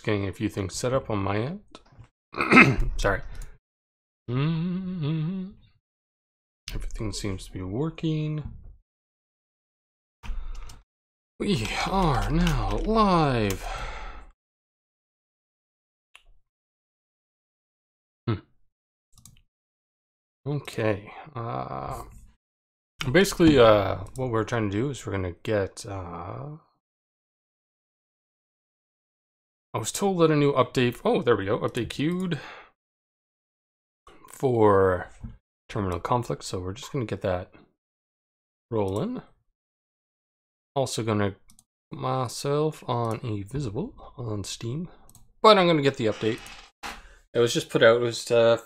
Just getting a few things set up on my end. Sorry. Everything seems to be working. We are now live. Okay. Basically, what we're trying to do is we're gonna get. I was told that a new update. Oh, there we go. Update queued for terminal conflict. So we're just gonna get that rolling. Also gonna put myself on Invisible on Steam, but I'm gonna get the update. It was just put out. It was to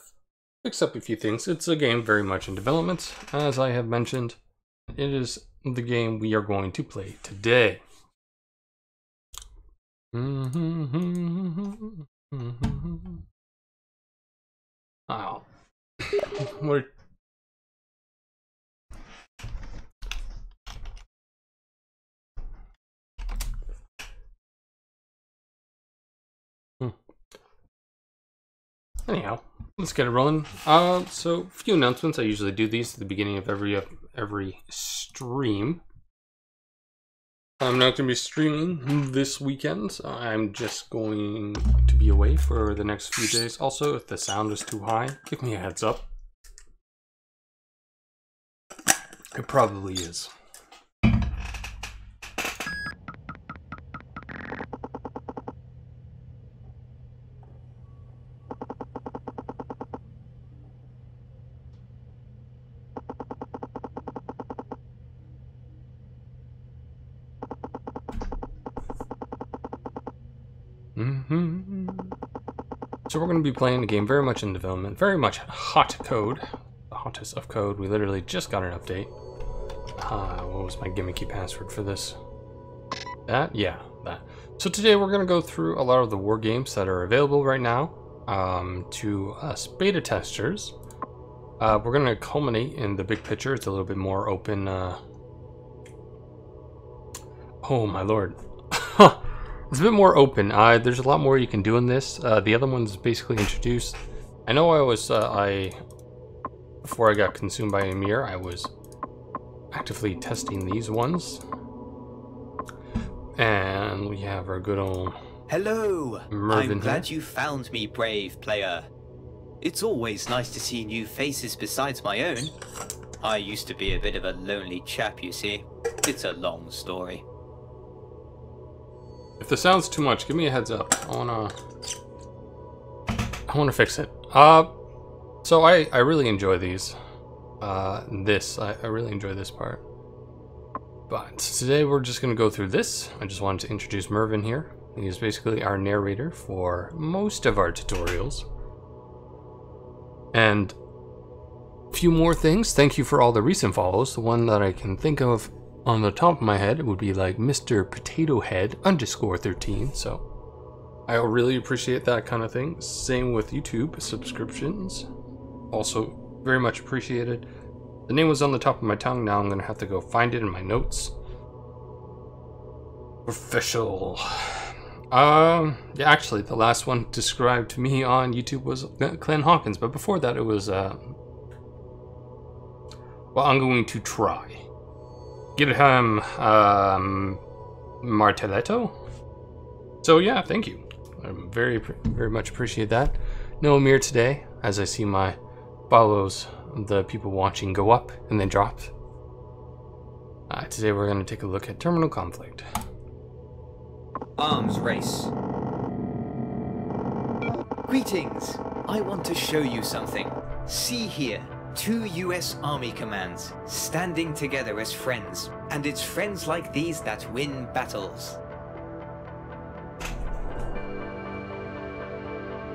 fix up a few things. It's a game very much in development, as I have mentioned. It is the game we are going to play today. Oh, what? Anyhow, let's get it rolling. So a few announcements. I usually do these at the beginning of every stream. I'm not going to be streaming this weekend. I'm just going to be away for the next few days. Also, if the sound is too high, give me a heads up. It probably is. So we're going to be playing a game very much in development, very much hot code, the hottest of code. We literally just got an update. What was my gimmicky password for this? That? Yeah, that. So today we're going to go through a lot of the war games that are available right now to us beta testers. We're going to culminate in the big picture. It's a little bit more open. Oh my lord. It's a bit more open. There's a lot more you can do in this. The other one's basically introduced. I know I was, before I got consumed by Emir, I was actively testing these ones. And we have our good old Hello! Mervin I'm glad here. you found me, brave player. It's always nice to see new faces besides my own. I used to be a bit of a lonely chap, you see. It's a long story. If the sound's too much, give me a heads up. I wanna fix it. So I really enjoy these. I really enjoy this part. But today we're just gonna go through this. I just wanted to introduce Mervin here. He's basically our narrator for most of our tutorials. And a few more things. Thank you for all the recent follows. The one that I can think of on the top of my head would be like Mr. Potato Head _13. So I really appreciate that kind of thing. Same with YouTube subscriptions. Also very much appreciated. The name was on the top of my tongue. Now I'm going to have to go find it in my notes. Official. Yeah, actually the last one described to me on YouTube was Glenn Hawkins. But before that it was, well, I'm going to try. Gilham Martelletto. So yeah, thank you. I very much appreciate that. No Amir today, as I see my follows, the people watching go up and then drop. Today we're going to take a look at terminal conflict. Arms race. Greetings! I want to show you something. See here. 2 US Army commands, standing together as friends, and it's friends like these that win battles.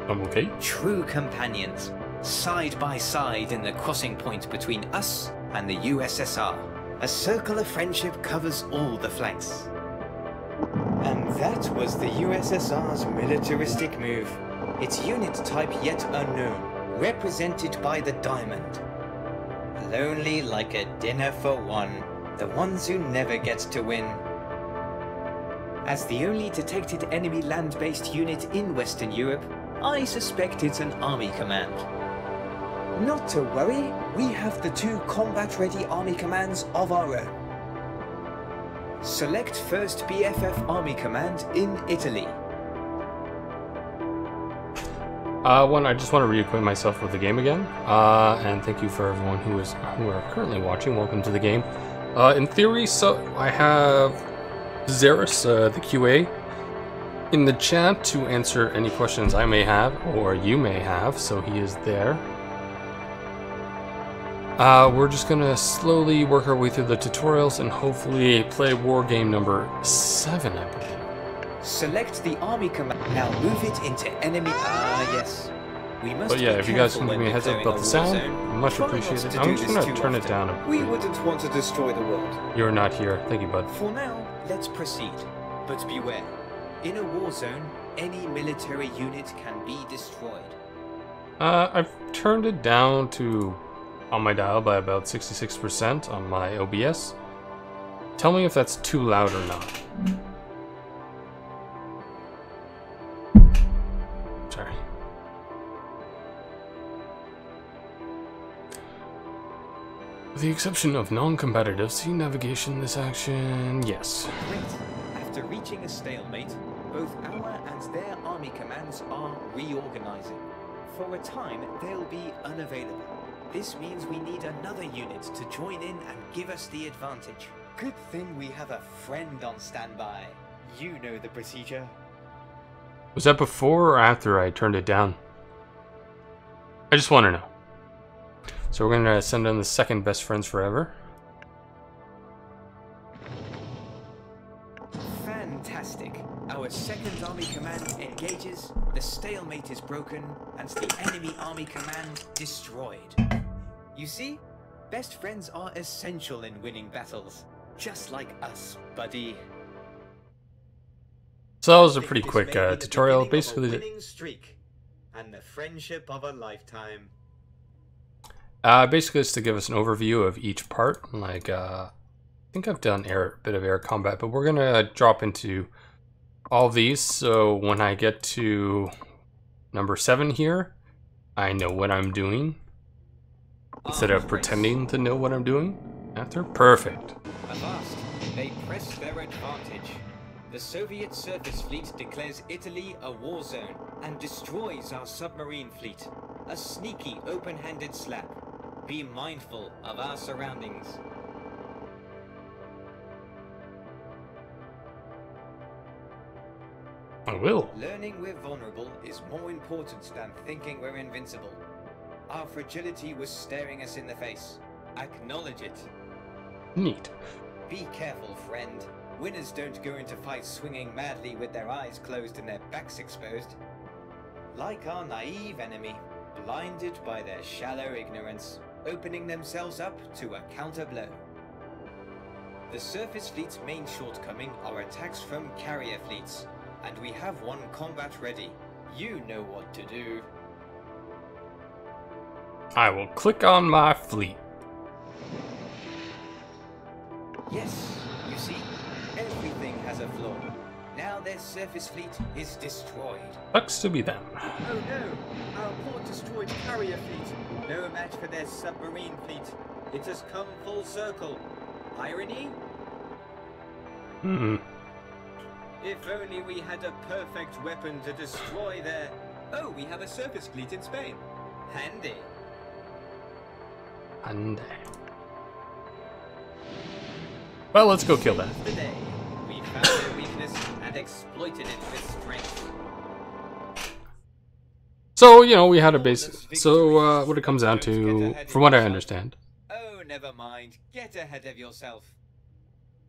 Okay. True companions, side by side in the crossing point between us and the USSR. A circle of friendship covers all the flanks. And that was the USSR's militaristic move. Its unit type yet unknown, represented by the diamond. Lonely like a dinner for one, the ones who never get to win. As the only detected enemy land-based unit in Western Europe, I suspect it's an army command. Not to worry, we have the 2 combat-ready army commands of our own. Select 1st BFF Army Command in Italy. I just want to reacquaint myself with the game again, and thank you for everyone who are currently watching. Welcome to the game. In theory, so I have Xeris, the QA, in the chat to answer any questions I may have or you may have, so he is there. We're just gonna slowly work our way through the tutorials and hopefully play war game number 7, I believe. Select the army command. Now move it into enemy. Yes. We must. But yeah, if you guys can give me a heads up about the sound, much appreciated. I'm just gonna turn it down a bit. We wouldn't want to destroy the world. You're not here. Thank you, bud. For now, let's proceed. But beware. In a war zone, any military unit can be destroyed. I've turned it down to on my dial by about 66% on my OBS. Tell me if that's too loud or not. Sorry. With the exception of non-competitive, see navigation, this action, yes. Great. After reaching a stalemate, both our and their army commands are reorganizing. For a time, they'll be unavailable. This means we need another unit to join in and give us the advantage. Good thing we have a friend on standby. You know the procedure. Was that before or after I turned it down? I just want to know. So we're going to send in the 2nd best friends forever. Fantastic. Our 2nd army command engages, the stalemate is broken, and the enemy army command destroyed. You see, best friends are essential in winning battles. Just like us, buddy. So that was a pretty quick tutorial. Basically, winning streak and the friendship of a lifetime. Basically, it's to give us an overview of each part. Like, I think I've done a bit of air combat, but we're gonna drop into all these. So when I get to number 7 here, I know what I'm doing instead of pretending to know what I'm doing. After, perfect. Avast, they press their advantage. The Soviet surface fleet declares Italy a war zone and destroys our submarine fleet. A sneaky, open-handed slap. Be mindful of our surroundings. I will. Learning we're vulnerable is more important than thinking we're invincible. Our fragility was staring us in the face. Acknowledge it. Neat. Be careful, friend. Winners don't go into fights swinging madly with their eyes closed and their backs exposed. Like our naive enemy, blinded by their shallow ignorance, opening themselves up to a counter-blow. The surface fleet's main shortcoming are attacks from carrier fleets, and we have one combat ready. You know what to do. I will click on my fleet. Yes, you see, everything has a flaw. Now their surface fleet is destroyed. Sucks to be them. Oh no, our poor destroyed carrier fleet. No match for their submarine fleet. It has come full circle. Irony? If only we had a perfect weapon to destroy their... Oh, we have a surface fleet in Spain. Handy. Handy. Well, let's go kill that. Today, we found their weakness and exploited it with strength. So, you know, we had a basic... So, what it comes down to, from what I understand... Oh, never mind. Get ahead of yourself.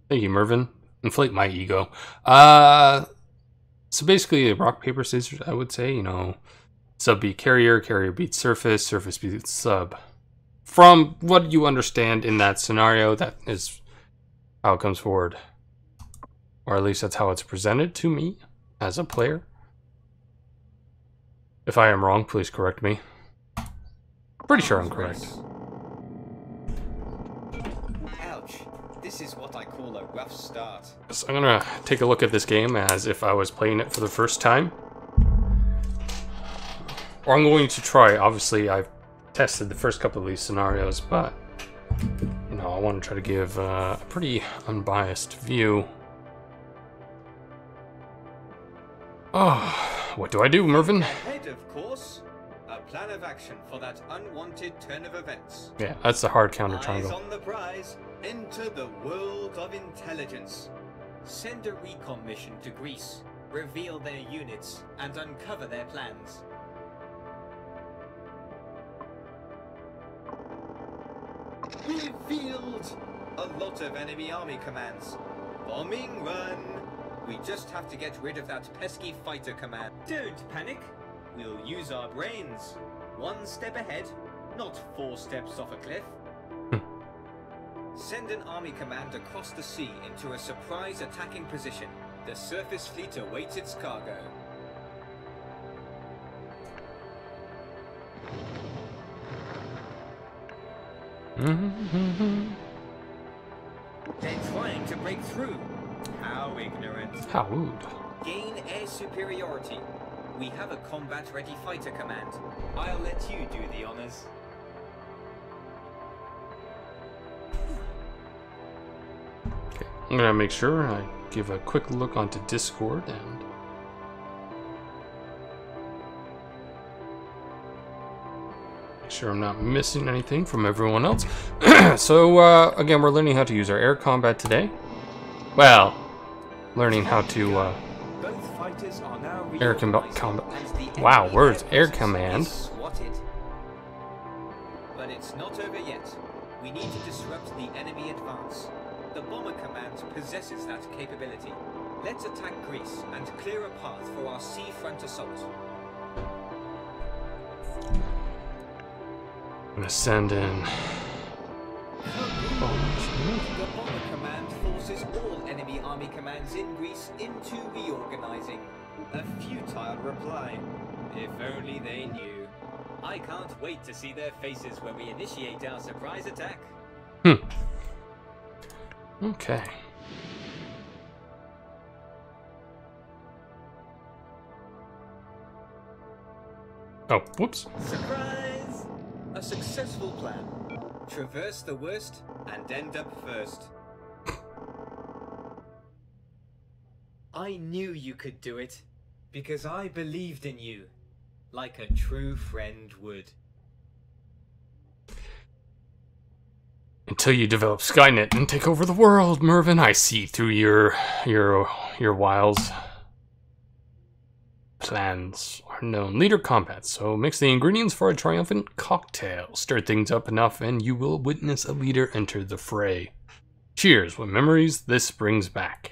Thank you, Mervin. Inflate my ego. So basically, rock, paper, scissors, I would say, you know, sub beat carrier, carrier beats surface, surface beats sub. From what you understand in that scenario, that is how it comes forward. Or at least that's how it's presented to me as a player. If I am wrong, please correct me. Pretty sure I'm correct. Ouch. This is what I call call a rough start. So I'm gonna take a look at this game as if I was playing it for the first time. Or I'm going to try, obviously I've tested the first couple of these scenarios, but you know, I want to try to give a pretty unbiased view. Oh, what do I do, Mervyn? Ahead, of course. A plan of action for that unwanted turn of events. Yeah, that's the hard counter Eyes triangle. on the prize. Enter the world of intelligence. Send a recon mission to Greece. Reveal their units and uncover their plans. Revealed! A lot of enemy army commands. Bombing run. We just have to get rid of that pesky fighter command. Don't panic. We'll use our brains. One step ahead, not 4 steps off a cliff. Send an army command across the sea into a surprise attacking position. The surface fleet awaits its cargo. They're trying to break through. How ignorant. How rude. Gain air superiority. We have a combat-ready fighter command. I'll let you do the honors. Okay, I'm gonna make sure I give a quick look onto Discord and make sure I'm not missing anything from everyone else. So again, we're learning how to use our air combat today. Well, learning how to Both fighters are now air reorganized, combat. and the Wow, enemy words. Air presence command. is swatted. But it's not over yet. We need to disrupt the enemy advance. The bomber command possesses that capability. Let's attack Greece and clear a path for our seafront assault. I'm gonna send in. The bomber command forces all enemy army commands in Greece into reorganizing. A futile reply. If only they knew. I can't wait to see their faces when we initiate our surprise attack. Okay. Oh, whoops. Surprise! A successful plan. Traverse the worst and end up first. I knew you could do it, because I believed in you, like a true friend would. Until you develop Skynet and take over the world, Mervyn, I see through your wiles. Plans are known. Leader combat. So mix the ingredients for a triumphant cocktail. Stir things up enough and you will witness a leader enter the fray. Cheers. What memories this brings back.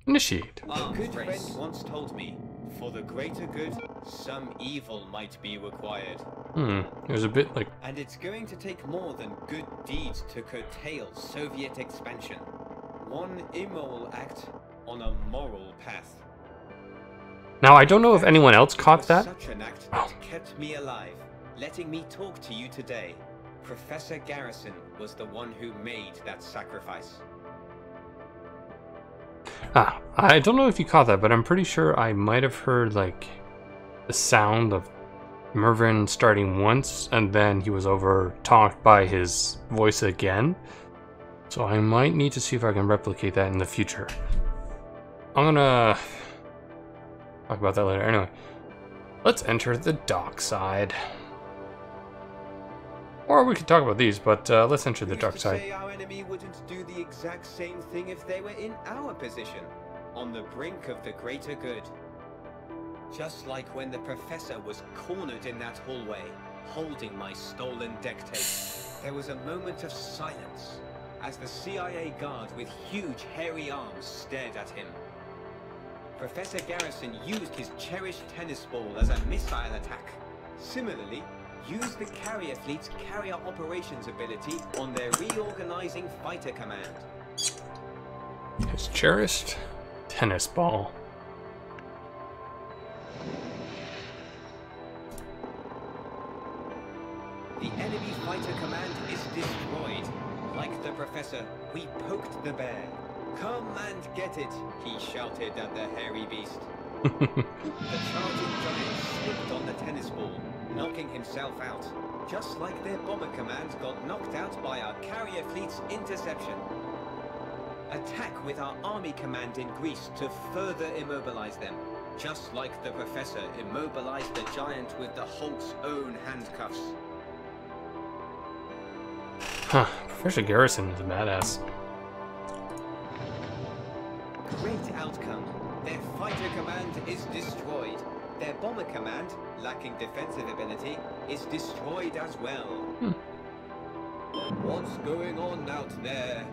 Initiate. A good friend once told me, for the greater good, some evil might be required. There's a bit like... And it's going to take more than good deeds to curtail Soviet expansion. One immoral act on a moral path. Now, I don't know if anyone else caught that. Such an act that kept me alive, letting me talk to you today. Professor Garrison was the one who made that sacrifice. I don't know if you caught that, but I'm pretty sure I might have heard, like, the sound of Mervyn starting once, and then he was over-talked by his voice again. So I might need to see if I can replicate that in the future. I'm gonna talk about that later. Anyway, let's enter the dock side. Or we could talk about these, but let's enter the dark side. Say our enemy wouldn't do the exact same thing if they were in our position, on the brink of the greater good. Just like when the professor was cornered in that hallway, holding my stolen deck tape. There was a moment of silence, as the CIA guard with huge hairy arms stared at him. Professor Garrison used his cherished tennis ball as a missile attack. Similarly, used the carrier fleet's carrier operations ability on their reorganizing fighter command. His cherished tennis ball. The enemy fighter command is destroyed. Like the professor, we poked the bear, Come and get it, he shouted at the hairy beast. The charging giant slipped on the tennis ball, knocking himself out, just like their bomber command got knocked out by our carrier fleet's interception. Attack with our army command in Greece to further immobilize them, just like the professor immobilized the giant with the Hulk's own handcuffs. Huh, Professor Garrison is a badass. Great outcome. Their fighter command is destroyed. Their bomber command, lacking defensive ability, is destroyed as well. What's going on out there?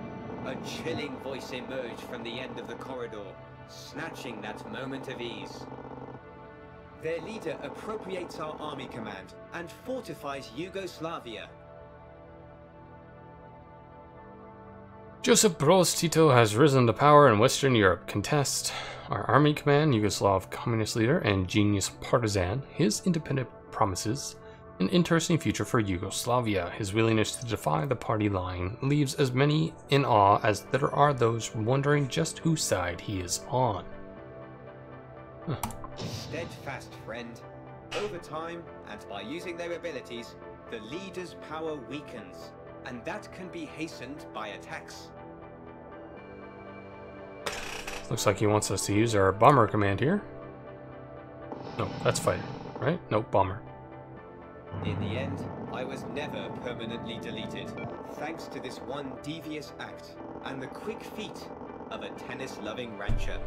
A chilling voice emerged from the end of the corridor, snatching that moment of ease. Their leader appropriates our army command and fortifies Yugoslavia. Joseph Broz Tito has risen to power in Western Europe. Contest our army command, Yugoslav communist leader and genius partisan. His independent promises an interesting future for Yugoslavia. His willingness to defy the party line leaves as many in awe as there are those wondering just whose side he is on. Huh. Steadfast friend. Over time, and by using their abilities, the leader's power weakens, and that can be hastened by attacks. Looks like he wants us to use our bomber command here. No, that's fighter, right? Nope, bomber. In the end, I was never permanently deleted, thanks to this one devious act and the quick feet of a tennis-loving rancher.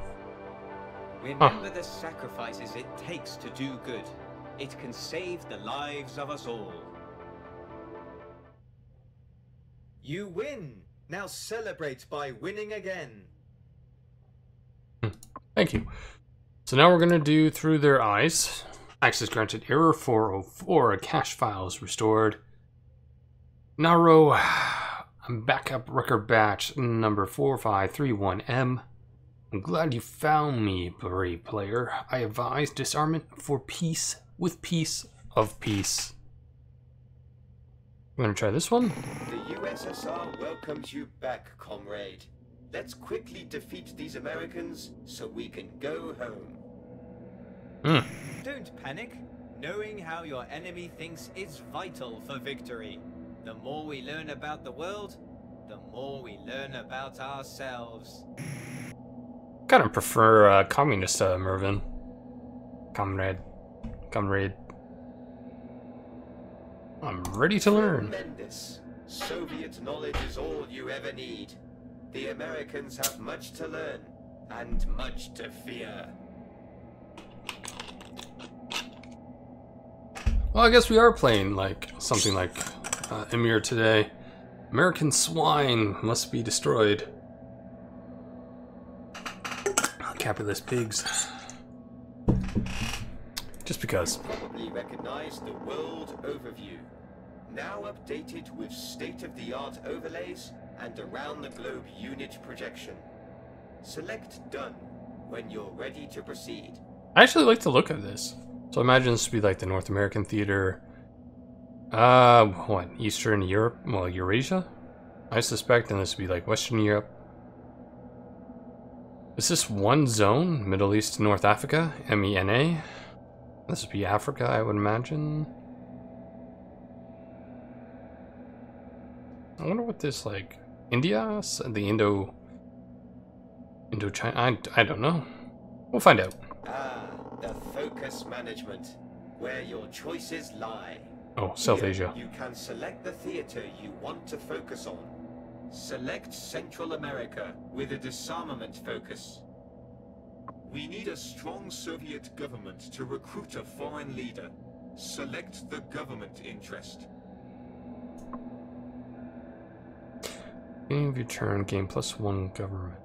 Remember the sacrifices it takes to do good. It can save the lives of us all. You win! Now celebrate by winning again. Thank you. So now we're going to do Through Their Eyes. Access granted. Error 404. Cache files restored. Naro. Backup record batch number 4531M. I'm glad you found me, brave player. I advise disarmament for peace with peace of peace. I'm going to try this one. The USSR welcomes you back, comrade. Let's quickly defeat these Americans so we can go home. Don't panic. Knowing how your enemy thinks is vital for victory. The more we learn about the world, the more we learn about ourselves. Kind of prefer communist Mervin. Comrade. I'm ready to learn. Tremendous. Soviet knowledge is all you ever need. The Americans have much to learn and much to fear. Well, I guess we are playing like something like Emir today. American swine must be destroyed. Capitalist pigs. Just because. Probably recognize the world overview. Now updated with state-of-the-art overlays and around-the-globe unit projection. Select Done when you're ready to proceed. I actually like the look of this. So imagine this to be like the North American theater. What? Eastern Europe? Well, Eurasia? I suspect, and this would be like Western Europe. Is this one zone? Middle East, North Africa? MENA? This would be Africa, I would imagine. I wonder what this, like, India? The Indo-China? I don't know. We'll find out. The focus management, where your choices lie. Oh, South Asia. You can select the theater you want to focus on. Select Central America with a disarmament focus. We need a strong Soviet government to recruit a foreign leader. Select the government interest. Beginning of your turn, gain +1 government.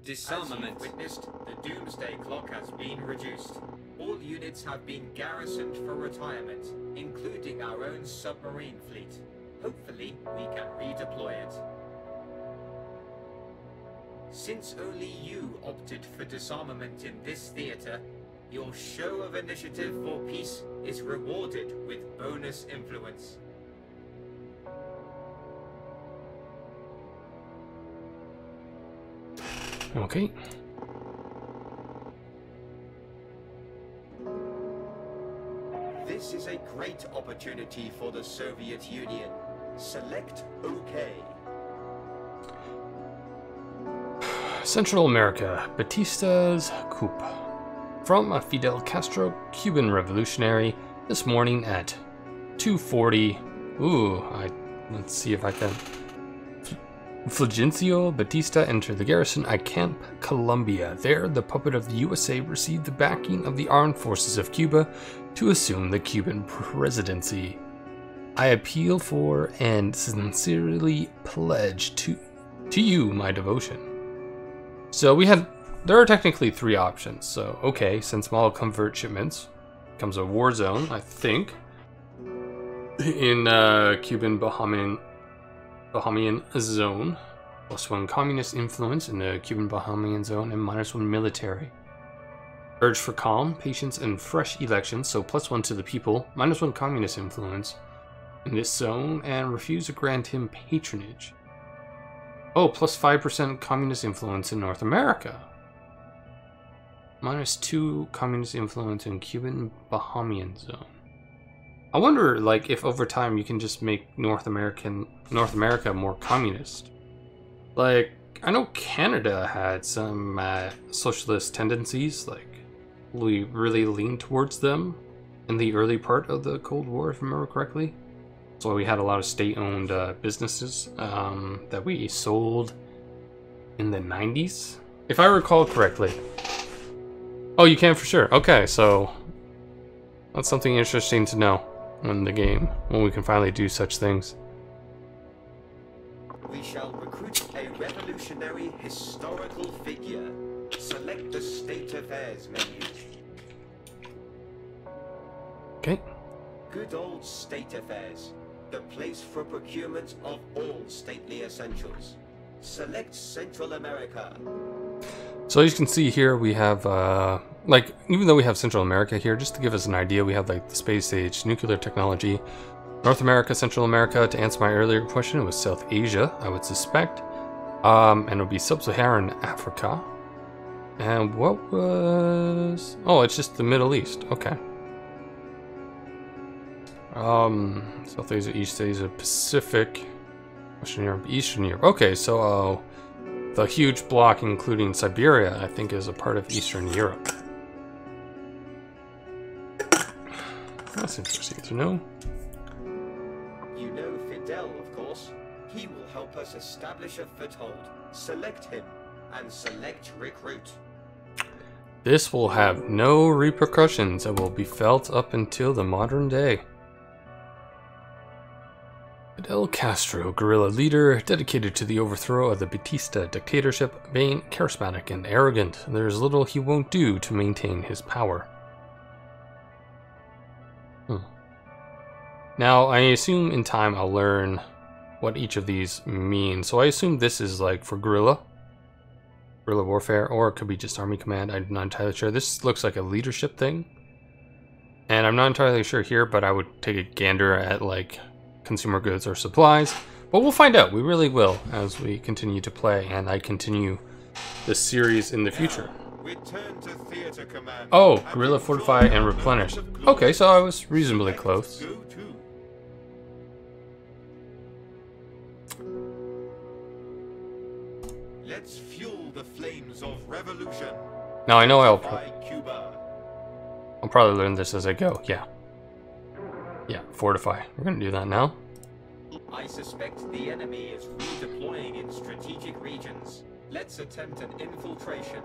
Disarmament. As you've witnessed, the doomsday clock has been reduced. All units have been garrisoned for retirement, including our own submarine fleet. Hopefully, we can redeploy it. Since only you opted for disarmament in this theater, Your show of initiative for peace is rewarded with bonus influence. Okay. This is a great opportunity for the Soviet Union. Select OK. Central America, Batista's coup. From Fidel Castro, Cuban revolutionary, this morning at 2:40. Let's see if I can. Fulgencio Batista entered the garrison at Camp Columbia. There, the puppet of the USA received the backing of the armed forces of Cuba to assume the Cuban presidency. I appeal for and sincerely pledge to you my devotion. So there are technically 3 options. So, okay, send small convert shipments. Becomes a war zone, I think. In Cuban Bahamian zone. +1 communist influence in the Cuban Bahamian zone and -1 military. Urge for calm, patience, and fresh elections. So +1 to the people, -1 communist influence in this zone, and refuse to grant him patronage. Oh, +5% communist influence in North America. -2 communist influence in Cuban Bahamian zone. I wonder, like, if over time you can just make North America more communist. Like, I know Canada had some socialist tendencies, like, we really leaned towards them in the early part of the Cold War, if I remember correctly. So we had a lot of state-owned businesses that we sold in the 90s, if I recall correctly. Oh, you can for sure. Okay, so that's something interesting to know in the game, when we can finally do such things. We shall recruit a revolutionary historical figure. Select the State Affairs menu. Okay. Good old State Affairs, the place for procurement of all stately essentials. Select Central America. So as you can see here, we have, like, even though we have Central America here, just to give us an idea, we have, like, the space age, nuclear technology, North America, Central America. To answer my earlier question, it was South Asia, I would suspect. And it would be Sub-Saharan Africa. And what was... Oh, it's just the Middle East. Okay. South Asia, East Asia, Pacific, Western Europe, Eastern Europe. Okay, so the huge block, including Siberia, I think is a part of Eastern Europe. That's interesting to know. You know Fidel, of course. He will help us establish a foothold. Select him and select recruit. This will have no repercussions and will be felt up until the modern day. Fidel Castro, guerrilla leader, dedicated to the overthrow of the Batista dictatorship, vain, charismatic, and arrogant. There is little he won't do to maintain his power. Now, I assume in time I'll learn what each of these mean. So I assume this is like for guerrilla warfare, or it could be just army command. I'm not entirely sure. This looks like a leadership thing, and I'm not entirely sure here, but I would take a gander at like consumer goods or supplies. But we'll find out. We really will as we continue to play, and I continue this series in the future. Return to theater command. Oh, guerrilla, fortify, and replenish. Okay, so I was reasonably close. Let's fuel the flames of revolution. Now I know I'll Cuba. probably learn this as I go. Yeah, fortify. We're gonna do that now. I suspect the enemy is redeploying in strategic regions. Let's attempt an infiltration.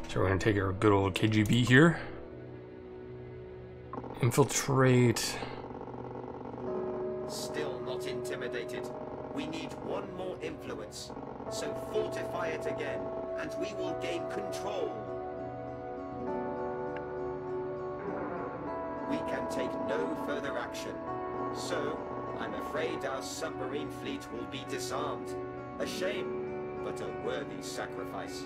So we're gonna take our good old KGB here. Infiltrate. Still not intimidated. We need one more influence. So fortify it again, and we will gain control. We can take no further action. So, I'm afraid our submarine fleet will be disarmed. A shame, but a worthy sacrifice.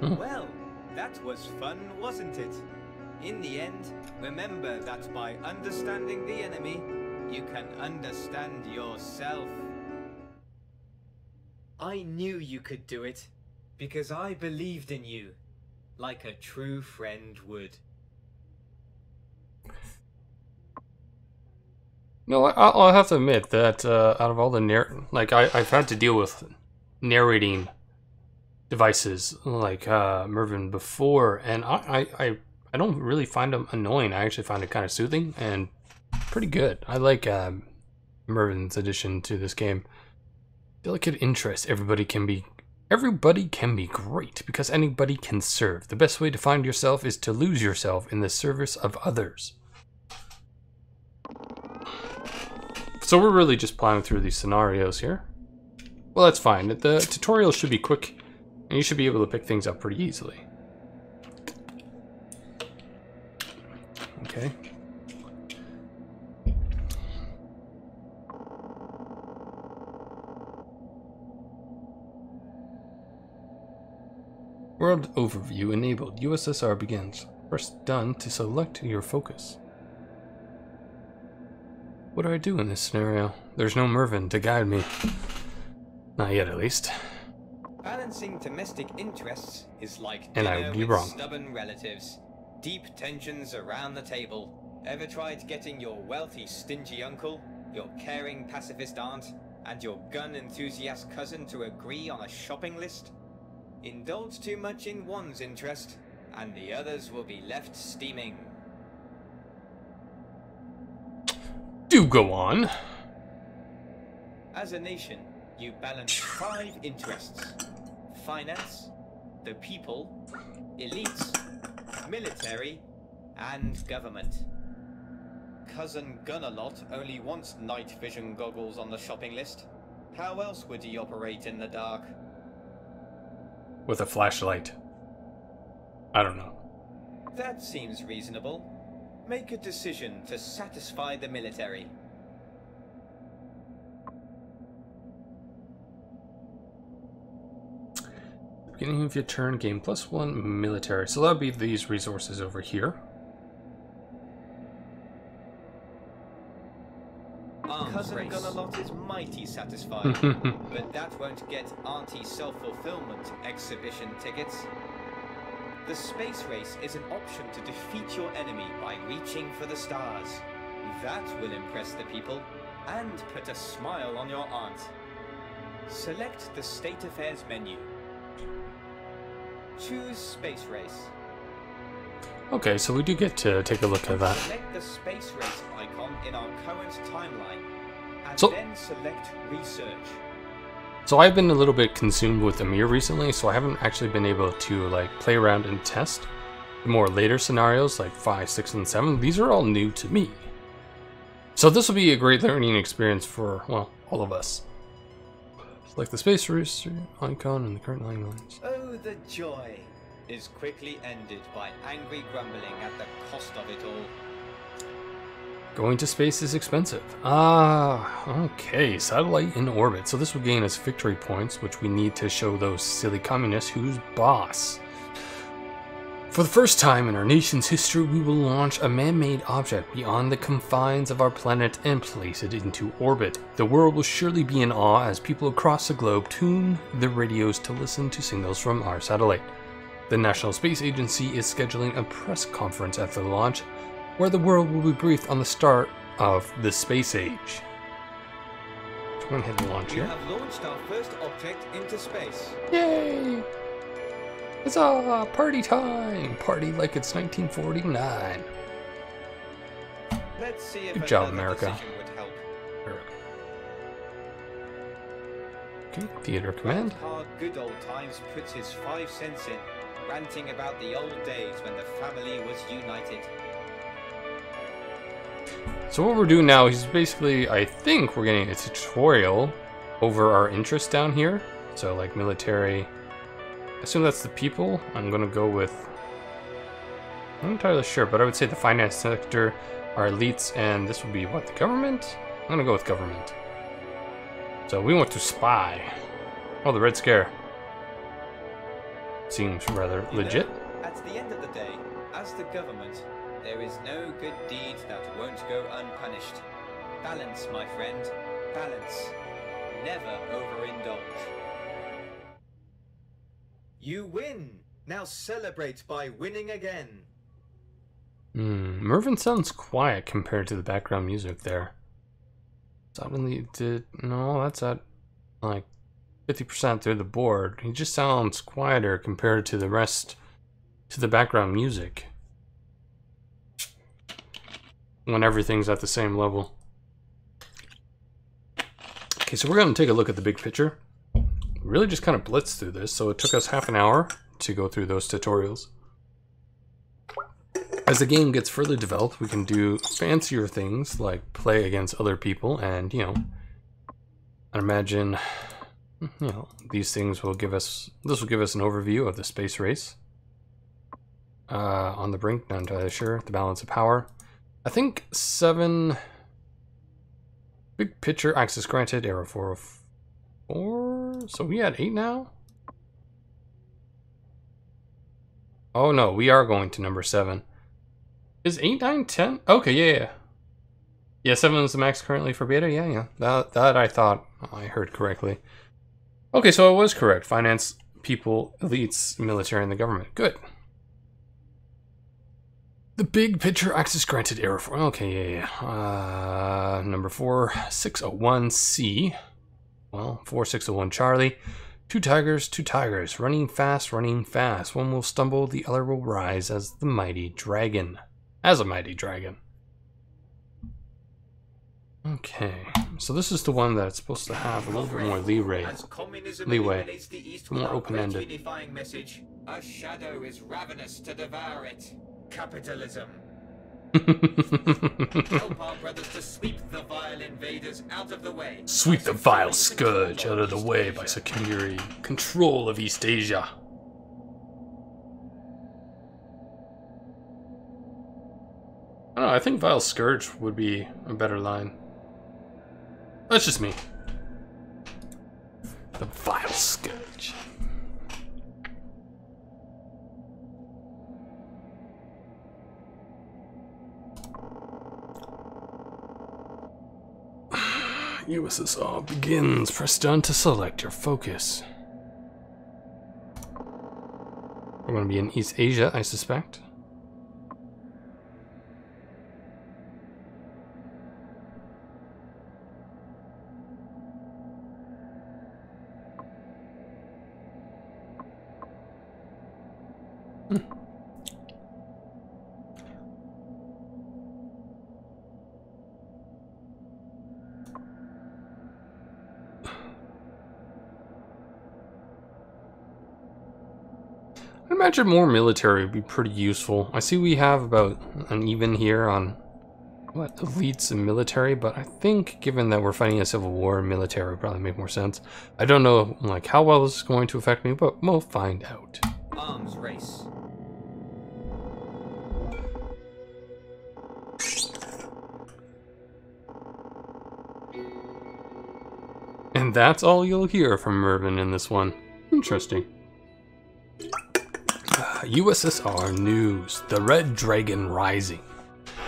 Well, That was fun, wasn't it? In the end, remember that by understanding the enemy, you can understand yourself. I knew you could do it, because I believed in you, like a true friend would. No, I'll have to admit that out of all the I've had to deal with narrating devices like Mervin before, and I don't really find them annoying. I actually find it kind of soothing and pretty good. I like Mervin's addition to this game. Delicate interest. Everybody can be great because anybody can serve. The best way to find yourself is to lose yourself in the service of others. So we're really just plowing through these scenarios here. Well, that's fine. The tutorial should be quick, and you should be able to pick things up pretty easily. Okay. World overview enabled. USSR begins. Press done to select your focus. What do I do in this scenario? There's no Mervin to guide me. Not yet, at least. Balancing domestic interests is like And I dinner would be with wrong. stubborn relatives. Deep tensions around the table. Ever tried getting your wealthy, stingy uncle, your caring pacifist aunt, and your gun enthusiast cousin to agree on a shopping list? Indulge too much in one's interest, and the others will be left steaming. Do go on. As a nation, you balance 5 interests: finance, the people, elites, military, and government. Cousin Gunalot only wants night vision goggles on the shopping list. How else would he operate in the dark? With a flashlight. I don't know. That seems reasonable. Make a decision to satisfy the military. Beginning of your turn, gain +1 military. So that'll be these resources over here. Cousin Gunalot is mighty satisfied, but that won't get Auntie Self-Fulfillment exhibition tickets. The space race is an option to defeat your enemy by reaching for the stars. That will impress the people and put a smile on your aunt. Select the State Affairs menu. Choose Space Race. Okay, so we do get to take a look at that. Select the Space Race icon in our current timeline, and So- then select Research. So I've been a little bit consumed with Amir recently, so I haven't actually been able to like play around and test the more later scenarios like 5, 6, and 7. These are all new to me. So this will be a great learning experience for, well, all of us. Select the space race icon in the current lines. Oh, the joy is quickly ended by angry grumbling at the cost of it all. Going to space is expensive. Ah, okay. Satellite in orbit. So this will gain us victory points, which we need to show those silly communists who's boss. For the first time in our nation's history, we will launch a man-made object beyond the confines of our planet and place it into orbit. The world will surely be in awe as people across the globe tune their radios to listen to signals from our satellite. The National Space Agency is scheduling a press conference at the launch, where the world will be briefed on the start of the space age. So I'm going to hit the launch We here. have launched our first object into space. Yay! Huzzah! Party time! Party like it's 1949. Let's see if Good job, another America. decision would help. Okay, theater command. Hard Good Old Times puts his 5 cents in, ranting about the old days when the family was united. So what we're doing now is basically, I think we're getting a tutorial over our interests down here. So like military, I assume that's the people. I'm gonna go with, I'm not entirely sure, but I would say the finance sector, our elites, and this would be what, the government? I'm gonna go with government. So we want to spy. Oh, the Red Scare. Seems rather legit. At At the end of the day, as the government, there is no good deed that won't go unpunished. Balance, my friend. Balance. Never overindulge. You win! Now celebrate by winning again. Mervyn sounds quiet compared to the background music there. Suddenly no, that's at like 50% through the board. He just sounds quieter compared to the rest, to the background music. When everything's at the same level. Okay, so we're going to take a look at the big picture. We really just kind of blitzed through this, so it took us half an hour to go through those tutorials. As the game gets further developed, we can do fancier things like play against other people, and I imagine these things will give us, this will give us an overview of the space race. On the brink, not entirely sure. The balance of power. I think 7 big picture access granted, error 404. So we had 8 now? Oh no, we are going to number 7. Is 8, 9, 10? Okay, yeah. Yeah, 7 is the max currently for beta. Yeah. That I thought I heard correctly. Okay, so I was correct. Finance, people, elites, military, and the government. Good. The big picture access granted, error 4. Okay, yeah. Number 4601C. Well, 4601 Charlie. Two tigers, running fast. One will stumble, the other will rise as the mighty dragon. As a mighty dragon. Okay, so this is the one that's supposed to have a little bit more leeway, more open-ended. A shadow is ravenous to devour it. Capitalism. Help our brothers to sweep the vile invaders out of the way. Sweep the vile scourge out of the way by securing control of East Asia. I don't know, I think vile scourge would be a better line. That's just me. The vile scourge. USSR begins. Press down to select your focus. We're going to be in East Asia, I suspect. I imagine more military would be pretty useful. I see we have about an even here on what elites and military, but I think given that we're fighting a civil war, military would probably make more sense. I don't know like how well this is going to affect me, but we'll find out. Arms race. And that's all you'll hear from Mervyn in this one. Interesting. USSR news. The Red Dragon rising.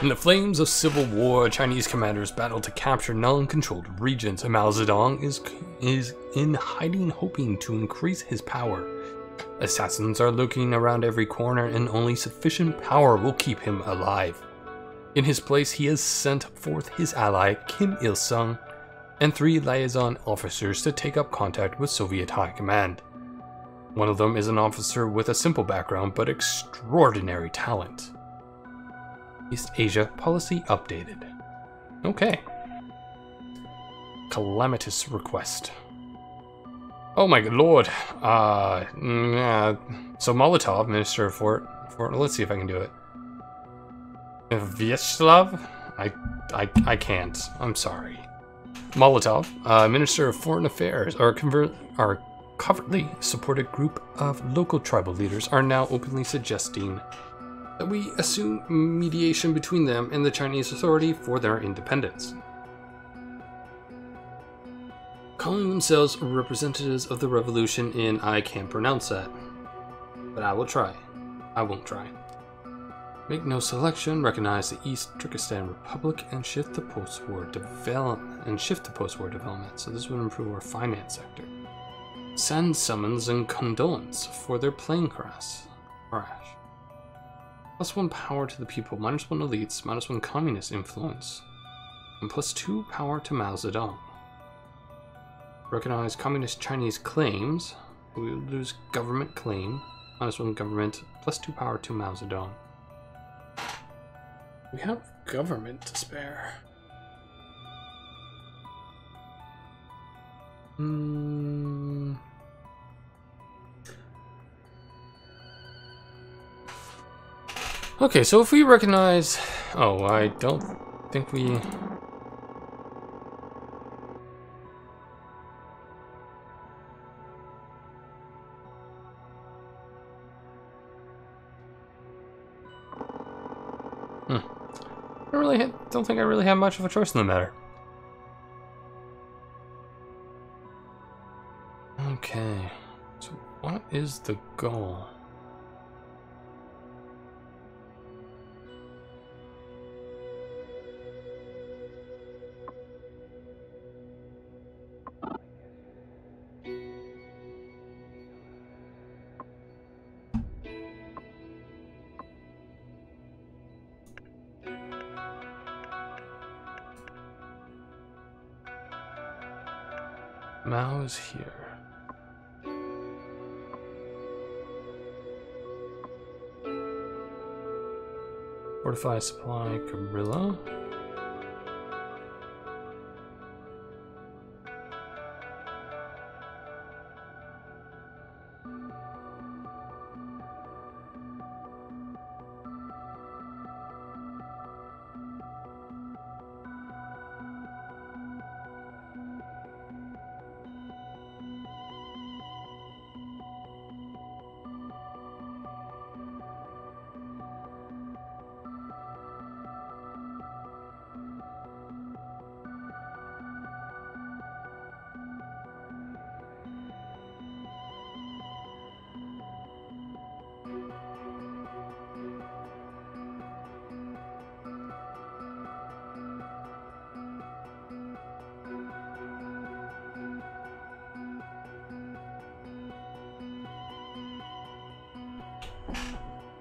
In the flames of civil war, Chinese commanders battle to capture non-controlled regions. Mao Zedong is in hiding, hoping to increase his power. Assassins are lurking around every corner, and only sufficient power will keep him alive. In his place, he has sent forth his ally, Kim Il-sung, and 3 liaison officers to take up contact with Soviet High Command. One of them is an officer with a simple background but extraordinary talent. East Asia policy updated. Okay. Calamitous request. Oh my lord. So Molotov, Minister of Fort. Let's see if I can do it. Vyacheslav? I can't. I'm sorry. Molotov, Minister of Foreign Affairs, our covertly supported group of local tribal leaders are now openly suggesting that we assume mediation between them and the Chinese authority for their independence. Calling themselves representatives of the revolution in, I can't pronounce that, but I will try. I won't try. Make no selection. Recognize the East Turkestan Republic and shift to post-war development. So this would improve our finance sector. Send summons and condolence for their plane crash. +1 power to the people, -1 elites, -1 communist influence, and +2 power to Mao Zedong. Recognize communist Chinese claims. We will lose government claim. -1 government, +2 power to Mao Zedong. We have government to spare. Okay, so if we recognize... Oh, I don't think we... I don't think I really have much of a choice in the matter. Okay, so what is the goal? Mao is here. Fortify supply guerrilla.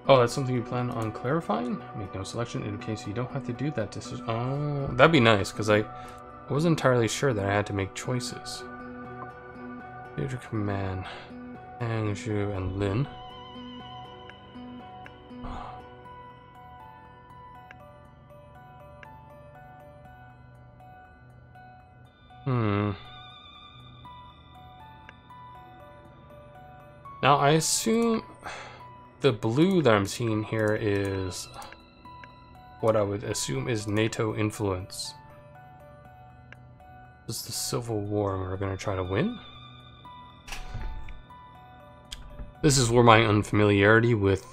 Oh, that's something you plan on clarifying? Make no selection in case you don't have to do that decision. Oh, that'd be nice, because I wasn't entirely sure that I had to make choices. Theater Command, Hangzhou and Lin. Now, I assume the blue that I'm seeing here is what I would assume is NATO influence. This is the Civil War and we're going to try to win. This is where my unfamiliarity with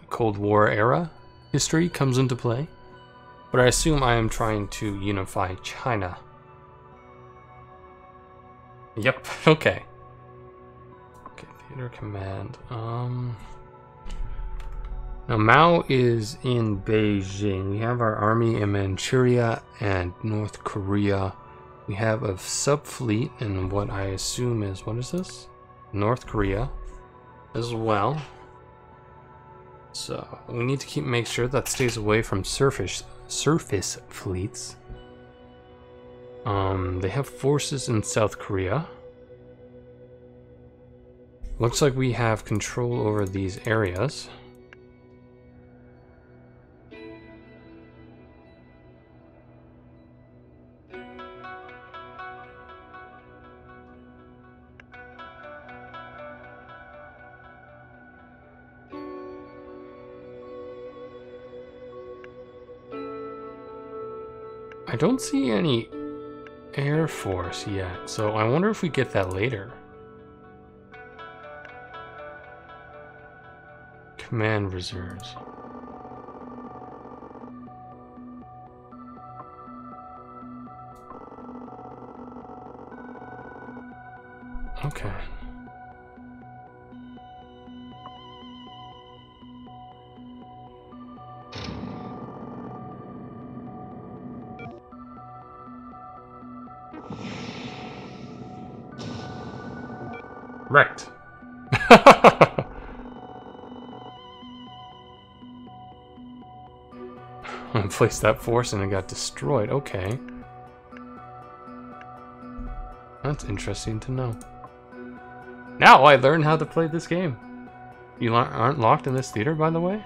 Cold War era history comes into play. But I assume I am trying to unify China. Yep, okay. Okay, Theater Command. Now Mao is in Beijing. We have our army in Manchuria and North Korea. We have a sub-fleet in what I assume is, what is this? North Korea as well. So we need to make sure that stays away from surface fleets. They have forces in South Korea. Looks like we have control over these areas. I don't see any Air Force yet, so I wonder if we get that later. Command reserves. Okay. Wrecked. I placed that force and it got destroyed. Okay. That's interesting to know. Now I learn how to play this game. You aren't locked in this theater, by the way?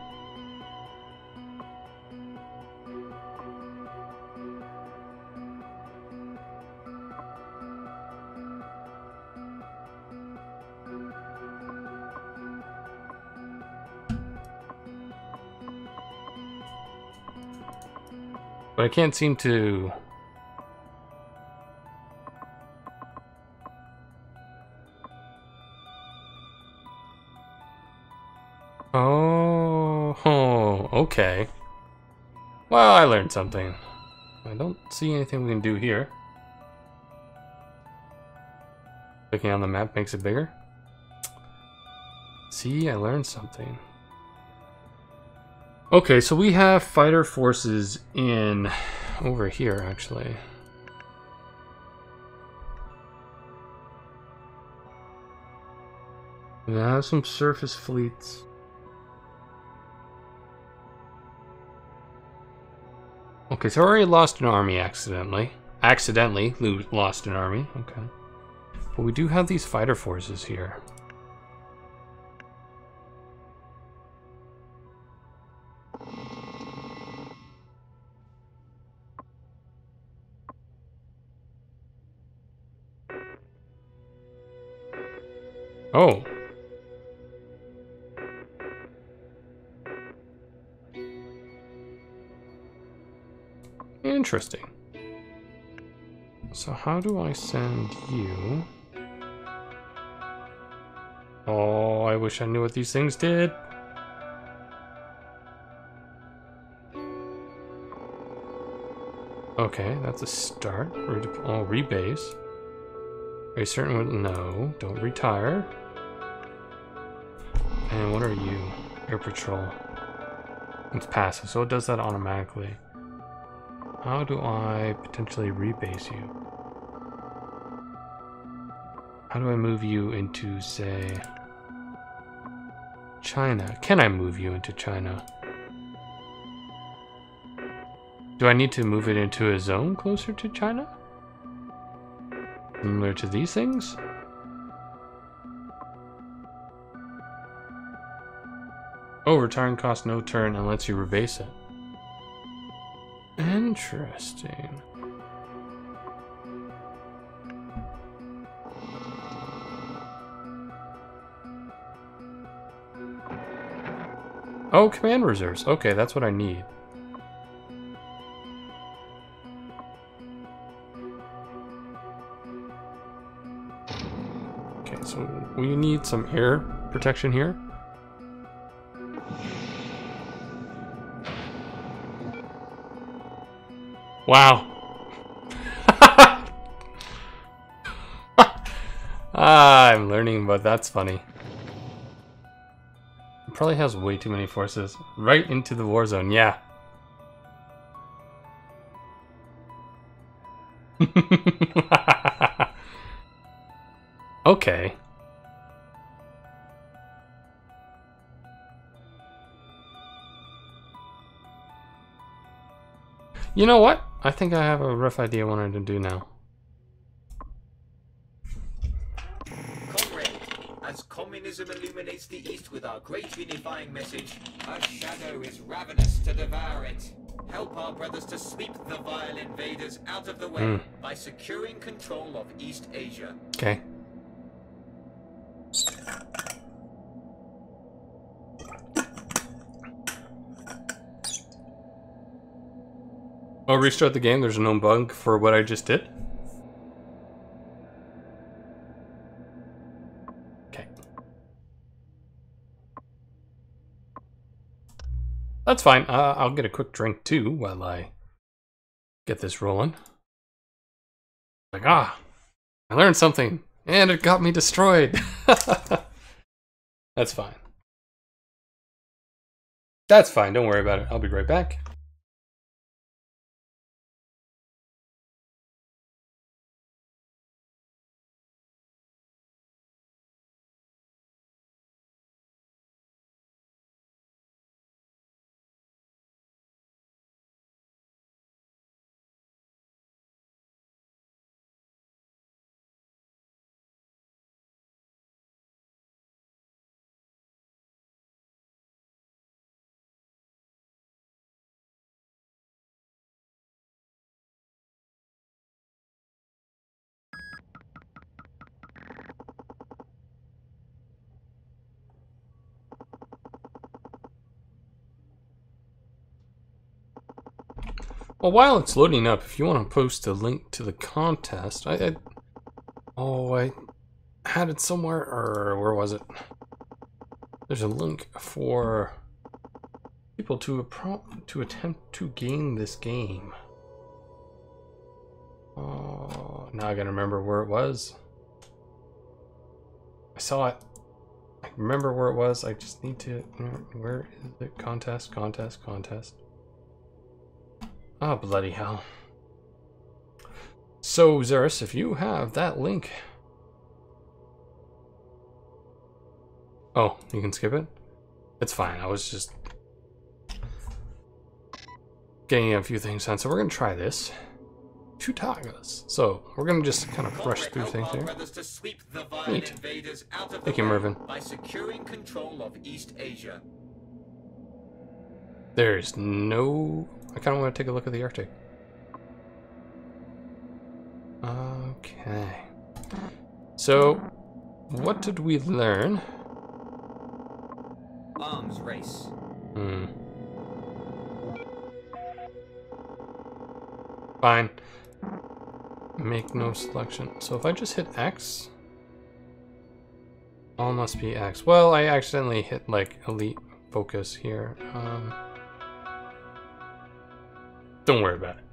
But I can't seem to... Oh, okay. Well, I learned something. I don't see anything we can do here. Clicking on the map makes it bigger. See, I learned something. Okay, so we have fighter forces in over here, actually. We have some surface fleets. Okay, so I already lost an army accidentally. Accidentally lost an army, okay. But we do have these fighter forces here. Oh. Interesting. So how do I send you? Oh, I wish I knew what these things did. Okay, that's a start. Oh, rebase. Are you certain with no? Don't retire. And what are you? Air Patrol. It's passive, so it does that automatically. How do I potentially rebase you? How do I move you into, say, China? Can I move you into China? Do I need to move it into a zone closer to China? Similar to these things? Oh, retiring costs no turn and lets you rebase it. Interesting. Oh, command reserves. Okay, that's what I need. Okay, so we need some air protection here. Wow. I'm learning, but that's funny. It probably has way too many forces. Right into the war zone, yeah. Okay. You know what? I think I have a rough idea what I'm to do now. Comrade, as communism illuminates the East with our great unifying message, a shadow is ravenous to devour it. Help our brothers to sweep the vile invaders out of the way by securing control of East Asia. Okay. I'll restart the game. There's no bug for what I just did. Okay. That's fine. I'll get a quick drink too while I get this rolling. Like, I learned something and it got me destroyed. That's fine. That's fine. Don't worry about it. I'll be right back. Well, while it's loading up, if you want to post a link to the contest, I had it somewhere, or where was it? There's a link for people to attempt to gain this game. Oh, now I gotta remember where it was. I saw it. I remember where it was. I just need to. Where is it? Contest. Oh, bloody hell. So, Zerus, if you have that link. Oh, you can skip it? It's fine. I was just getting a few things done. So, we're going to try this. 2 Tagas. So, we're going to just kind of rush through things here. Neat. Thank you, Mervin. By securing control of East Asia. There's no... I kind of want to take a look at the Arctic. Okay. So, what did we learn? Arms race. Fine. Make no selection. So if I just hit X... All must be X. Well, I accidentally hit, like, elite focus here. Don't worry about it.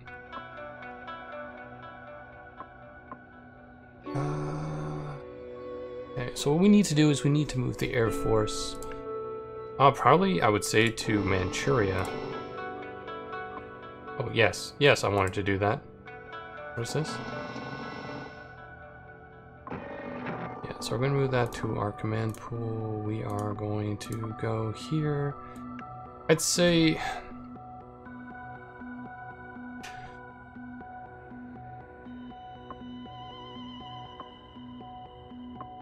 Okay, so what we need to do is we need to move the Air Force. Probably, I would say, to Manchuria. Oh, yes. Yes, I wanted to do that. What is this? Yeah, so we're going to move that to our command pool. We are going to go here. I'd say...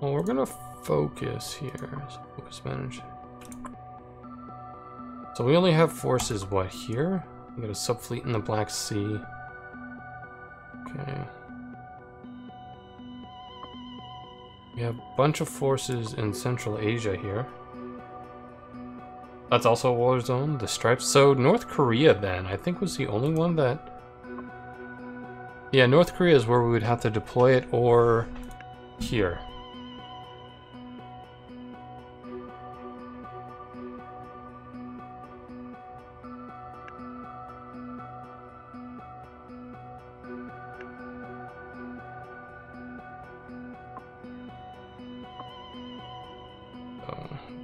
Well, we're gonna focus here. So focus manage. So we only have forces, what, here? We got a subfleet in the Black Sea. Okay. We have a bunch of forces in Central Asia here. That's also a war zone, the stripes. So North Korea then, I think was the only one that... Yeah, North Korea is where we would have to deploy it, or here.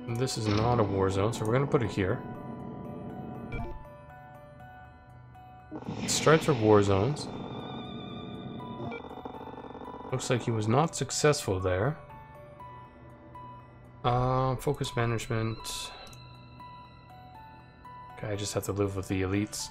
This is not a war zone, so we're going to put it here. Stripes are war zones. Looks like he was not successful there. Focus management. Okay, I just have to live with the elites.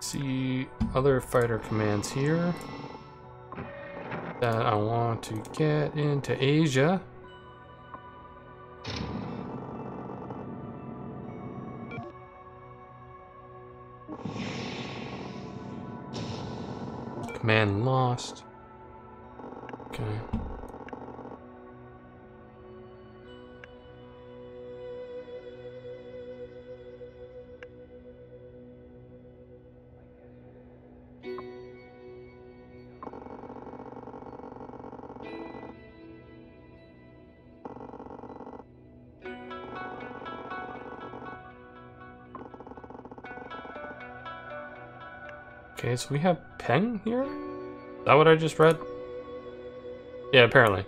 See other fighter commands here that I want to get into Asia. Command lost. Okay. Okay, so we have Peng here? Is that what I just read? Yeah, apparently.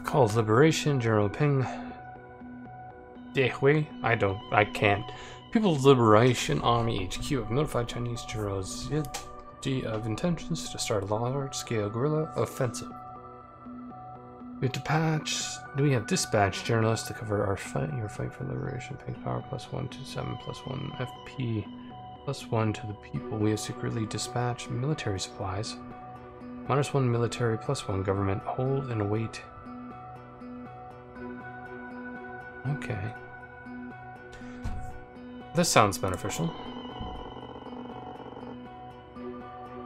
Called Liberation, General Peng. Dehui? I can't. People's Liberation Army HQ have notified Chinese generals of intentions to start a large-scale guerrilla offensive. Do we have dispatched journalists to cover our fight? Your fight for liberation. Pink power +1 to 7 +1 FP +1 to the people. We have secretly dispatched military supplies. -1 military +1 government. Hold and await. Okay. This sounds beneficial.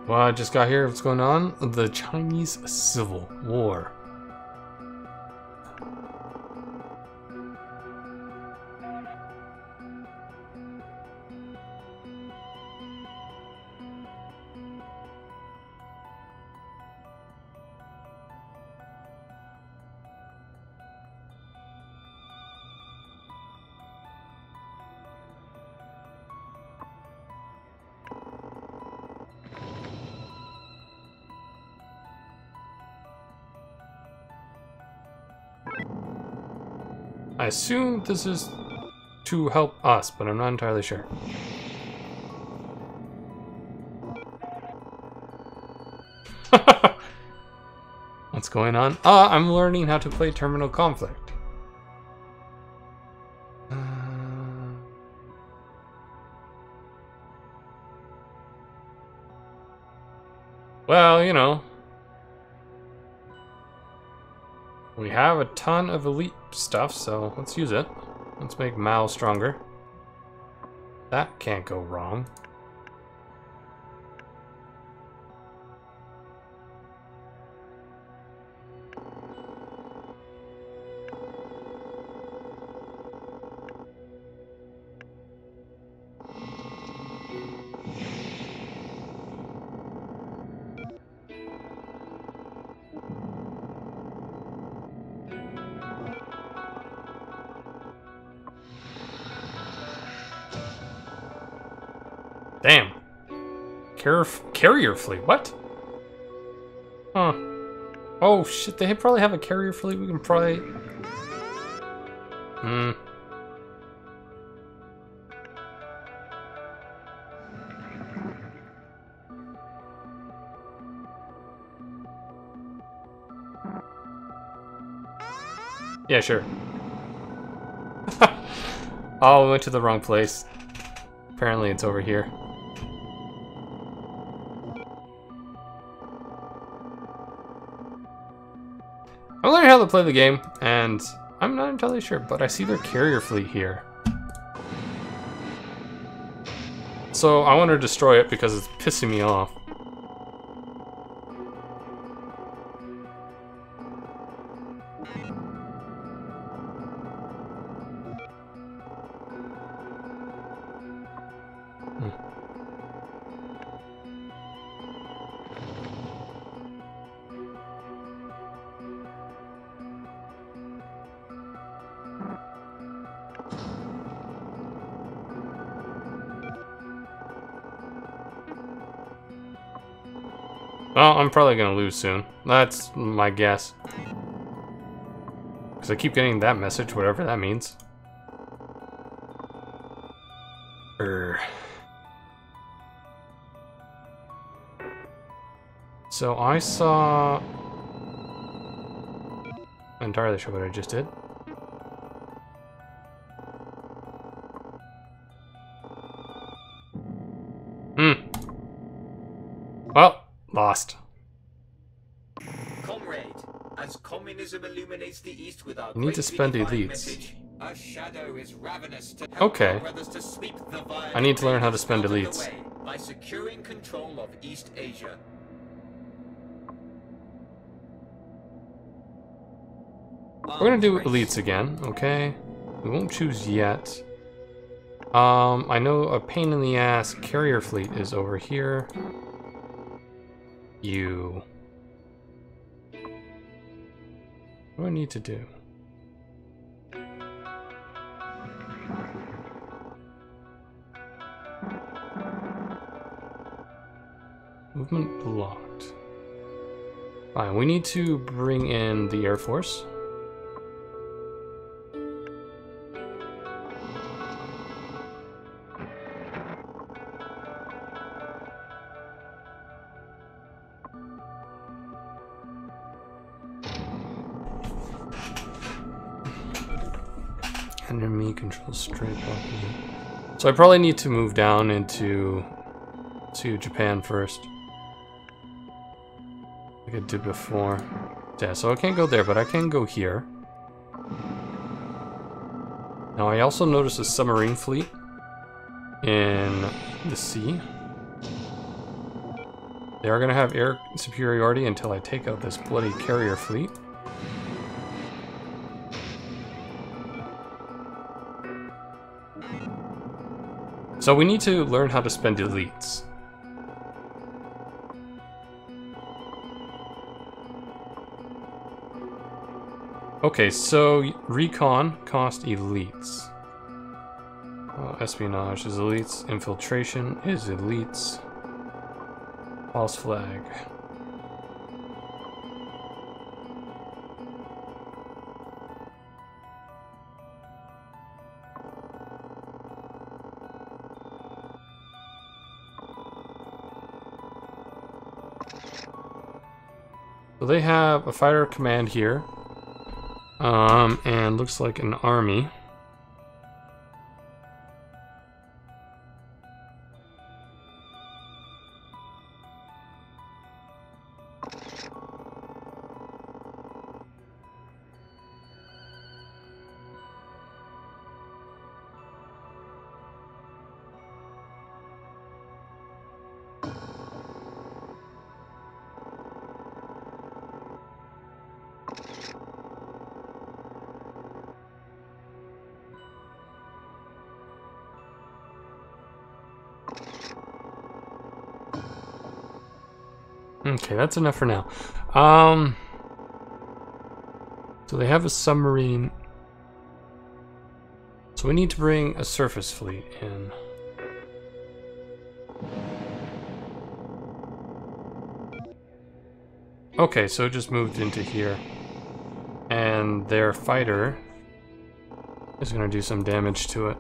Well, I just got here. What's going on? The Chinese Civil War. I assume this is to help us, but I'm not entirely sure. What's going on? I'm learning how to play Terminal Conflict. Well, you know. We have a ton of elite stuff, so let's use it. Let's make Mao stronger. That can't go wrong. Damn. Carrier fleet, what? Huh. Oh shit, they probably have a carrier fleet we can probably... Yeah, sure. Oh, we went to the wrong place. Apparently it's over here. I'm learning how to play the game, and I'm not entirely sure, but I see their carrier fleet here. So I want to destroy it because it's pissing me off. Well, I'm probably gonna lose soon. That's my guess. Because I keep getting that message, whatever that means. So I saw... I'm entirely sure what I just did. Well, lost. Comrade, as communism illuminates the East with our You need to spend elites. message, a shadow is ravenous to help Okay. our brothers to sweep the violent I need to learn how to spend out of the elites. way by securing control of East Asia. We're gonna do elites again, okay? We won't choose yet. I know a pain in the ass carrier fleet is over here. You. What do I need to do? Movement blocked. Fine, we need to bring in the Air Force. Enemy controls straight blocking. So I probably need to move down into Japan first. Like I did before. Yeah, so I can't go there, but I can go here. Now I also noticed a submarine fleet in the sea. They are going to have air superiority until I take out this bloody carrier fleet. So we need to learn how to spend elites. Okay, so recon cost elites. Espionage is elites. Infiltration is elites. False flag. So they have a fighter command here. And looks like an army. Okay, that's enough for now. So they have a submarine. So we need to bring a surface fleet in. Okay, so it just moved into here. And their fighter is going to do some damage to it.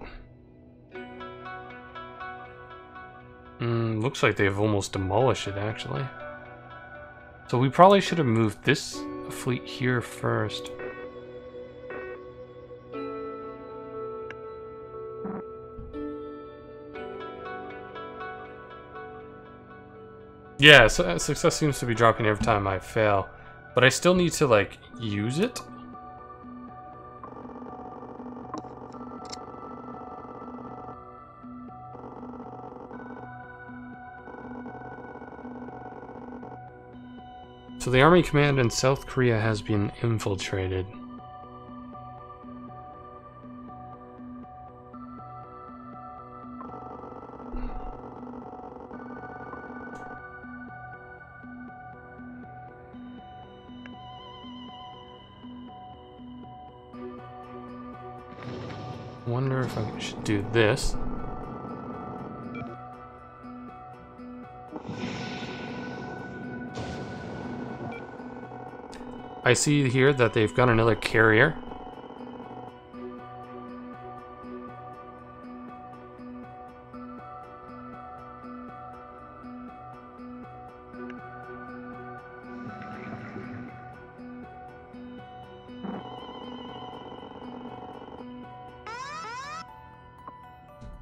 Looks like they've almost demolished it, actually. So we probably should have moved this fleet here first. Yeah, so success seems to be dropping every time I fail. But I still need to, like, use it. So the army command in South Korea has been infiltrated. Wonder if I should do this. I see here that they've got another carrier.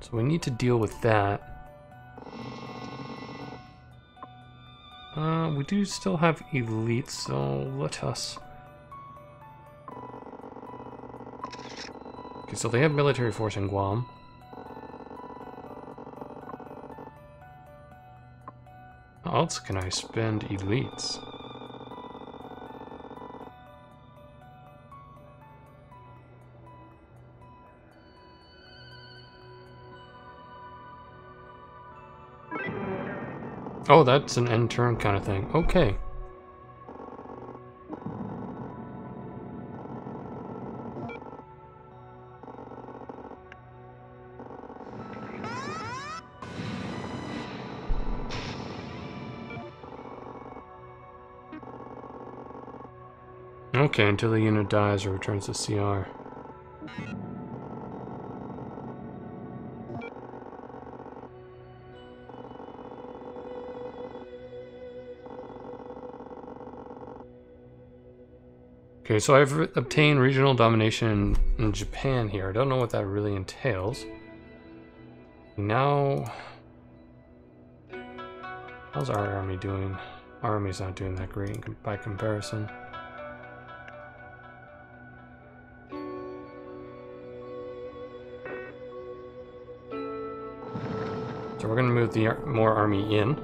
So we need to deal with that. We do still have elites, so let us... Okay, so they have military force in Guam. How else can I spend elites? Oh, that's an end turn kind of thing. Okay. Okay, until the unit dies or returns to CR. Okay, so I've obtained regional domination in Japan here. I don't know what that really entails. Now, how's our army doing? Our army's not doing that great by comparison. So we're going to move the more army in.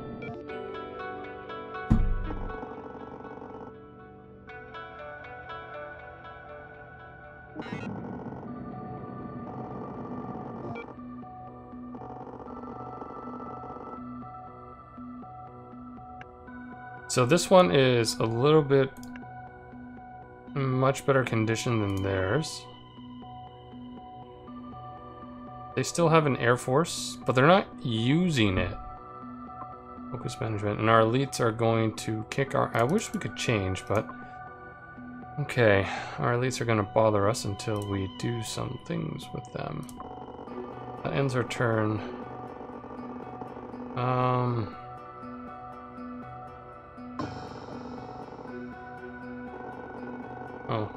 So this one is a little bit much better condition than theirs. They still have an air force, but they're not using it. Focus management, and our elites are going to kick our... I wish we could change, but... Okay, our elites are going to bother us until we do some things with them. That ends our turn. Oh.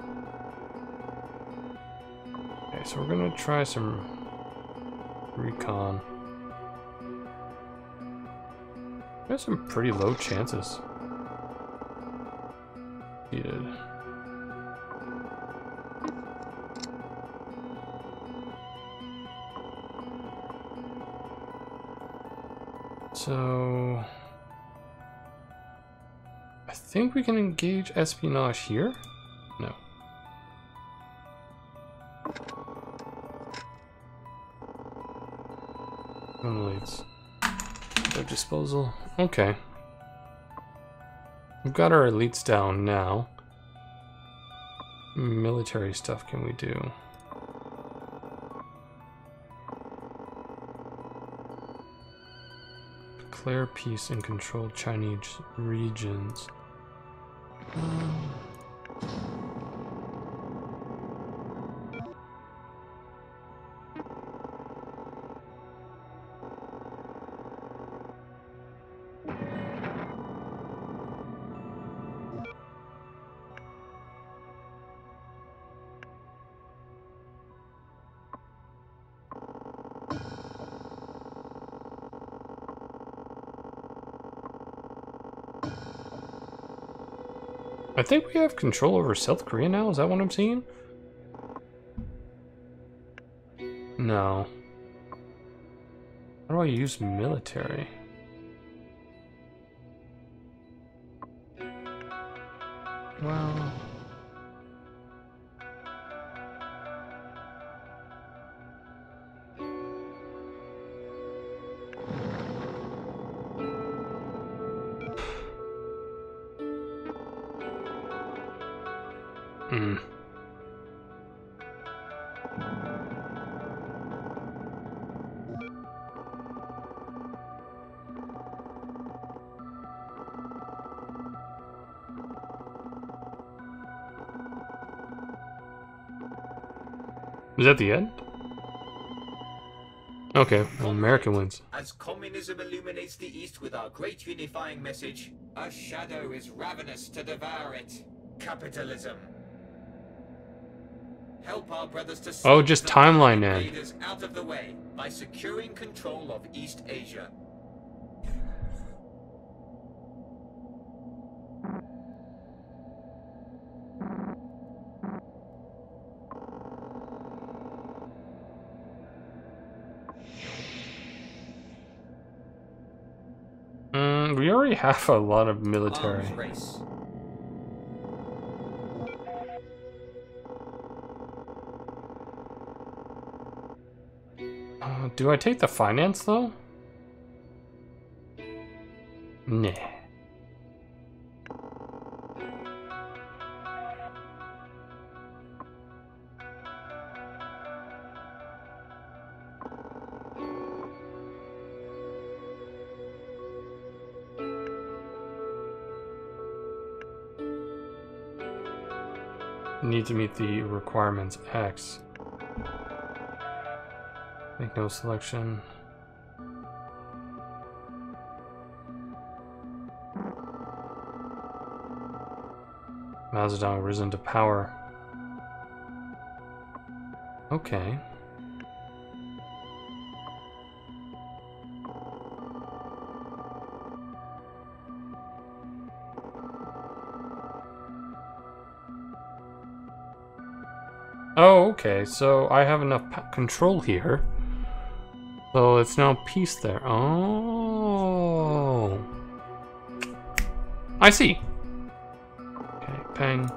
Okay, so we're gonna try some recon. There's some pretty low chances. Needed. So I think we can engage espionage here. No. Leads. Their disposal. Okay. We've got our elites down now. Military stuff can we do? Declare peace and control Chinese regions. I think we have control over South Korea now, is that what I'm seeing? No. How do I use military? Well... Is that the end? Okay, well, America wins. As communism illuminates the East with our great unifying message, a shadow is ravenous to devour it. Capitalism. Help our brothers to Oh, just timeline end. invaders out of the way by securing control of East Asia. We already have a lot of military. Arms race. Do I take the finance though? Nah. Need to meet the requirements X. Make no selection. Mazadong risen to power. Okay. Oh, okay, so I have enough control here. So it's now peace there. Oh. I see. Okay, peng.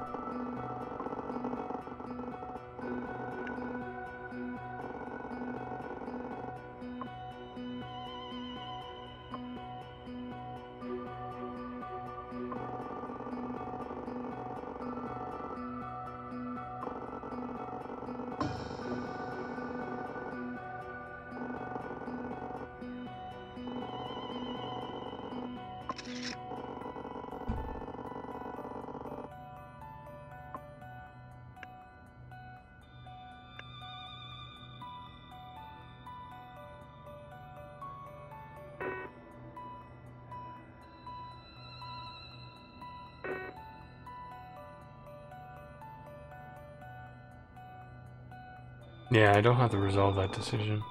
Yeah, I don't have to resolve that decision.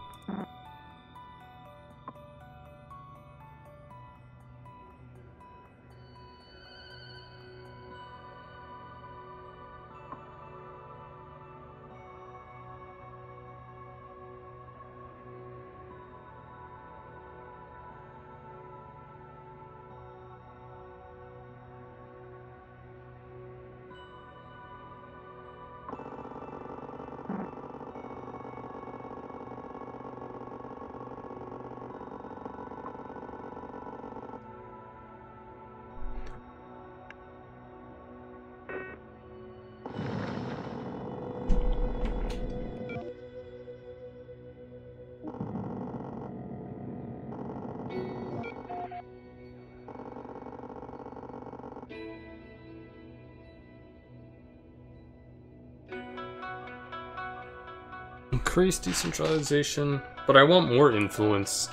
Increase decentralization, but I want more influence.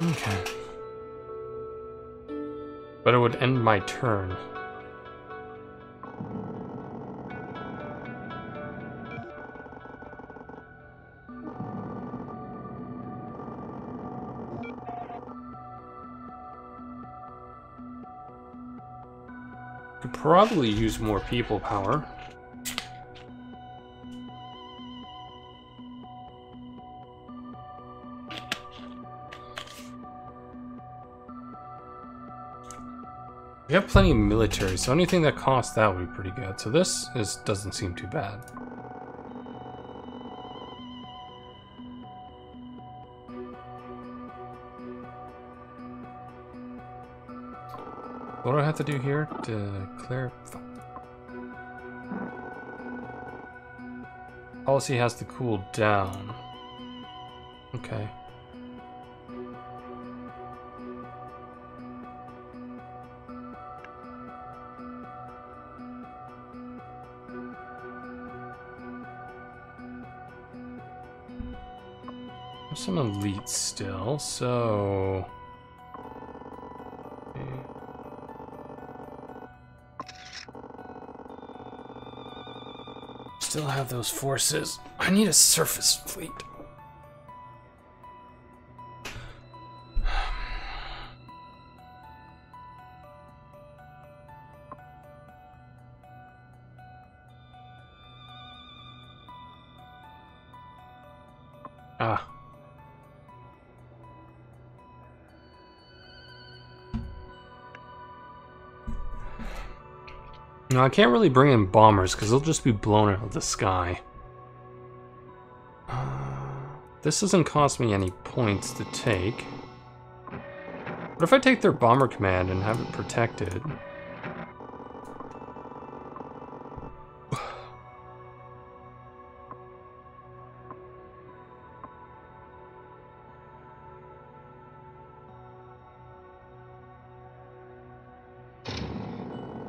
Okay. But it would end my turn. Could probably use more people power. We have plenty of military, so anything that costs that would be pretty good. So this doesn't seem too bad. What do I have to do here to clarify? Policy has to cool down. Okay. There's some elites still, so... Still have those forces. I need a surface fleet. Ah. No, I can't really bring in bombers because they'll just be blown out of the sky. This doesn't cost me any points to take. What if I take their bomber command and have it protected?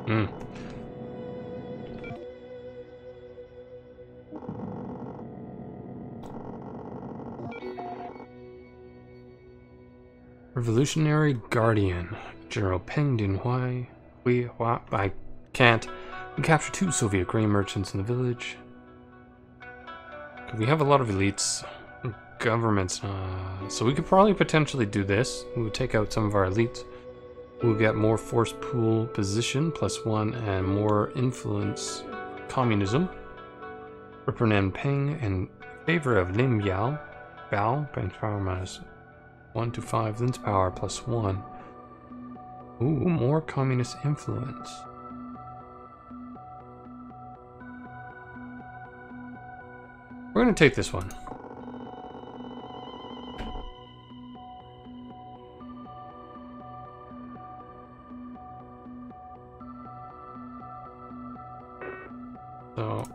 Hmm. Revolutionary Guardian. General Peng Dinhui. I can't. We captured 2 Soviet grain merchants in the village. We have a lot of elites. Governments. So we could probably potentially do this. We would take out some of our elites. We'll get more force pool position, +1, and more influence. Communism. Reprimand Peng in favor of Lin Biao. Bao, bench power -1 to 5, Lin's power +1. Ooh, more communist influence. We're gonna take this one. So,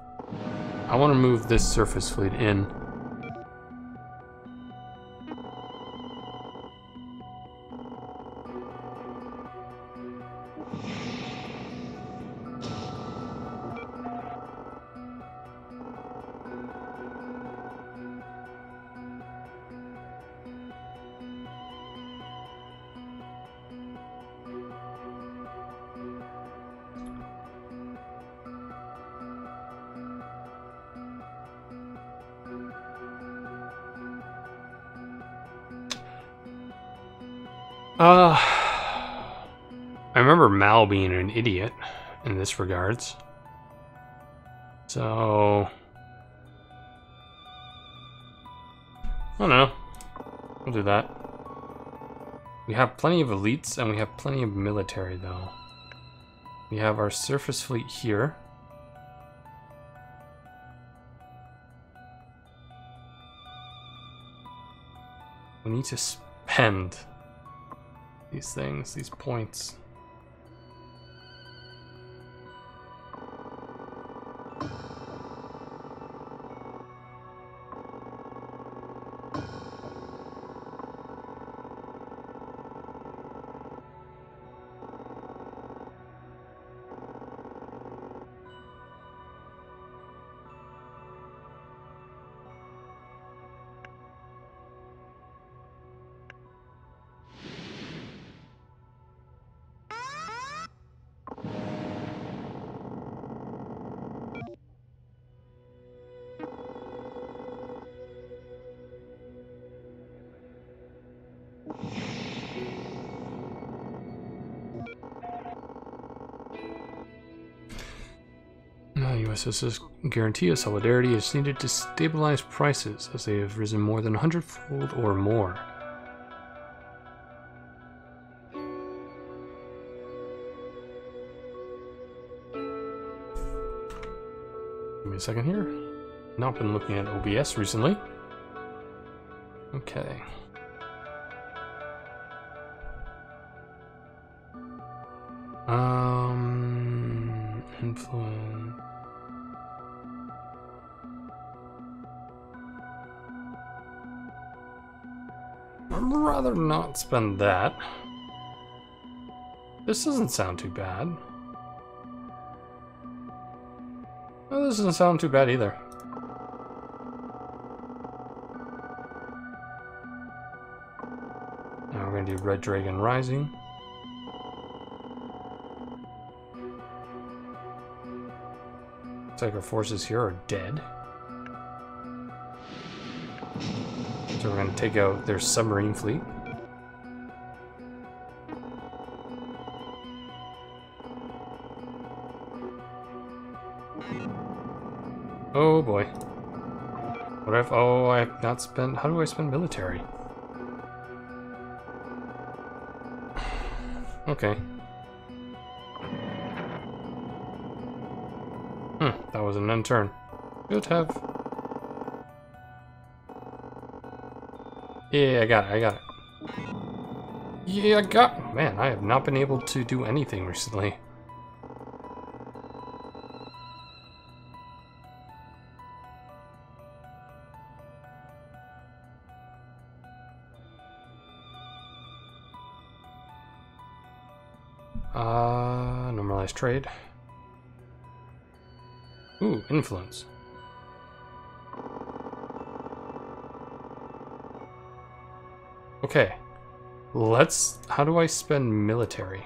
I want to move this surface fleet in. I remember Mao being an idiot in this regards. So, I don't know. We'll do that. We have plenty of elites and we have plenty of military though. We have our surface fleet here. We need to spend these things, these points. USS's guarantee of solidarity is needed to stabilize prices as they have risen more than 100-fold or more. Give me a second here. Not been looking at OBS recently. Okay. Influence. I'd rather not spend that. This doesn't sound too bad. No, this doesn't sound too bad either. Now we're gonna do Red Dragon Rising. Looks like our forces here are dead. So we're going to take out their submarine fleet. Oh boy. What if... Oh, I have not spent... How do I spend military? Okay. That was an unturn. Good have... Yeah, I got it. Yeah, I got it. Man, I have not been able to do anything recently. Normalize trade. Ooh, influence. Okay. How do I spend military?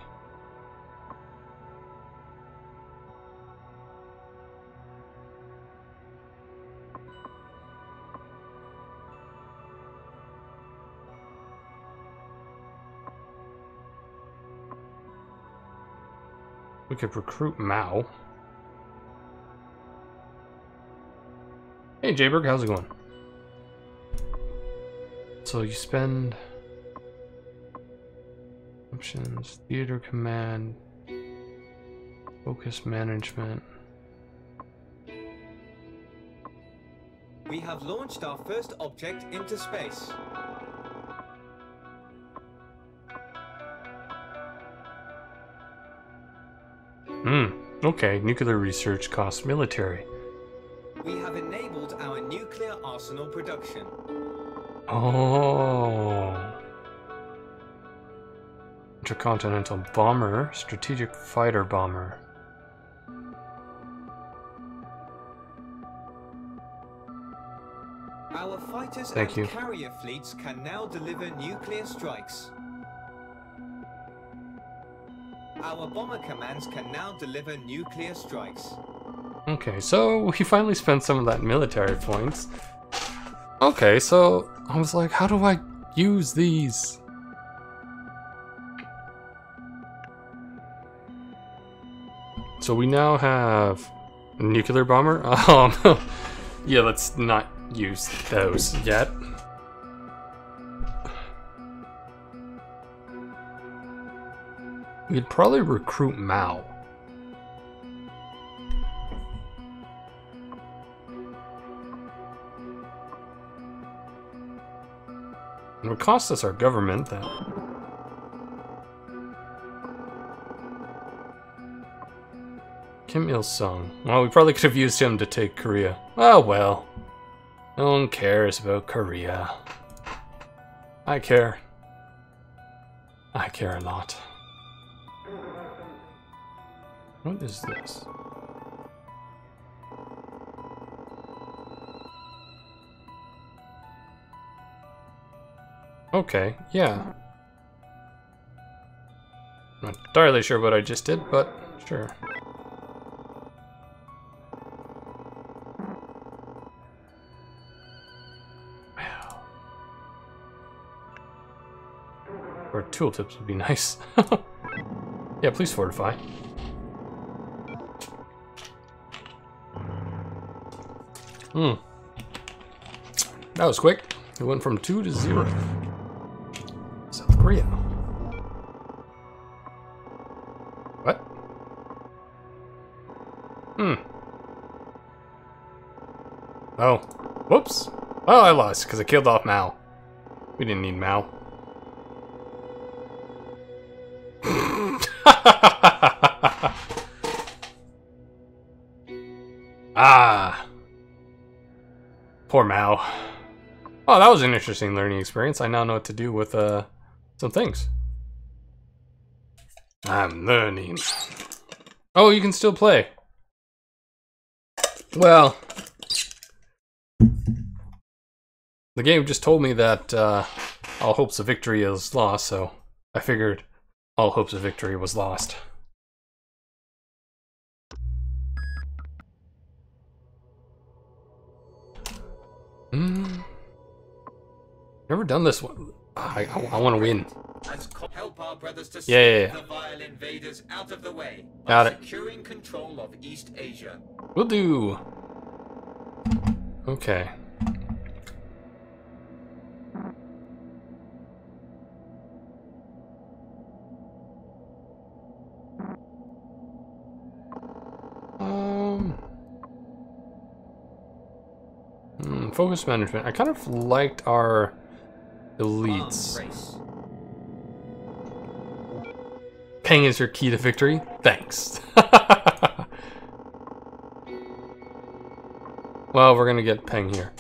We could recruit Mao. Hey Jayberg, how's it going? So you spend options, theater command, focus management. We have launched our first object into space. Okay, nuclear research costs military. We have enabled our nuclear arsenal production. Oh. Intercontinental bomber, strategic fighter bomber. Our fighters Thank you. carrier fleets can now deliver nuclear strikes. Our bomber commands can now deliver nuclear strikes. Okay, so we finally spent some of that military points. Okay, so I was like, how do I use these? So we now have a nuclear bomber. Yeah, let's not use those yet. We'd probably recruit Mao. It would cost us our government that. Kim Il-sung. Well, we probably could have used him to take Korea. Oh well. No one cares about Korea. I care. I care a lot. What is this? Okay, yeah. Not entirely sure what I just did, but sure. Wow. Or tooltips would be nice. Yeah, please fortify. That was quick. It went from 2 to 0. South Korea. What? Oh. Whoops. Well, I lost because I killed off Mao. We didn't need Mao. Ah. Poor Mao. Oh, that was an interesting learning experience. I now know what to do with some things. I'm learning. Oh, you can still play. Well, the game just told me that all hopes of victory is lost, so I figured all hopes of victory was lost. Never done this one. I want to win. Help our brothers to Yeah. the vile invaders out of the way. Got it. Securing control of East Asia. Will do. Okay. Focus management. I kind of liked our elites. Peng is your key to victory? Thanks. Well, we're gonna get Peng here.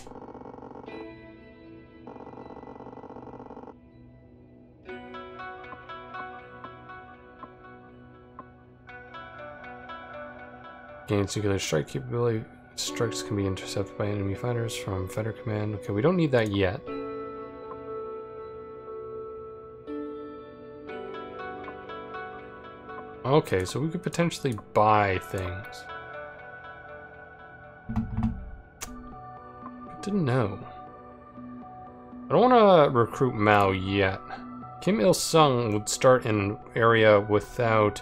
Gains nuclear strike capability. Strikes can be intercepted by enemy fighters from fighter command. Okay, we don't need that yet. Okay, so we could potentially buy things. Good to know. I don't want to recruit Mao yet. Kim Il-sung would start in an area without...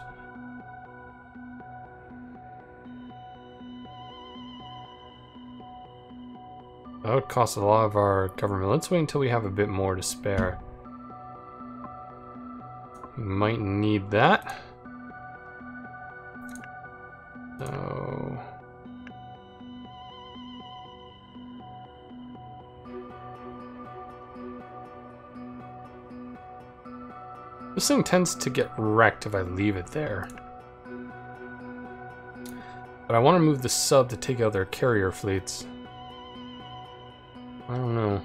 That would cost a lot of our government. Let's wait until we have a bit more to spare. We might need that. So... This thing tends to get wrecked if I leave it there. But I want to move the sub to take out their carrier fleets. I don't know.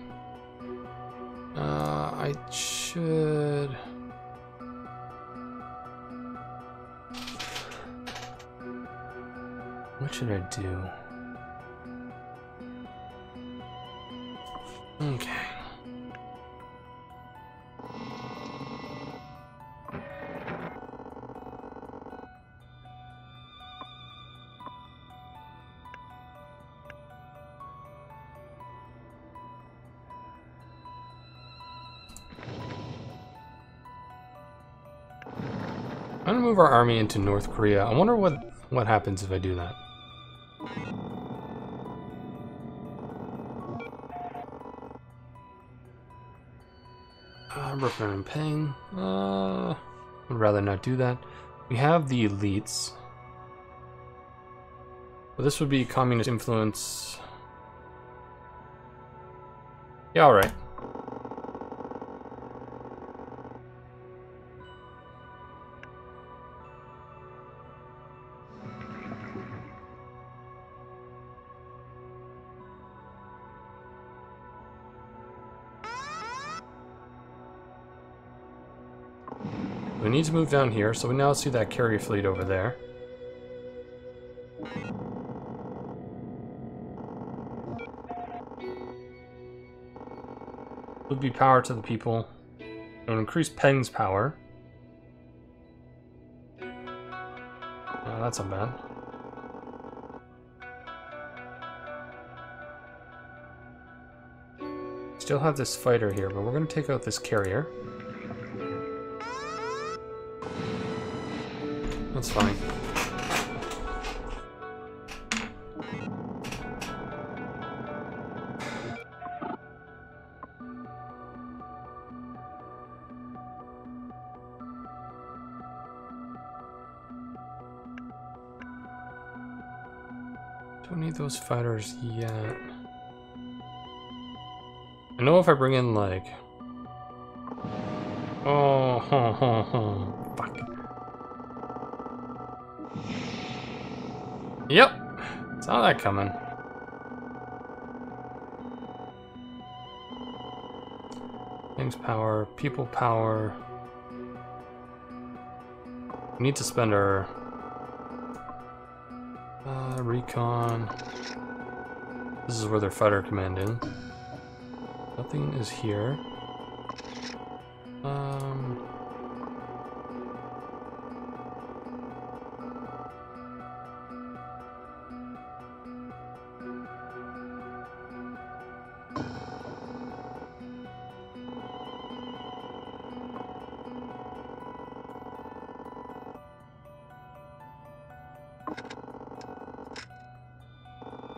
I should... What should I do? Okay. I'm gonna move our army into North Korea. I wonder what happens if I do that. Brooklyn and Peng. I'd rather not do that. We have the elites. But this would be communist influence. Yeah, alright. We need to move down here, so we now see that carrier fleet over there. Would be power to the people. It would increase Peng's power. That's not bad. Still have this fighter here, but we're going to take out this carrier. That's fine. Don't need those fighters yet. I know if I bring in like... Oh, fuck. Yep, saw that coming. Things power, people power. We need to spend our recon. This is where their fighter command in. Nothing is here.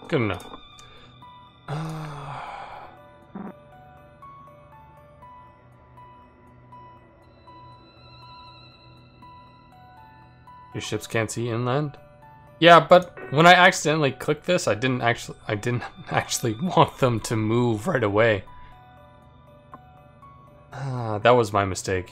Good enough. Your ships can't see inland? Yeah, but when I accidentally clicked this, I didn't actually want them to move right away. That was my mistake.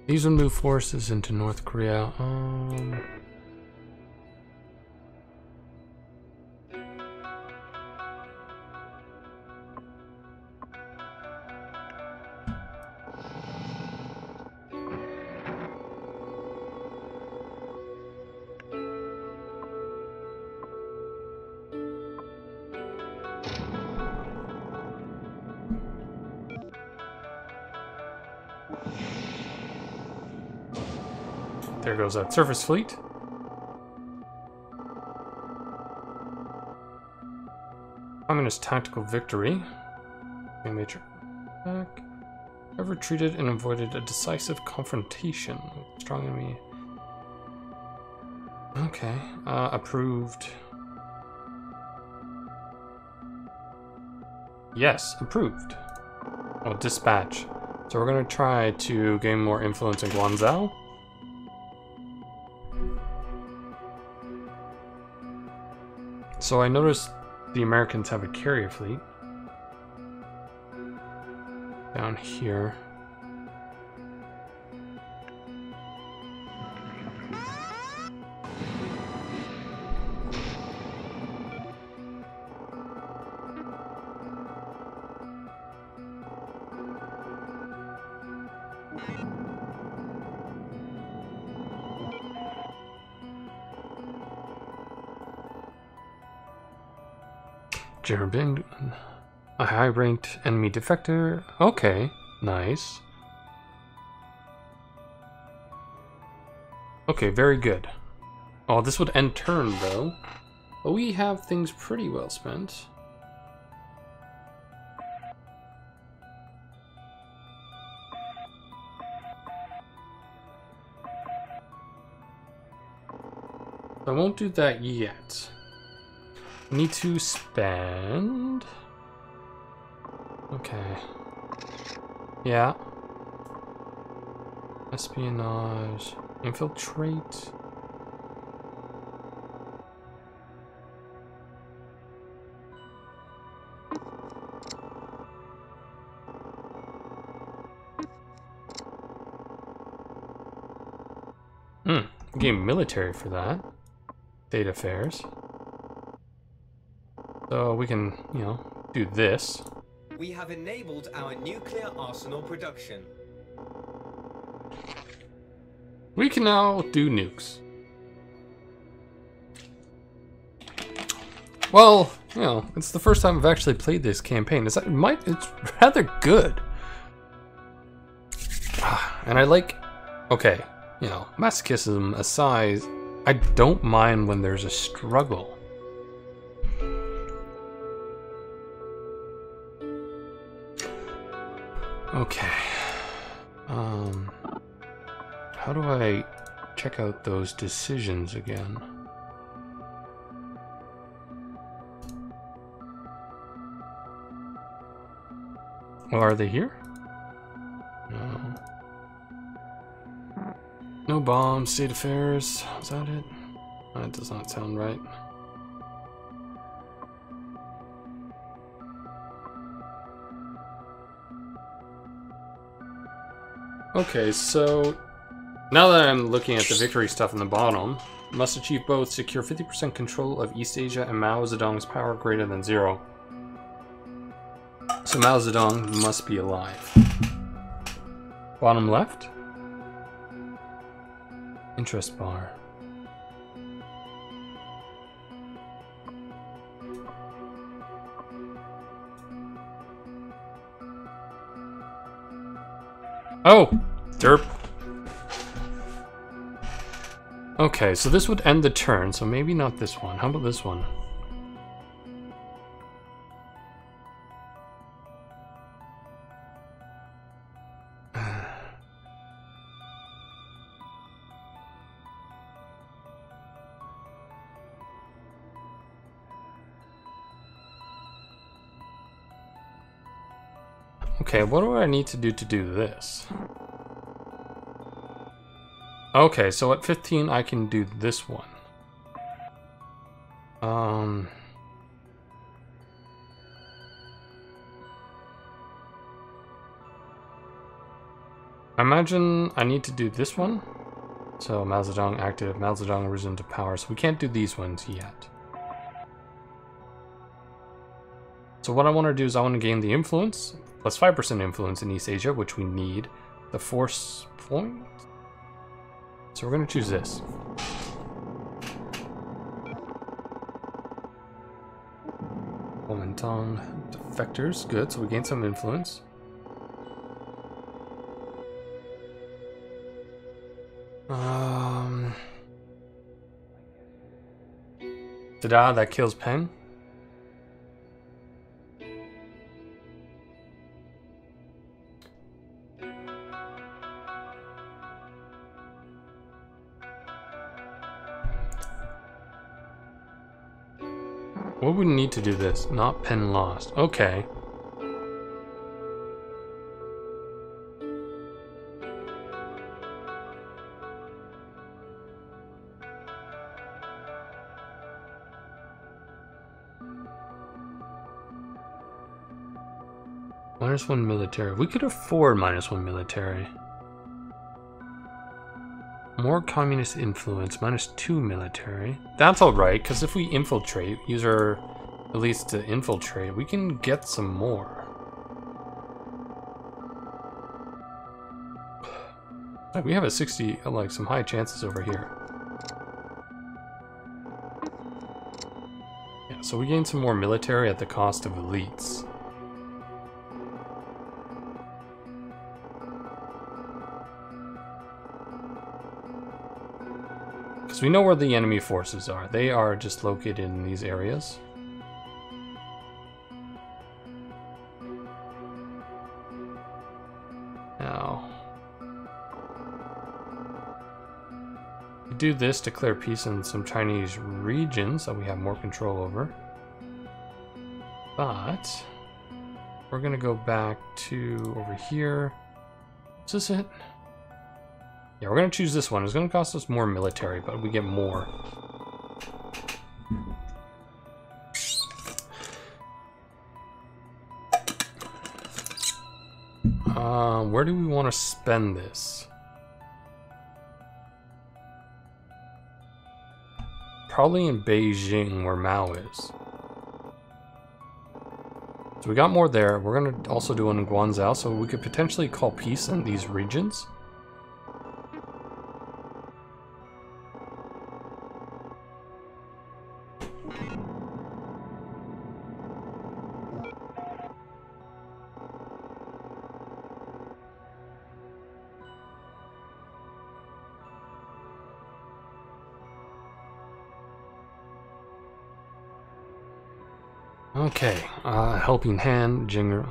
These would move forces into North Korea. There goes that surface fleet. Communist tactical victory. A major attack. Have retreated and avoided a decisive confrontation with strong enemy. Okay, approved. Yes, approved. Oh, dispatch. So we're gonna try to gain more influence in Guangzhou. So I noticed the Americans have a carrier fleet down here. Jerubin, a high-ranked enemy defector. Okay, nice. Okay, very good. Oh, this would end turn, though. But we have things pretty well spent. I won't do that yet. Need to spend... Okay. Yeah. Espionage. Infiltrate. Gain military for that. State affairs. So we can, you know, do this. We have enabled our nuclear arsenal production. We can now do nukes. Well, you know, it's the first time I've actually played this campaign. It's rather good. And I like, okay, you know, masochism aside, I don't mind when there's a struggle. Okay. How do I check out those decisions again? Well, are they here? No. No bombs, state affairs. Is that it? That does not sound right. Okay, so now that I'm looking at the victory stuff in the bottom, must achieve both secure 50% control of East Asia and Mao Zedong's power greater than 0. So Mao Zedong must be alive. Bottom left? Interest bar. Oh! Derp. Okay, so this would end the turn, so maybe not this one. How about this one? Okay, what do I need to do this? Okay, so at 15 I can do this one. I imagine I need to do this one. So Mao Zedong active, Mao Zedong risen to power. So we can't do these ones yet. So what I want to do is I want to gain the influence, plus 5% influence in East Asia, which we need. The force point. So we're going to choose this. Kuomintang defectors, good. So we gain some influence. Ta-da, that kills Peng. What would we need to do this? Not Pen lost. Okay. -1 military. We could afford -1 military. More communist influence, -2 military. That's alright, because if we infiltrate, use our elites to infiltrate, we can get some more. Like, we have a 60, like some high chances over here. Yeah, so we gain some more military at the cost of elites. We know where the enemy forces are. They are just located in these areas. Now, we do this to declare peace in some Chinese regions that we have more control over. But we're gonna go back to over here. Is this it? Yeah, we're going to choose this one. It's going to cost us more military, but we get more. Where do we want to spend this? Probably in Beijing, where Mao is. So we got more there. We're going to also do one in Guangzhou, so we could potentially call peace in these regions. Okay, helping hand, Jinger,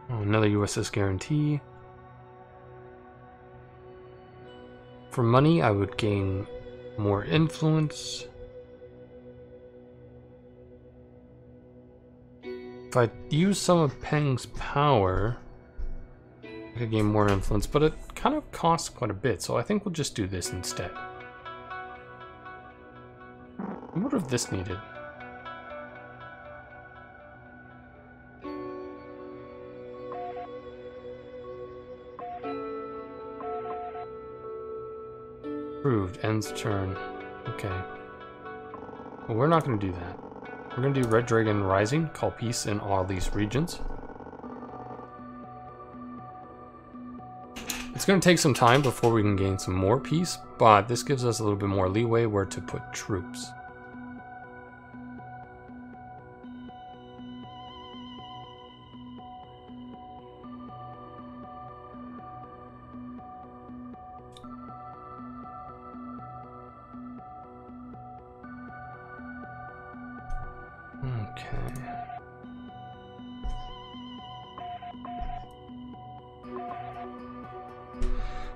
another USS guarantee. For money, I would gain more influence. If I use some of Peng's power, I could gain more influence, but it kind of costs quite a bit, so I think we'll just do this instead. What if this needed? Approved, ends turn. Okay. Well, we're not going to do that. We're going to do Red Dragon Rising, call peace in all these regions. It's going to take some time before we can gain some more peace, but this gives us a little bit more leeway where to put troops.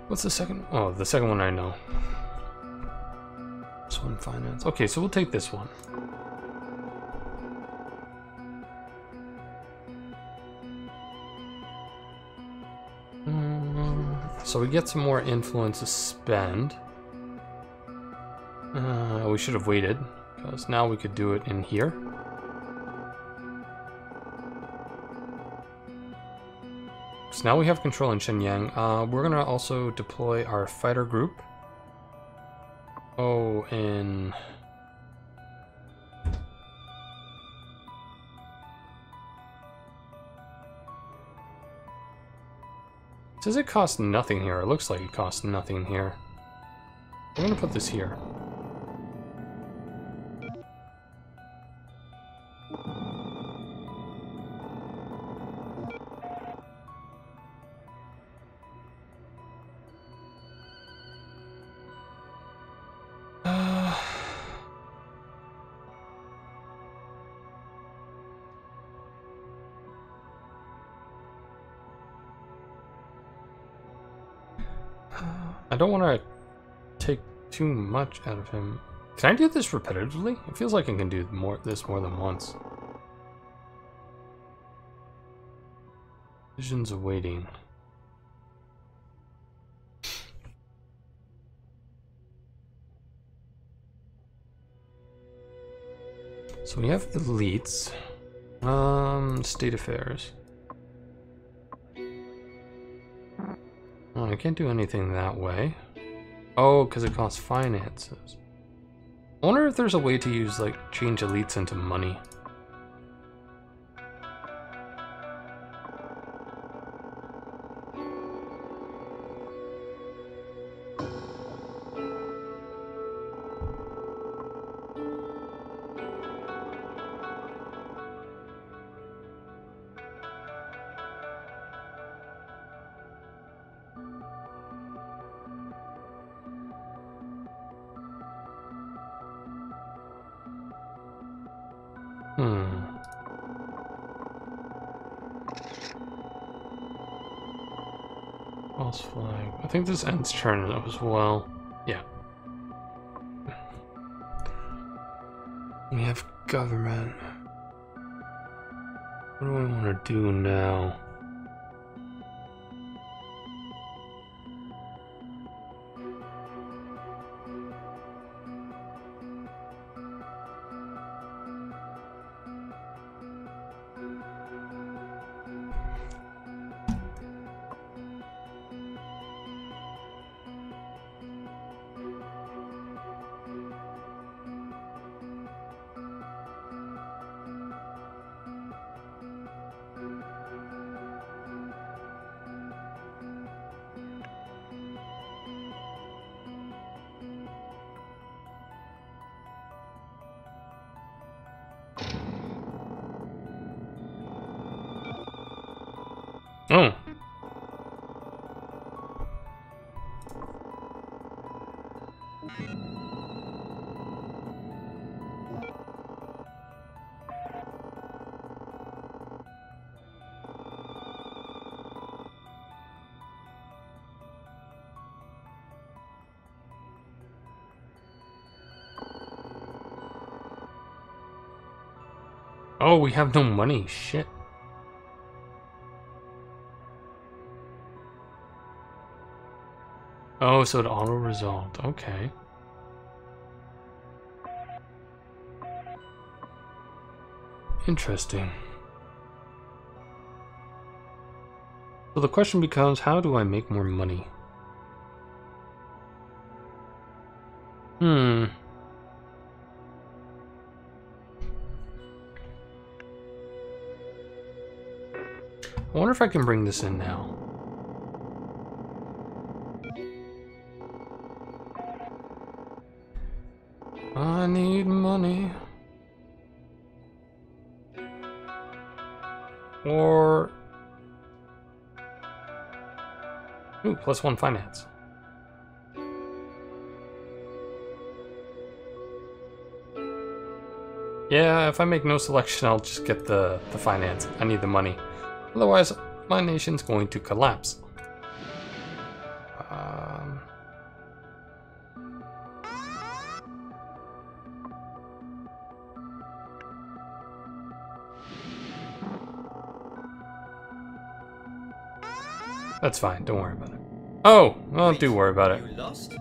What's the second? Oh, the second one I know. This one, finance. Okay, so we'll take this one. So we get some more influence to spend. We should have waited, because now we could do it in here. So so now we have control in Shenyang. We're gonna also deploy our fighter group. Oh, in... It says it costs nothing here. It looks like it costs nothing here. I'm gonna put this here. I don't want to take too much out of him. Can I do this repetitively? It feels like I can do this more than once. Visions awaiting. So we have elites. State affairs. Oh, I can't do anything that way. Oh, because it costs finances. I wonder if there's a way to use, like, change elites into money. False flag. I think this ends turn as well. Yeah. We have government. What do I want to do now? Oh. Oh, we have no money. Shit. Oh, so it auto-resolved. Okay. Interesting. So the question becomes, how do I make more money? I wonder if I can bring this in now. I need money. Or... Ooh, +1 finance. Yeah, if I make no selection, I'll just get the finance. I need the money. Otherwise, my nation's going to collapse. That's fine, don't worry about it. Oh, well, do worry about it. You lost?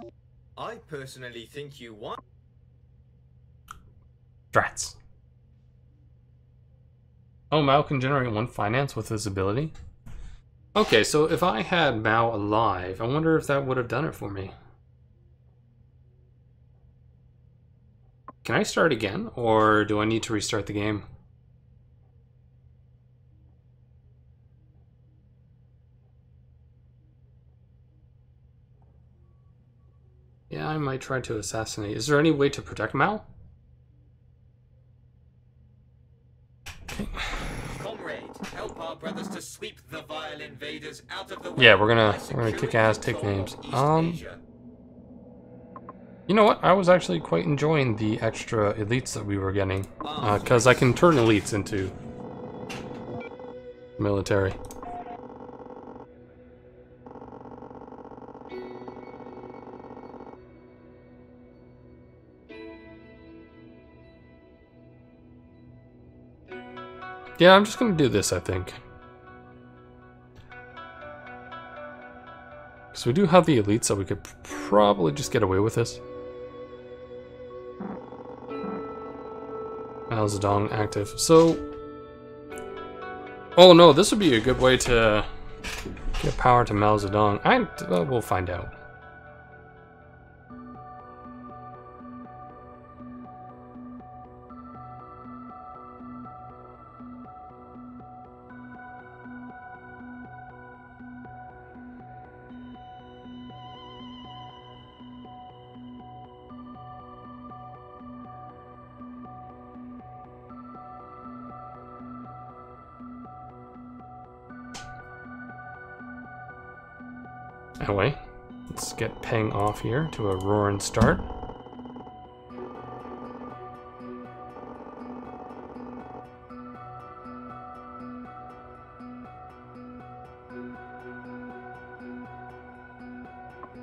I personally think you won. Drats. Oh, Mao can generate 1 finance with his ability? Okay, so if I had Mao alive, I wonder if that would have done it for me. Can I start again, or do I need to restart the game? Yeah, I might try to assassinate. Is there any way to protect Mao? Okay. Comrade, help our brothers to sweep the vile invaders out of the way. Yeah, we're gonna kick ass, take names. You know what? I was actually quite enjoying the extra elites that we were getting, because I can turn elites into military. Yeah, I'm just gonna do this, I think. So we do have the elites, so we could probably just get away with this. Mao Zedong active. So, oh no, this would be a good way to get power to Mao Zedong. We'll find out. Anyway, let's get Peng off here to a roaring start.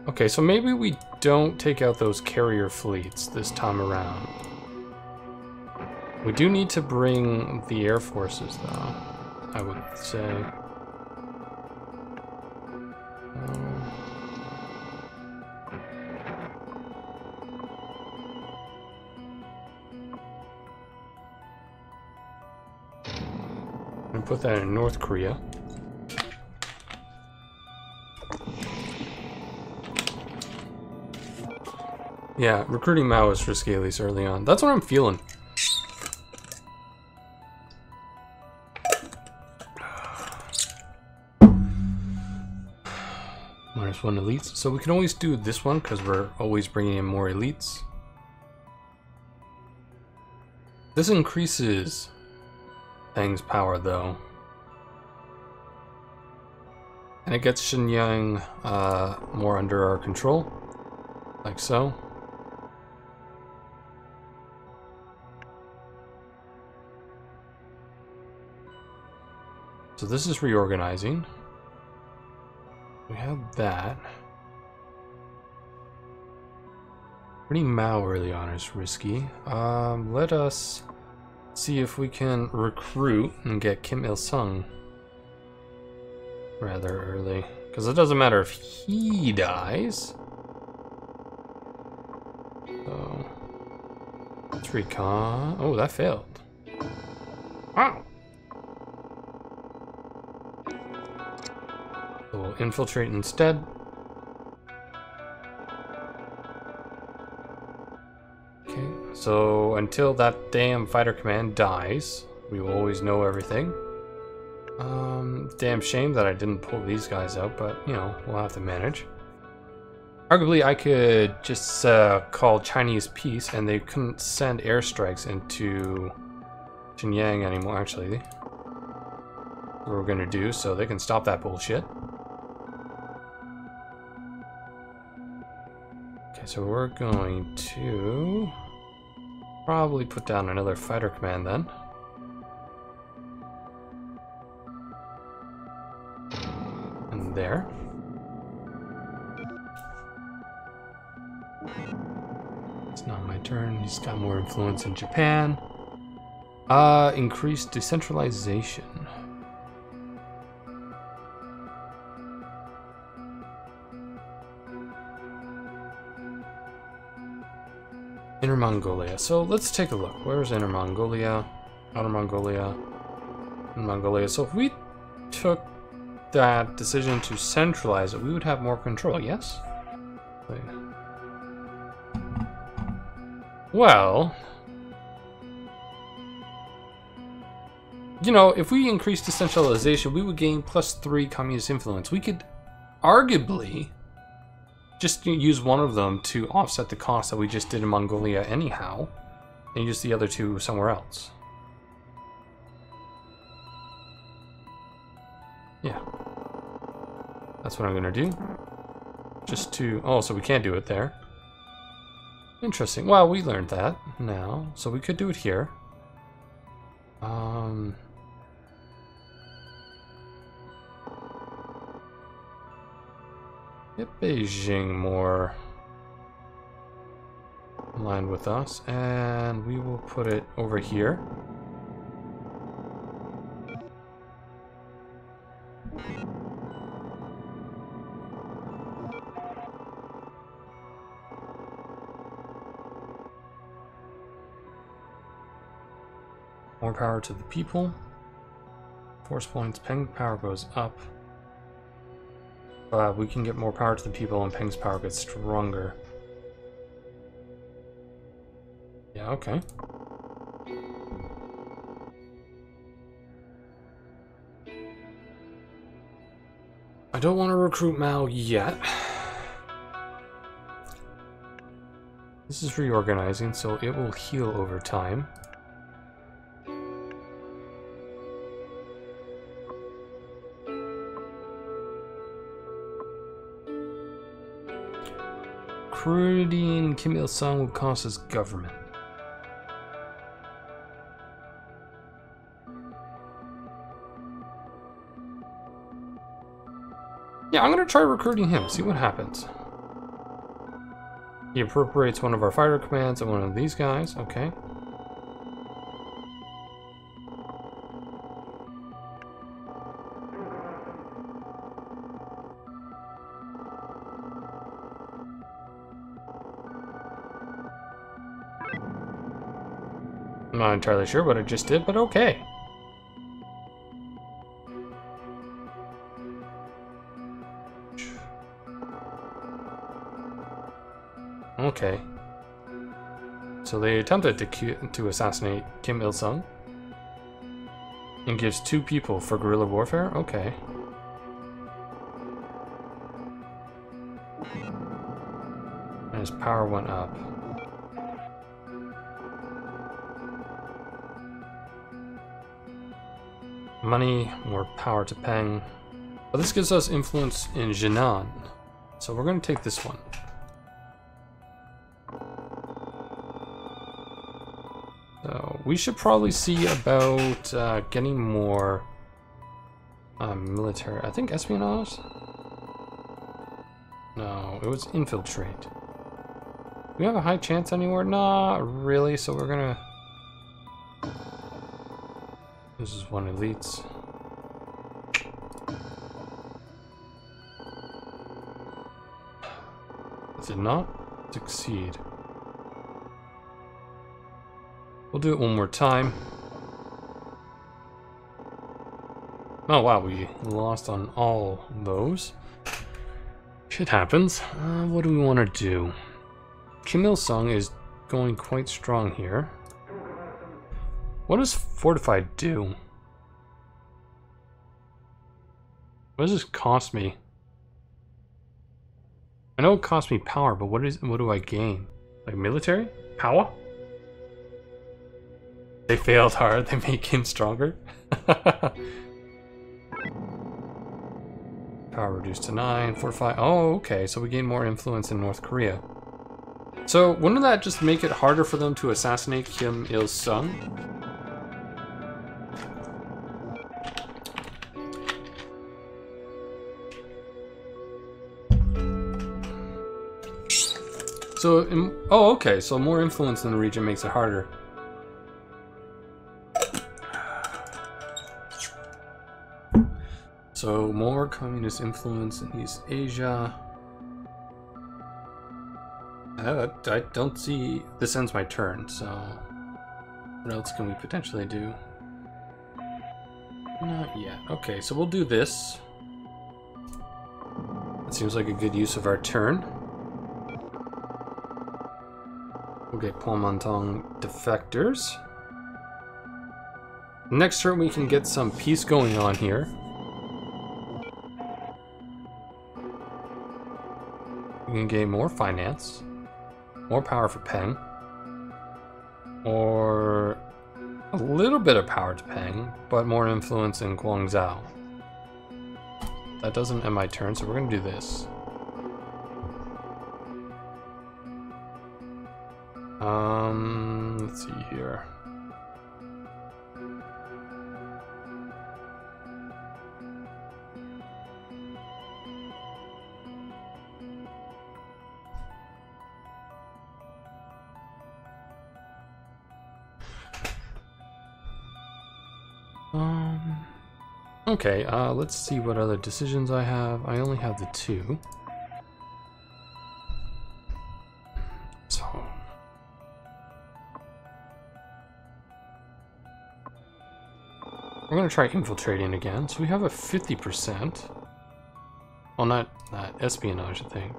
Okay, so maybe we don't take out those carrier fleets this time around. We do need to bring the air forces, though, I would say. And put that in North Korea. Yeah, recruiting Mao is risky, at least early on. That's what I'm feeling. -1 elites. So we can always do this one because we're always bringing in more elites. This increases Peng's power, though. And it gets Shenyang more under our control. Like so. So this is reorganizing. We have that. Pretty Mao early on is risky. Let us see if we can recruit and get Kim Il-sung rather early. Because it doesn't matter if he dies. So, let's recon. Oh, that failed. Wow. So we'll infiltrate instead. Okay, so until that damn fighter command dies, we will always know everything. Damn shame that I didn't pull these guys out, but you know, we'll have to manage. Arguably, I could just call Chinese peace and they couldn't send airstrikes into Xinjiang anymore, actually. What we're gonna do, so they can stop that bullshit. Okay, so we're going to probably put down another fighter command then. And there. It's not my turn. He's got more influence in Japan. Increased decentralization. Inner Mongolia. So let's take a look. Where's Inner Mongolia? Outer Mongolia. Inner Mongolia. So if we took that decision to centralize it, we would have more control, yes? Well, you know, if we increase decentralization, we would gain +3 communist influence. We could arguably just use one of them to offset the cost that we just did in Mongolia anyhow, and use the other two somewhere else. Yeah. That's what I'm gonna do. Just to... oh, so we can't do it there. Interesting. Well, we learned that now. So we could do it here. Get Beijing more aligned with us, and we will put it over here. More power to the people. Force points. Peng power goes up. We can get more power to the people and Peng's power gets stronger. Yeah, okay. I don't want to recruit Mao yet. This is reorganizing, so it will heal over time. Recruiting Kim Il-sung will cost us government. Yeah, I'm gonna try recruiting him, see what happens. He appropriates one of our fighter commands and one of these guys, okay. I'm not entirely sure what I just did, but okay. Okay. So they attempted to assassinate Kim Il-sung and gives 2 people for guerrilla warfare? Okay. And his power went up. Money, more power to Peng. But this gives us influence in Jinan. So we're going to take this one. So we should probably see about getting more military. I think espionage? No, it was infiltrate. Do we have a high chance anywhere? Not really, so we're gonna... This is one elites. Did not succeed. We'll do it one more time. Oh wow, we lost on all those. Shit happens. What do we want to do? Kim Il-sung is going quite strong here. What does fortified do? What does this cost me? I know it costs me power, but what do I gain? Like military? Power? They failed hard, they make him stronger. Power reduced to 9, fortify. Oh, okay, so we gain more influence in North Korea. So wouldn't that just make it harder for them to assassinate Kim Il-sung? So, oh, okay, so more influence in the region makes it harder. So, more communist influence in East Asia. I don't see... This ends my turn, so... What else can we potentially do? Not yet. Okay, so we'll do this. Seems like a good use of our turn. We'll get Kuomintang defectors. Next turn we can get some peace going on here. We can gain more finance, more power for Peng, or a little bit of power to Peng, but more influence in Guangzhou. That doesn't end my turn, so we're going to do this. Let's see here. Okay, let's see what other decisions I have. I only have the 2. So... we're going to try infiltrating again. So we have a 50%. Well, not espionage, I think.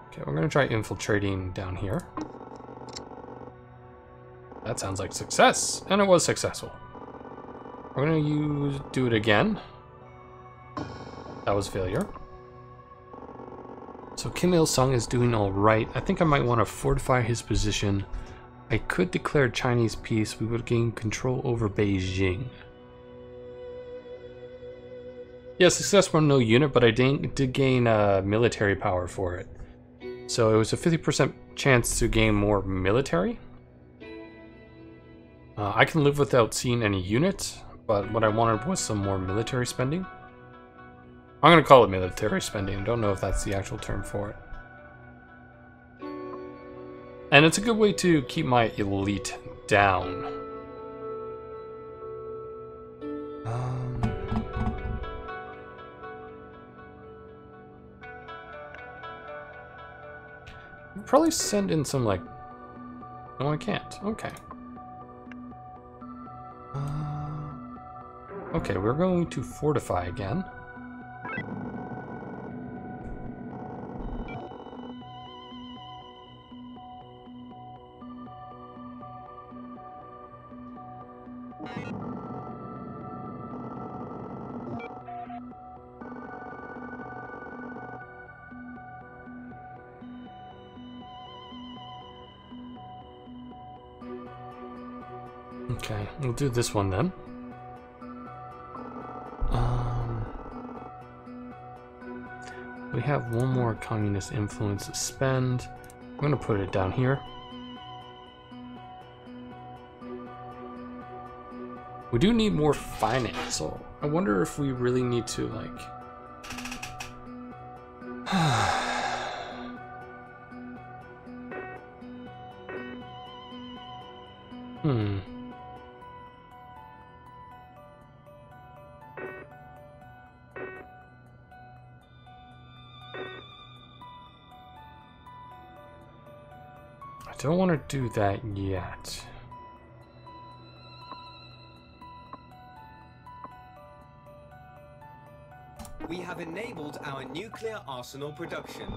Okay, we're going to try infiltrating down here. That sounds like success, and it was successful. We're going to do it again. That was failure. So Kim Il-sung is doing all right. I think I might want to fortify his position. I could declare Chinese peace. We would gain control over Beijing. Yeah, success from no unit, but I did gain military power for it. So it was a 50% chance to gain more military. I can live without seeing any units, but what I wanted was some more military spending. I'm going to call it military spending. I don't know if that's the actual term for it. And it's a good way to keep my elite down. I'll probably send in some, like... no, I can't. Okay. Okay, we're going to fortify again. Okay, we'll do this one then. We have one more communist influence to spend. I'm going to put it down here. We do need more finance, so I wonder if we really need to, like... I don't want to do that yet. We have enabled our nuclear arsenal production.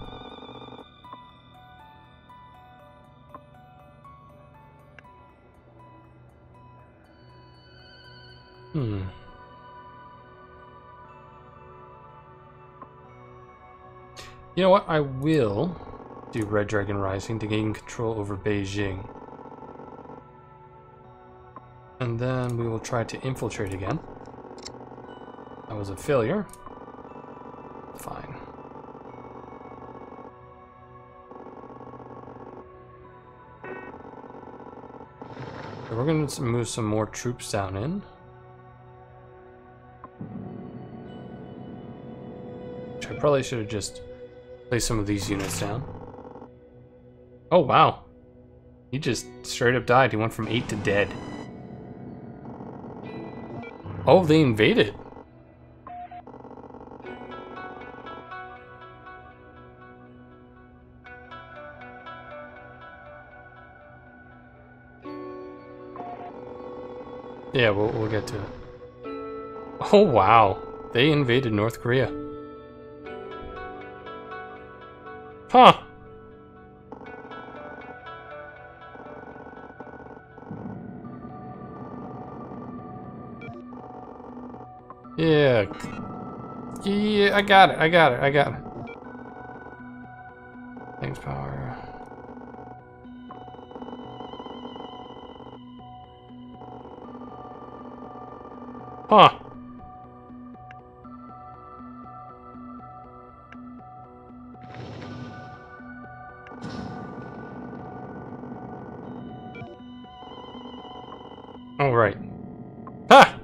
You know what? I will do Red Dragon Rising to gain control over Beijing. And then we will try to infiltrate again. That was a failure. Fine. So we're going to move some more troops down in. Which I probably should have just placed some of these units down. Oh, wow. He just straight up died. He went from 8 to dead. Oh, they invaded. Yeah, we'll get to it. Oh wow, they invaded North Korea. Huh. Yeah. Yeah, I got it. Thanks, power. Huh. Oh, right. Ha!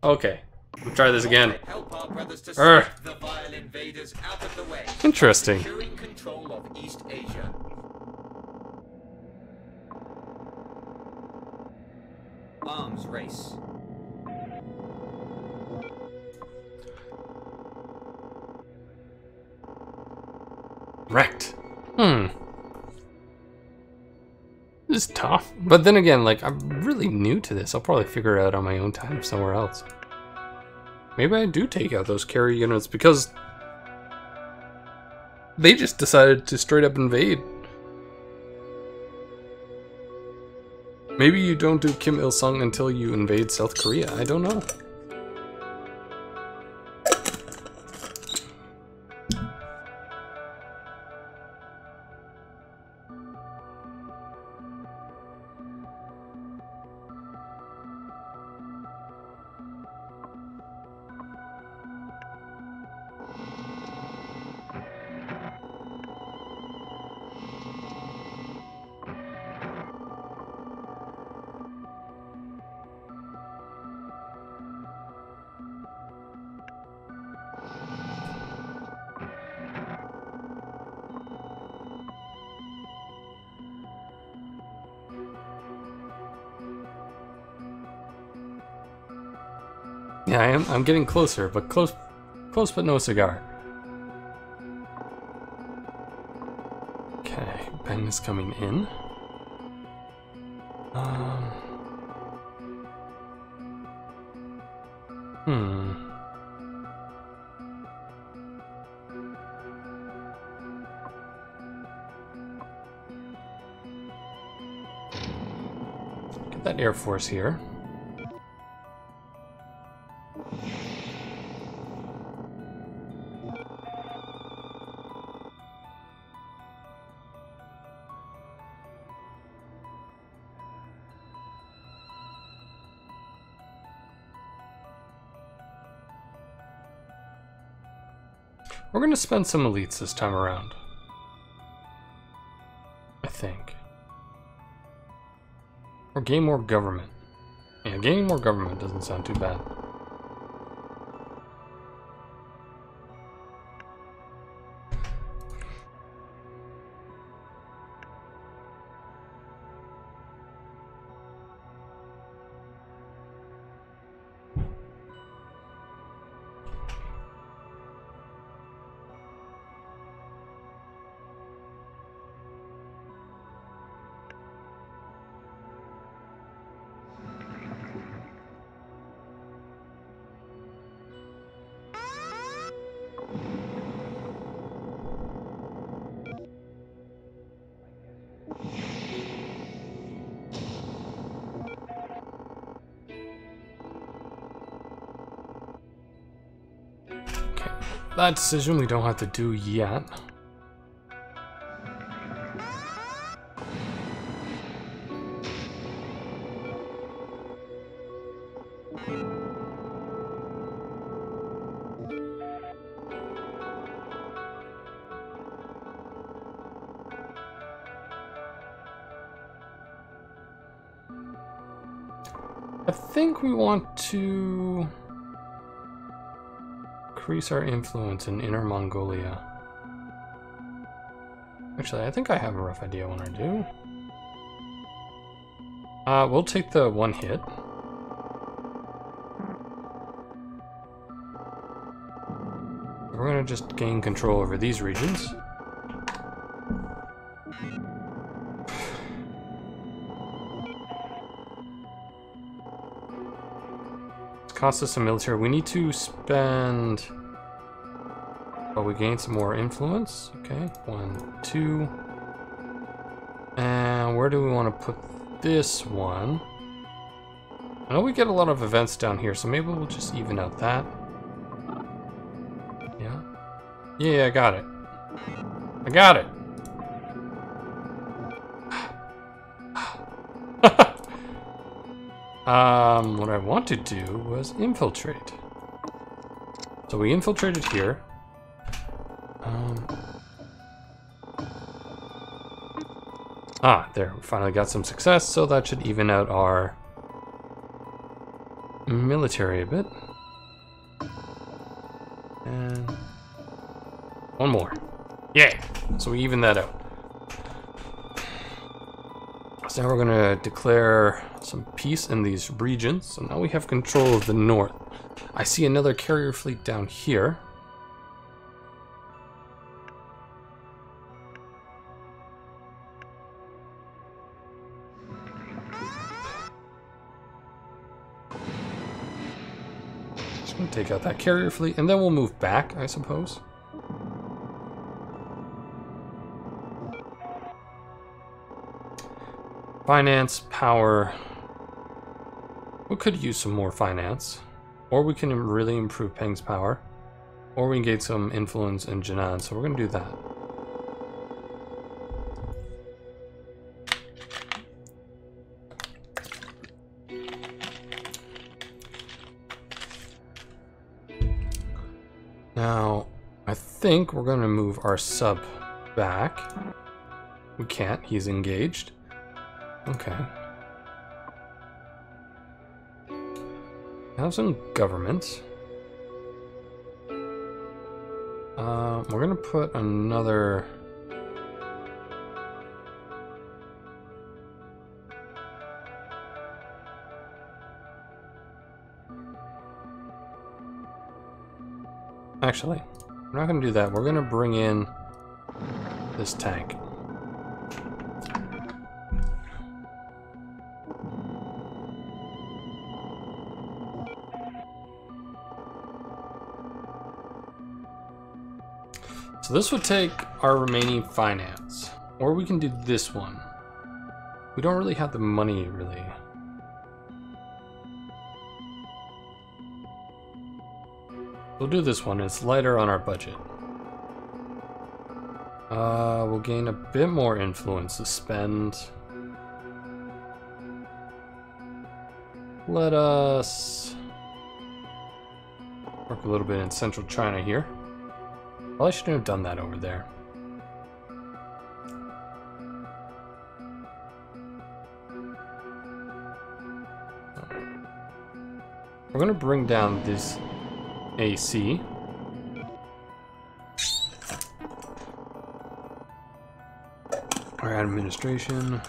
Okay. We'll try this again. Help our brothers to sweep the vile invaders out of the way. Interesting. Securing control of East Asia. Arms race. Wrecked. This is tough. But then again, like, I'm really new to this. I'll probably figure it out on my own time somewhere else. Maybe I do take out those carrier units because they just decided to straight up invade. Maybe you don't do Kim Il-sung until you invade South Korea. I don't know. Yeah, I'm getting closer, but close but no cigar. Okay, Bang is coming in. Get that Air Force here. We're going to spend some elites this time around. I think. Or gain more government. Yeah, gaining more government doesn't sound too bad. That decision we don't have to do yet. I think we want to increase our influence in Inner Mongolia. Actually, I think I have a rough idea what I do. We'll take the one hit. We're gonna just gain control over these regions. cost us some military. We need to spend... Oh, we gain some more influence. Okay, 1, 2. And where do we want to put this one? I know we get a lot of events down here, so maybe we'll just even out that. Yeah. Yeah, I got it. I got it. What I wanted to do was infiltrate. So we infiltrated here. There, we finally got some success, so that should even out our military a bit. And one more. Yeah! So we even that out. So now we're gonna declare some peace in these regions. So now we have control of the north. I see another carrier fleet down here. Just gonna take out that carrier fleet and then we'll move back, I suppose. Finance, power. We could use some more finance. Or we can really improve Peng's power. Or we can get some influence in Jinan, so we're going to do that. Now, I think we're going to move our sub back. We can't, he's engaged. Okay. Have some government. We're gonna put another. Actually, we're not gonna do that. We're gonna bring in this tank. So this would take our remaining finance, or we can do this one. We don't really have the money, really. We'll do this one, it's lighter on our budget. We'll gain a bit more influence to spend. Let us work a little bit in central China here. Well, I shouldn't have done that over there. We're going to bring down this AC. Our administration.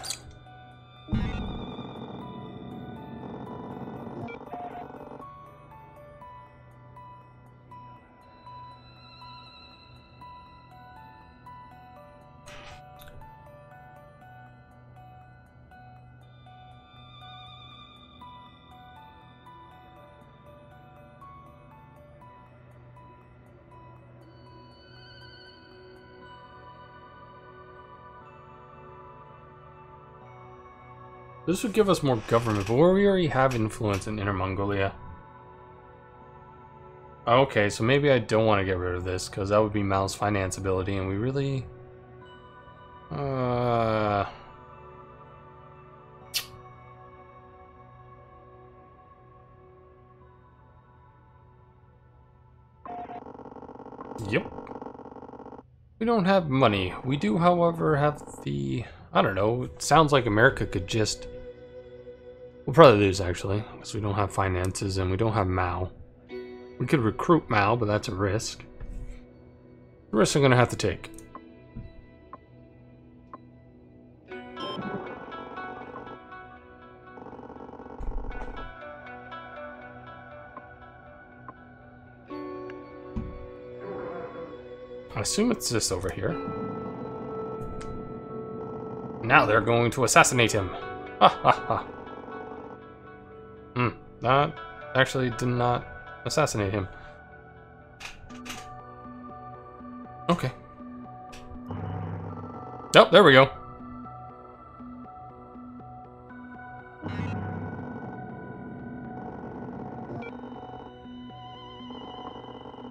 This would give us more government, but we already have influence in Inner Mongolia. Okay, so maybe I don't want to get rid of this, because that would be Mao's finance ability, and we really... Yep. We don't have money. We do, however, have the... I don't know, it sounds like America could just... We'll probably lose, actually, because we don't have finances and we don't have Mao. We could recruit Mao, but that's a risk. The risk I'm going to have to take. I assume it's this over here. Now they're going to assassinate him. Ha ha ha. actually did not assassinate him. Okay. Oh, there we go.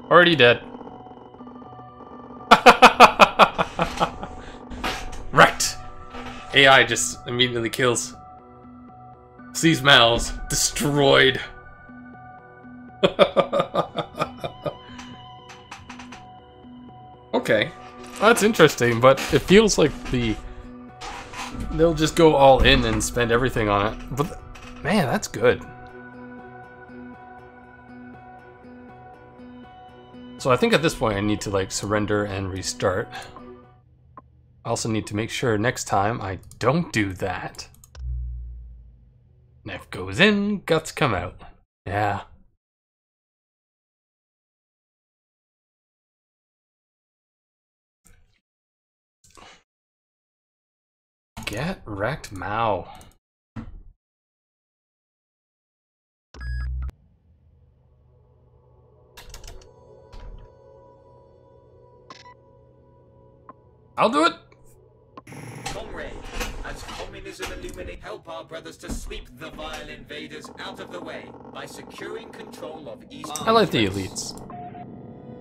Already dead. Right. AI just immediately kills. Sees mouths. Destroyed. Okay. That's interesting, but it feels like they'll just go all in and spend everything on it. But man, that's good. So I think at this point I need to like surrender and restart. I also need to make sure next time I don't do that. Neck goes in, guts come out. Yeah. Get wrecked, Mao. I'll do it. Comrade, as communism illuminate, help our brothers to sweep the vile invaders out of the way by securing control of East. I like the elites.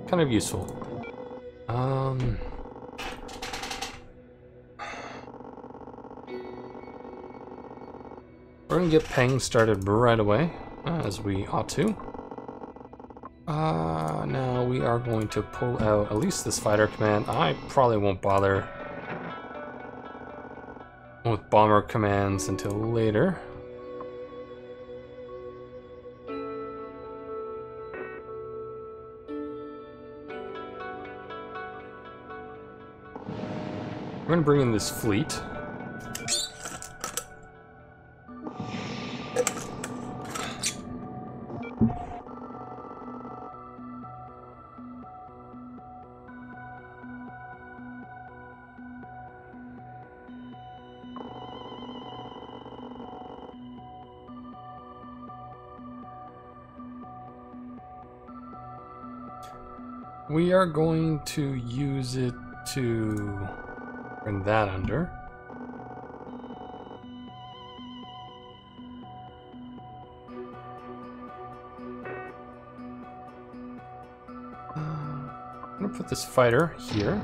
Kind of useful. We're gonna get Peng started right away, as we ought to. Now we are going to pull out at least this fighter command. I probably won't bother with bomber commands until later. We're gonna bring in this fleet. We are going to use it to bring that under. I'm gonna put this fighter here.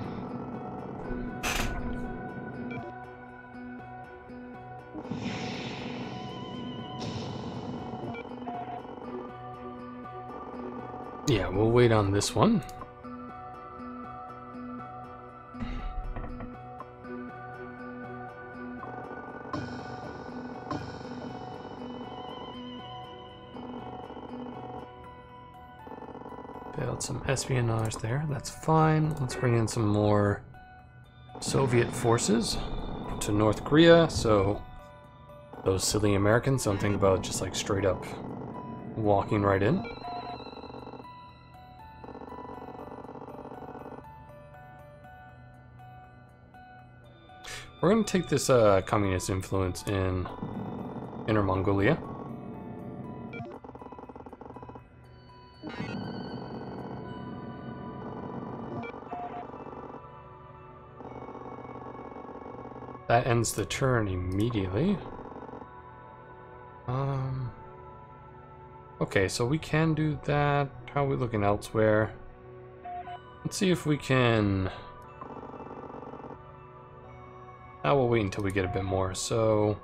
Yeah, we'll wait on this one. Build some espionage there, that's fine. Let's bring in some more Soviet forces to North Korea, so those silly Americans don't think about just like straight up walking right in. We're going to take this communist influence in Inner Mongolia. That ends the turn immediately. Okay, so we can do that. How are we looking elsewhere? Let's see if we can... we'll wait until we get a bit more, so...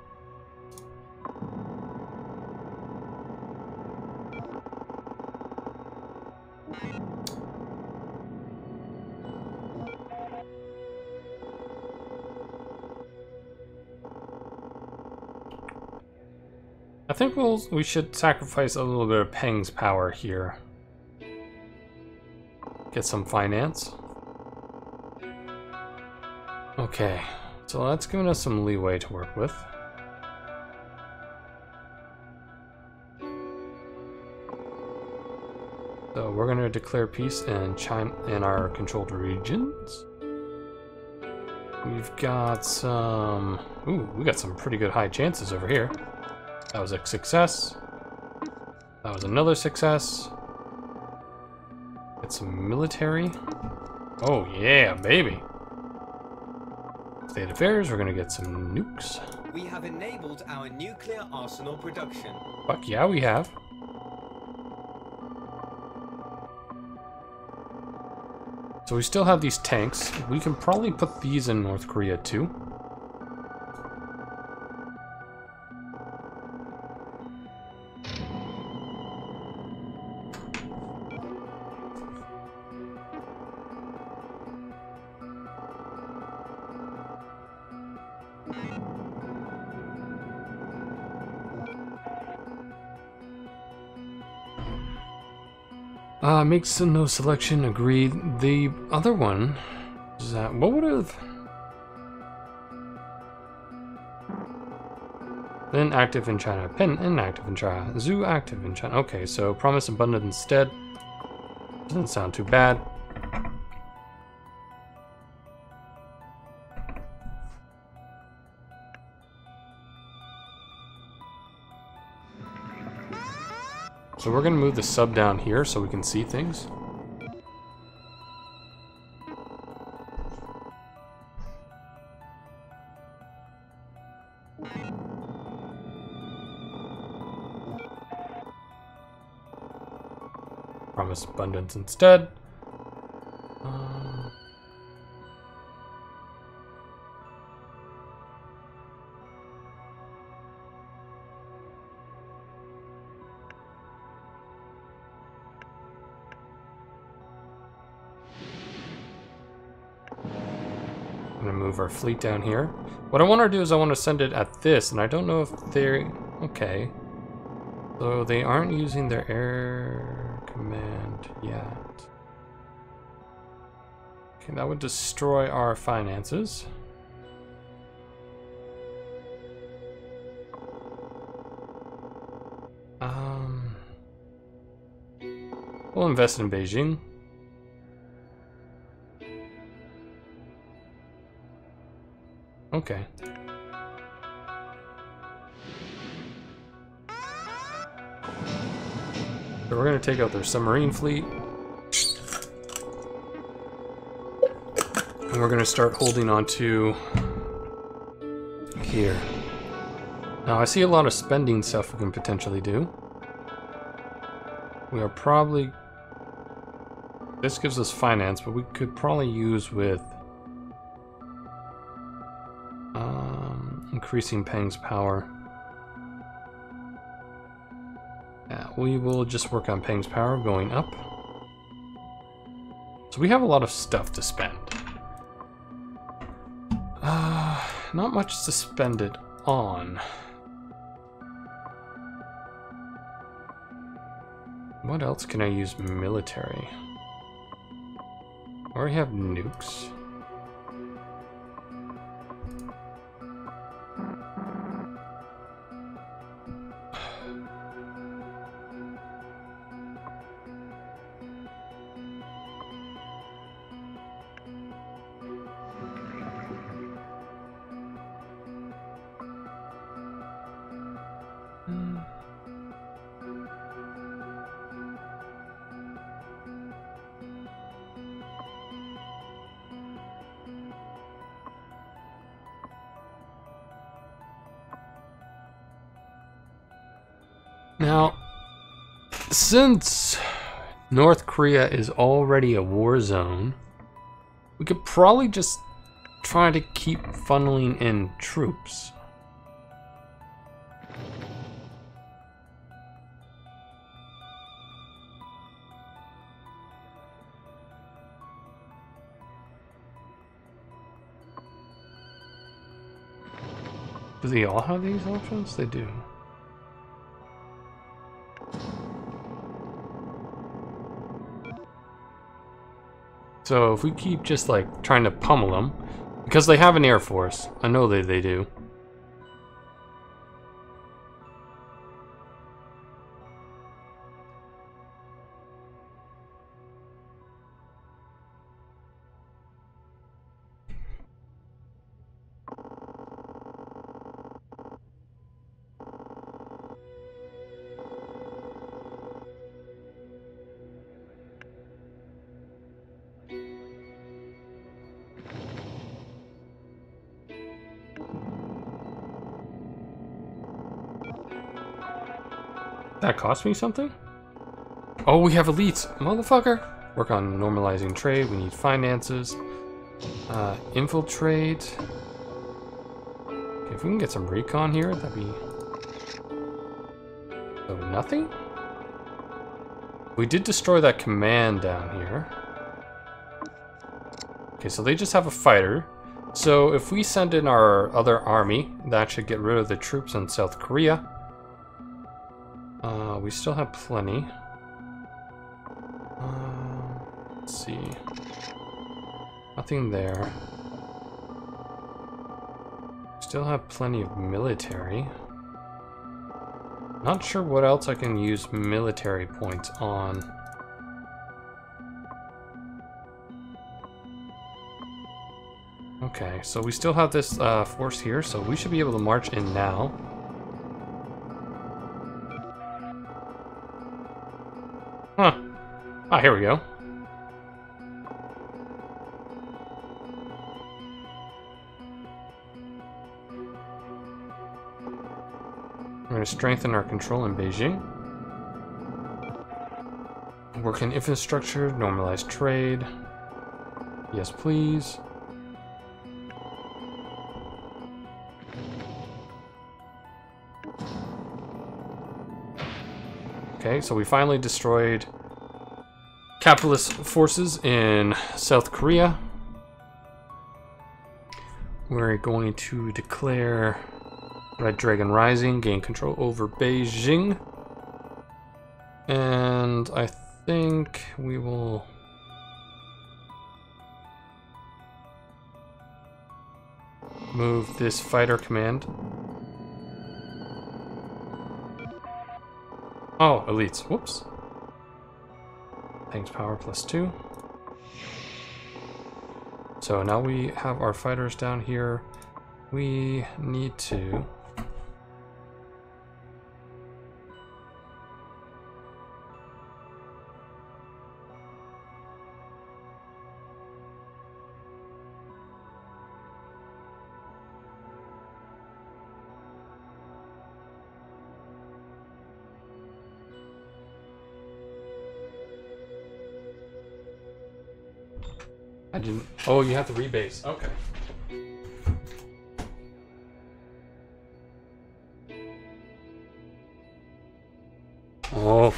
I think we should sacrifice a little bit of Peng's power here. Get some finance. Okay. So that's giving us some leeway to work with. So we're going to declare peace in China in our controlled regions. We've got some... Ooh, we got some pretty good high chances over here. That was a success. That was another success. Get some military. Oh yeah, baby. State affairs, we're gonna get some nukes. We have enabled our nuclear arsenal production. Fuck yeah, we have. So we still have these tanks. We can probably put these in North Korea too. Makes no selection, agreed. The other one is that, what would have been active in China? Pen inactive in China. Zoo active in China. Okay, so promise abundant instead. Doesn't sound too bad. So we're gonna move the sub down here so we can see things. Promise abundance instead. I'm gonna move our fleet down here. What I want to do is I want to send it at this, and I don't know if they're... Okay. So they aren't using their air command yet. Okay, that would destroy our finances. We'll invest in Beijing. Okay. So we're going to take out their submarine fleet. And we're going to start holding on to here. Now I see a lot of spending stuff we can potentially do. We are probably... This gives us finance, but we could probably use with increasing Peng's power. Yeah, we will just work on Peng's power going up. So we have a lot of stuff to spend. Not much to spend it on. What else can I use military? I already have nukes. Now, since North Korea is already a war zone, we could probably just try to keep funneling in troops. Do they all have these options? They do. So if we keep just like trying to pummel them, because they have an air force, I know they do. that cost me something? Oh, we have elites, motherfucker. Work on normalizing trade. We need finances. Infiltrate. Okay, if we can get some recon here, that'd be... So nothing? We did destroy that command down here. Okay, so they just have a fighter. So if we send in our other army, that should get rid of the troops in South Korea. We still have plenty. Let's see. Nothing there. Still have plenty of military. Not sure what else I can use military points on. Okay, so we still have this force here, so we should be able to march in now. Huh. Ah, here we go. We're going to strengthen our control in Beijing. Work in infrastructure, normalize trade. Yes, please. Okay, so we finally destroyed capitalist forces in South Korea. We're going to declare Red Dragon Rising, gain control over Beijing. And I think we will... move this fighter command. Oh, elites. Whoops. Thanks, power +2. So now we have our fighters down here. We need to... I didn't... Oh, you have to rebase. Okay. Oh.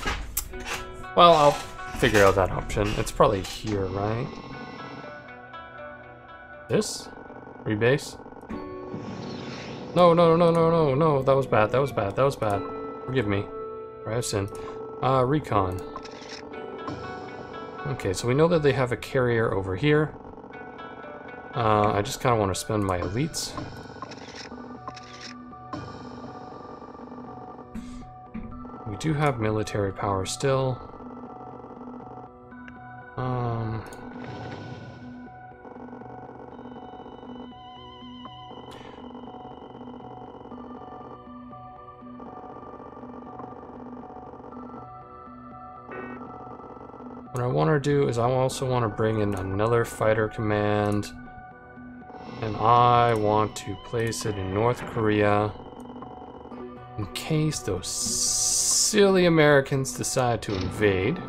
Well, I'll figure out that option. It's probably here, right? This? Rebase? No, no, no, no, no, no. That was bad. That was bad. That was bad. Forgive me. I have sinned. Recon. Okay, so we know that they have a carrier over here. I just kind of want to spend my elites. We do have military power still. What I want to do is I also want to bring in another fighter command, and I want to place it in North Korea in case those silly Americans decide to invade.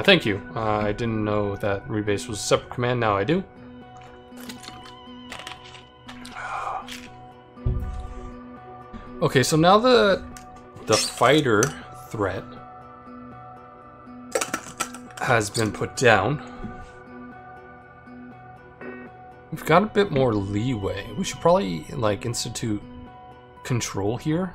Thank you. I didn't know that rebase was a separate command. Now I do. Okay, so now the fighter threat has been put down. We've got a bit more leeway. We should probably like institute control here.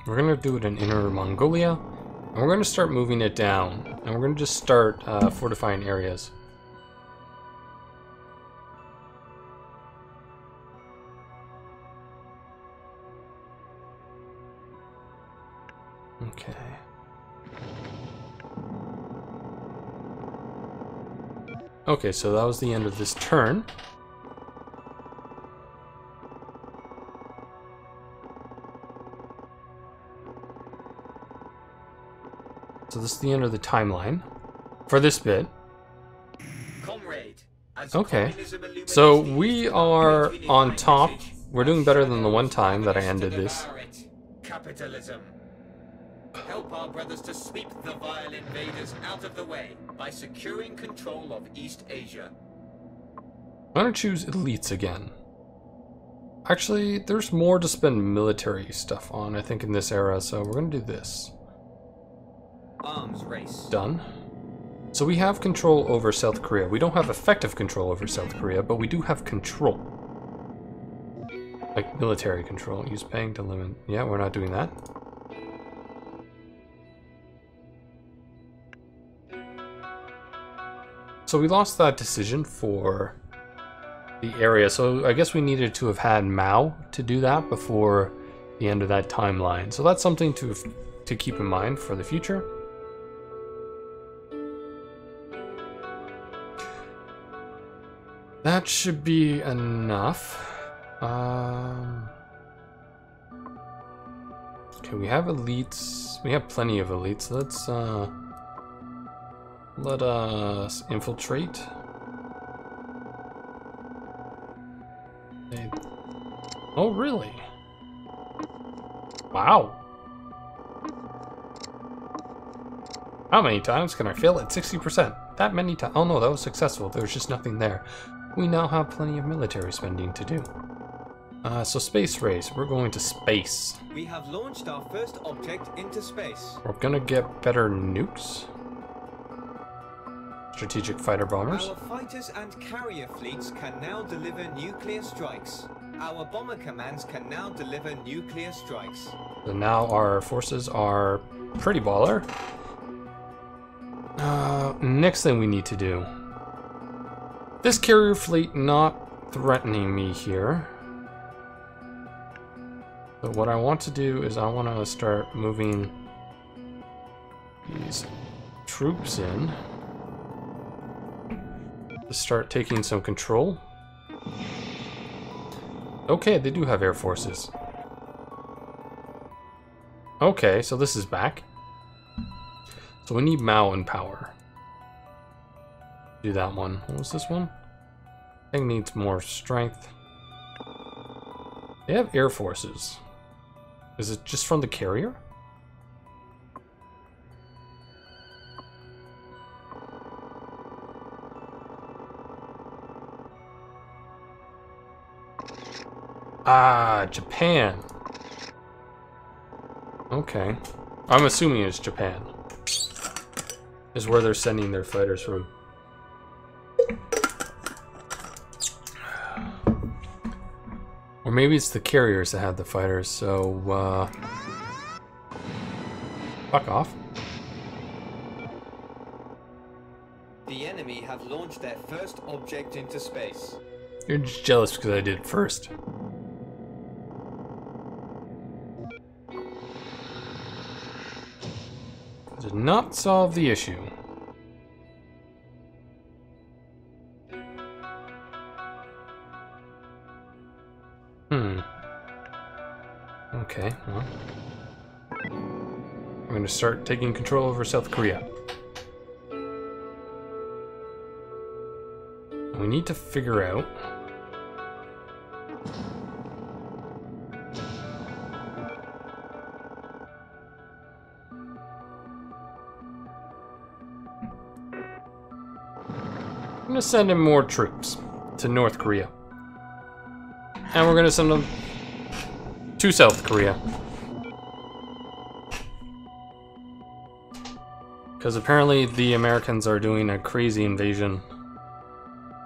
We're gonna do it in Inner Mongolia, and we're gonna start moving it down, and we're gonna just start fortifying areas. Okay. Okay, so that was the end of this turn. So this is the end of the timeline for this bit. Comrade, as Okay, communism illuminates so the we East with our are great on unifying top. message, We're doing better than the one time that I ended this. devour it. Capitalism. Help our brothers to sweep the vile invaders out of the way by securing control of East Asia. I'm gonna choose elites again. Actually, there's more to spend military stuff on, I think, in this era, so we're gonna do this. Arms race. Done. So we have control over South Korea. We don't have effective control over South Korea, but we do have control. Like military control. Use paying to limit. Yeah, we're not doing that. So we lost that decision for the area. So I guess we needed to have had Mao to do that before the end of that timeline. So that's something to keep in mind for the future. That should be enough. Okay, we have elites. We have plenty of elites. Let's let us infiltrate. Oh, really? Wow. How many times can I fail at 60%? That many times? Oh no, that was successful. There was just nothing there. We now have plenty of military spending to do. So space race. We're going to space. We have launched our first object into space. We're gonna get better nukes. Strategic fighter bombers. Our fighters and carrier fleets can now deliver nuclear strikes. Our bomber commands can now deliver nuclear strikes. So now our forces are pretty baller. Next thing we need to do. This carrier fleet not threatening me here. But what I want to do is I want to start moving these troops in to start taking some control. Okay, they do have air forces. Okay, so this is back. So we need Mao in power. Do that one. What was this one? I think needs more strength. They have air forces. Is it just from the carrier? Ah, Japan. Okay. I'm assuming it's Japan. Is where they're sending their fighters from. Or maybe it's the carriers that have the fighters, so, fuck off. The enemy have launched their first object into space. You're just jealous because I did it first. Did not solve the issue. Okay, well. I'm gonna start taking control over South Korea. And we need to figure out I'm gonna send in more troops to North Korea. And we're gonna send them to South Korea. Because apparently the Americans are doing a crazy invasion.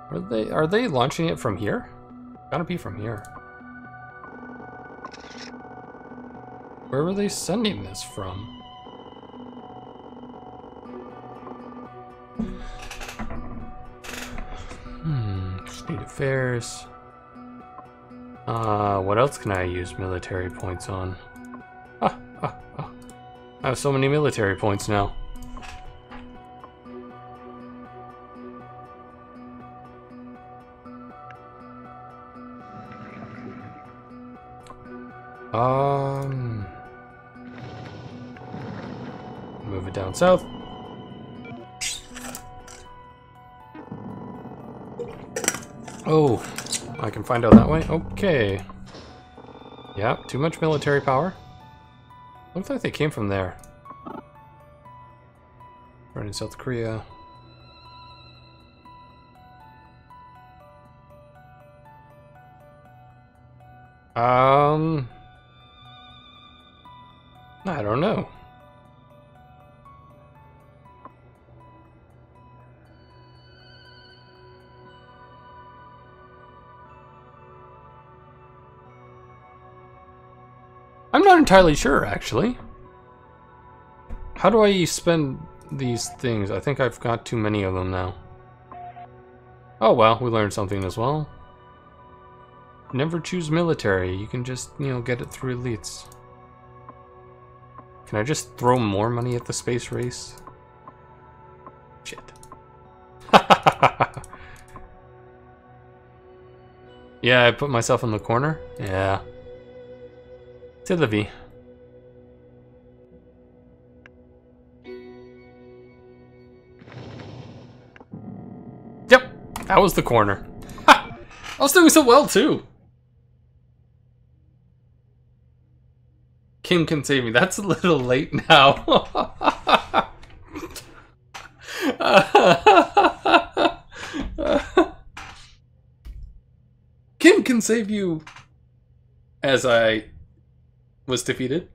Are they launching it from here? Gotta be from here. Where were they sending this from? State affairs. What else can I use military points on? I have so many military points now. Move it down south. Oh, I can find out that way? Okay. Yeah, too much military power. Looks like they came from there. Right in South Korea. I don't know. I'm not entirely sure, actually. How do I spend these things? I think I've got too many of them now. Oh well, we learned something as well. Never choose military. You can just, you know, get it through elites. Can I just throw more money at the space race? Shit. Yeah, I put myself in the corner? Yeah. C'est la vie. Yep, that was the corner. Ha! I was doing so well too. Kim can save me. That's a little late now. Kim can save you. As I was defeated.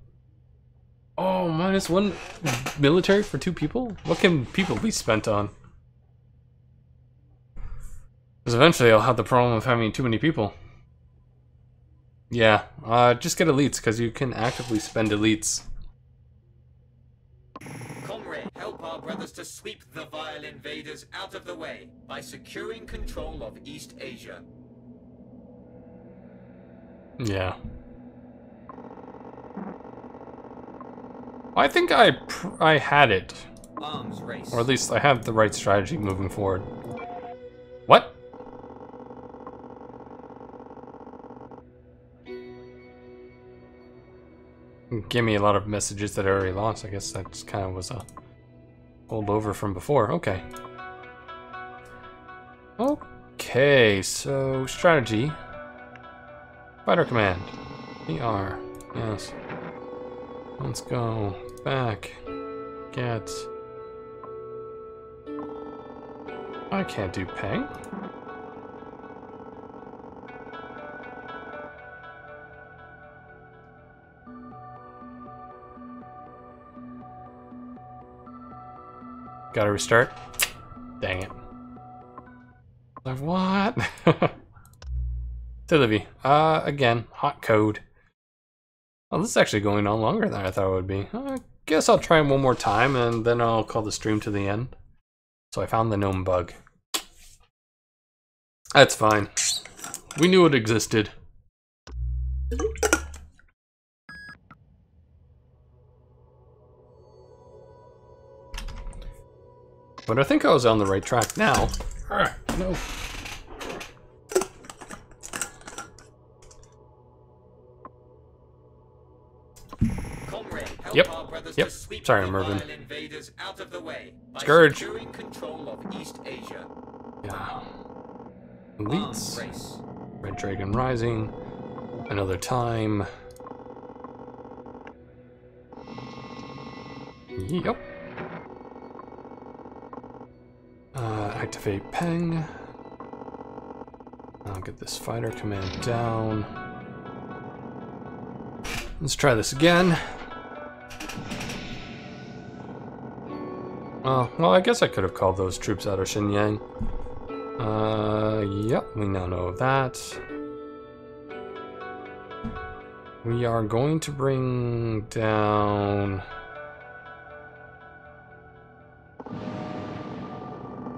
Oh, -1 military for 2 people? What can people be spent on? Because eventually I'll have the problem of having too many people. Yeah, just get elites, because you can actively spend elites. Comrade, help our brothers to sweep the vile invaders out of the way by securing control of East Asia. Yeah. I think I had it. Arms race. Or at least I have the right strategy moving forward. What? Give me a lot of messages that I already lost. I guess that just kind of was a holdover from before. Okay. Okay, so strategy. Fighter command. ER. Yes. Let's go back. Get. I can't do ping. Gotta restart. Dang it. Like what? Delivery. Again, hot code. Oh, this is actually going on longer than I thought it would be. I guess I'll try one more time and then I'll call the stream to the end. So I found the gnome bug. That's fine. We knew it existed. But I think I was on the right track now. No. Yep. Yep. Sorry, Mervin. Scourge. Control of East Asia. Yeah. Elites. Red Dragon Rising. Another time. Yep. Activate Peng. I'll get this fighter command down. Let's try this again. Well, I guess I could have called those troops out of Shenyang. Yep, we now know of that. We are going to bring down...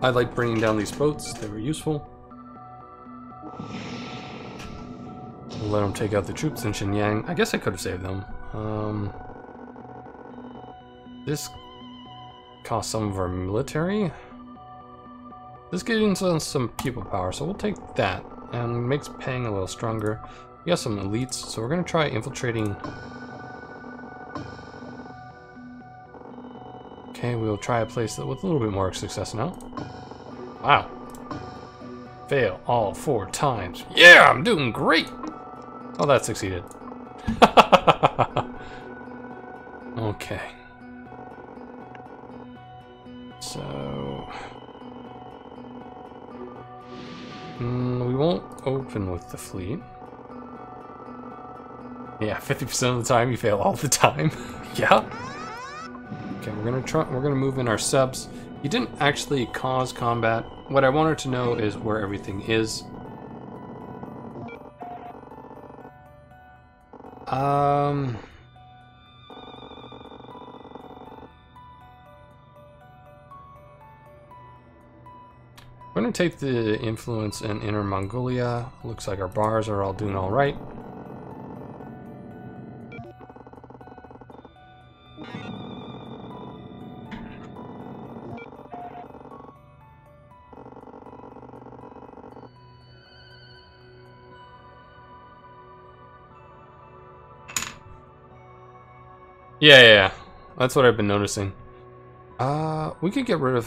I like bringing down these boats, they were useful. We'll let them take out the troops in Shenyang. I guess I could have saved them. This costs some of our military. This gives us some people power, so we'll take that. And makes Peng a little stronger. We got some elites, so we're gonna try infiltrating. Okay, we'll try a place that with a little bit more success now. Wow. Fail all 4 times. Yeah, I'm doing great! Oh, that succeeded. Okay. So... we won't open with the fleet. Yeah, 50% of the time you fail all the time. Yeah. Okay, we're gonna move in our subs. He didn't actually cause combat. What I wanted to know is where everything is. We're gonna take the influence in Inner Mongolia. Looks like our bars are all doing all right. Yeah. That's what I've been noticing. We could get rid of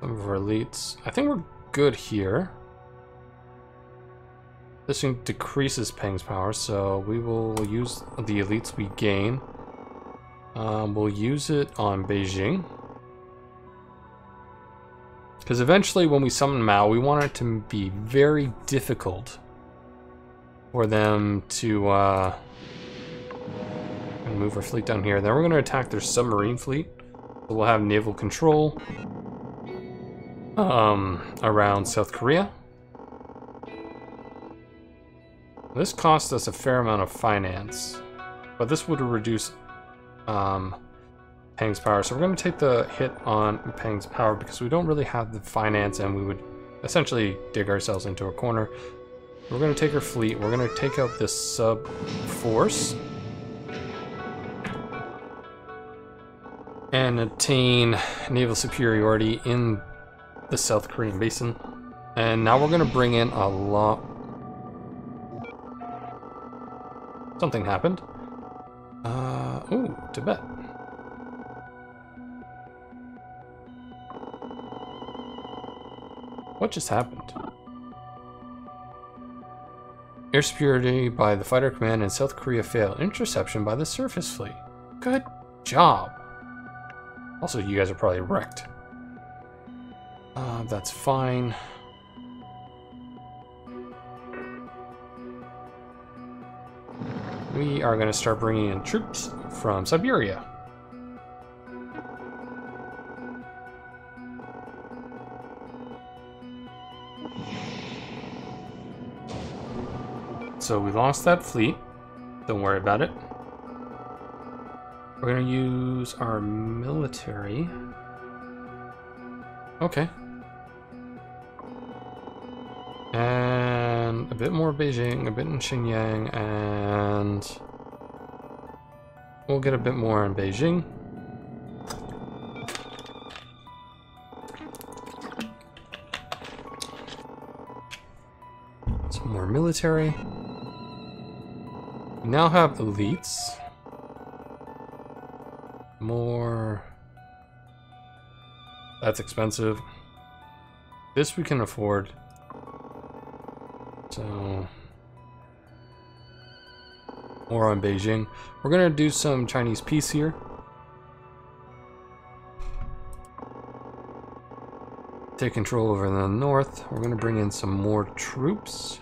some of our elites. I think we're good here. This thing decreases Peng's power, so we will use the elites we gain. We'll use it on Beijing. Because eventually when we summon Mao, we want it to be very difficult for them to move our fleet down here. Then we're going to attack their submarine fleet. So we'll have naval control around South Korea. This costs us a fair amount of finance, but this would reduce Peng's power. So we're going to take the hit on Peng's power because we don't really have the finance, and we would essentially dig ourselves into a corner. We're going to take our fleet. We're going to take out this sub force and attain naval superiority in the South Korean basin. And now we're going to bring in a lot. Something happened. Ooh, Tibet. What just happened? Air superiority by the fighter command in South Korea failed. Interception by the surface fleet. Good job. Also, you guys are probably wrecked. That's fine. We are going to start bringing in troops from Siberia. So we lost that fleet. Don't worry about it. We're going to use our military. Okay. And a bit more Beijing, a bit in Xinjiang, and we'll get a bit more in Beijing. Some more military. We now have elites. More. That's expensive. This we can afford. So, more on Beijing. We're gonna do some Chinese peace here. Take control over the north. We're gonna bring in some more troops.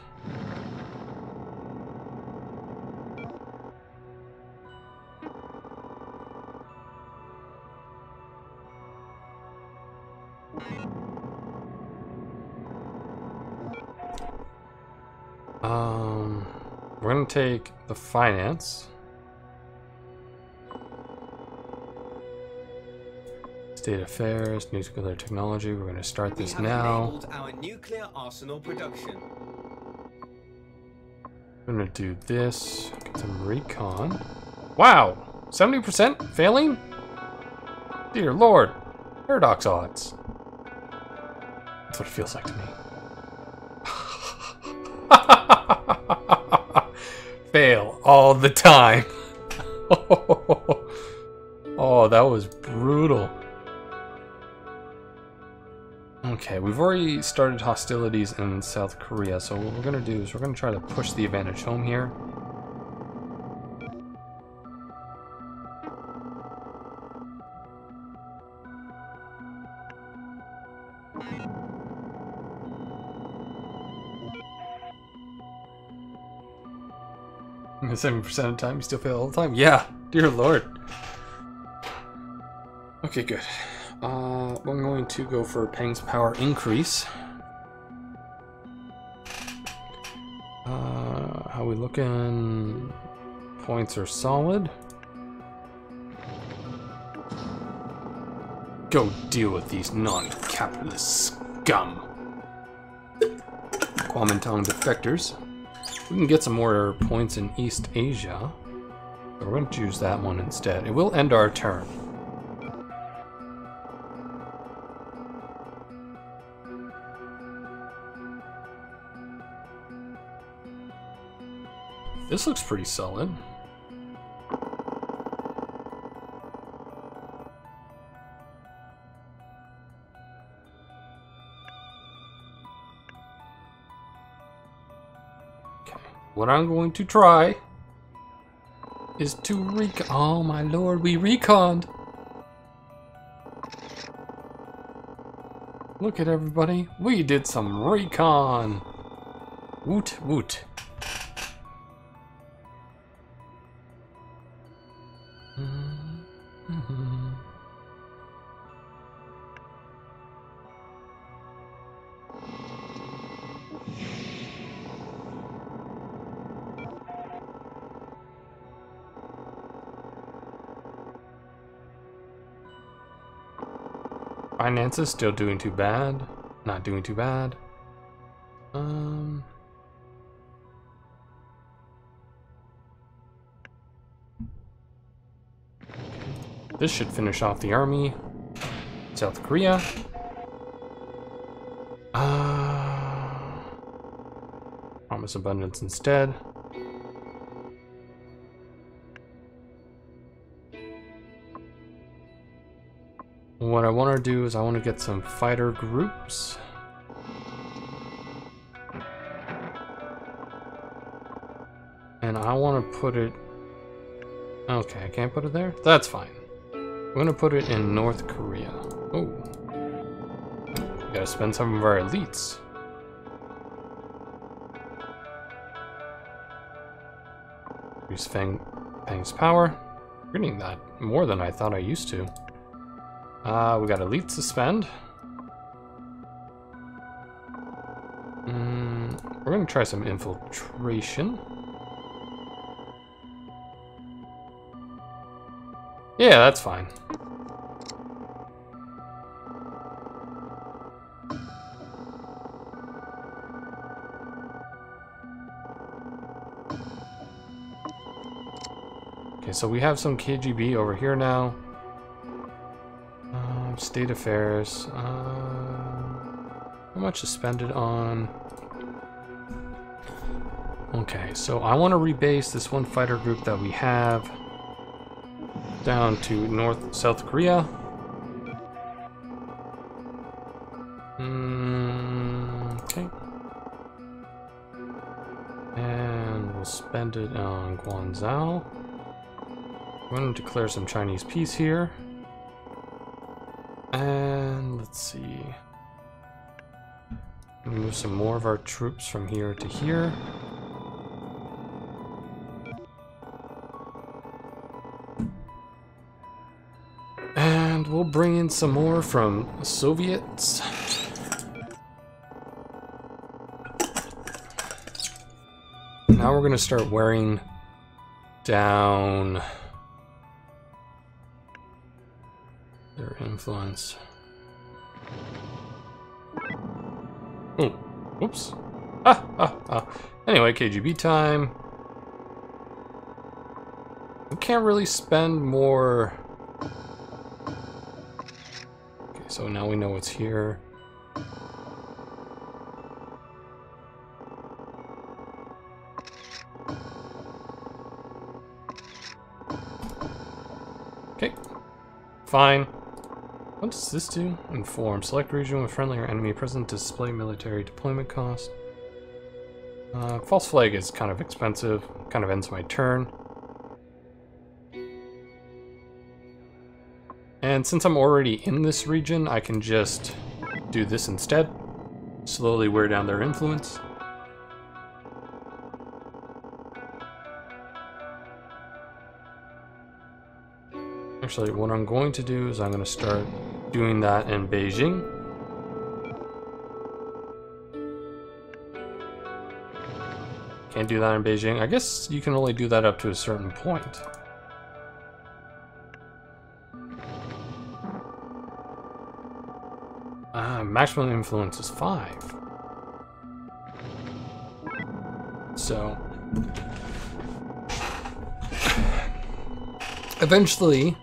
We're going to take the finance. State affairs, nuclear technology. We're going to start this now. Enabled our nuclear arsenal production. We're going to do this. Get some recon. Wow! 70% failing? Dear Lord. Paradox odds. That's what it feels like to me. all the time. Oh, that was brutal. Okay, we've already started hostilities in South Korea, so what we're going to do is we're going to try to push the advantage home here. And 70% of the time, you still fail all the time? Yeah, dear lord. Okay, good. I'm going to go for Peng's power increase. How we looking? Points are solid. Go deal with these non-capitalist scum. Kuomintang defectors. We can get some more points in East Asia. But we're going to choose that one instead. It will end our turn. This looks pretty solid. Okay. What I'm going to try is to recon. Oh my lord, we reconned. Look at everybody. We did some recon. Woot woot. Finances still doing too bad. Not doing too bad. This should finish off the army. South Korea. Promise abundance instead. What I want to do is I want to get some fighter groups. And I want to put it... Okay, I can't put it there? That's fine. I'm going to put it in North Korea. Oh. We gotta spend some of our elites. Use Peng's power. I'm getting that more than I thought I used to. We got elite suspend. We're gonna try some infiltration. Yeah, that's fine. Okay, so we have some KGB over here now. State affairs. How much is spent on? Okay, so I want to rebase this one fighter group that we have down to South Korea. Okay. And we'll spend it on Guangzhou. We're going to declare some Chinese peace here. And let's see. Move some more of our troops from here to here. And we'll bring in some more from Soviets. Now we're going to start wearing down their influence. Oh, whoops. Anyway, KGB time. We can't really spend more. Okay, so now we know what's here. fine. What does this do? Inform. Select region with friendly or enemy present to display military deployment cost. False flag is kind of expensive. Kind of ends my turn. And since I'm already in this region, I can just do this instead. Slowly wear down their influence. Actually, what I'm going to do is I'm going to start doing that in Beijing. Can't do that in Beijing. I guess you can only do that up to a certain point. Maximum influence is 5. So eventually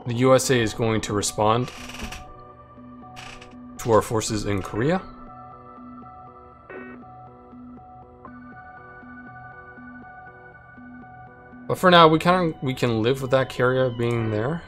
the USA is going to respond to our forces in Korea. But for now, we can live with that carrier being there.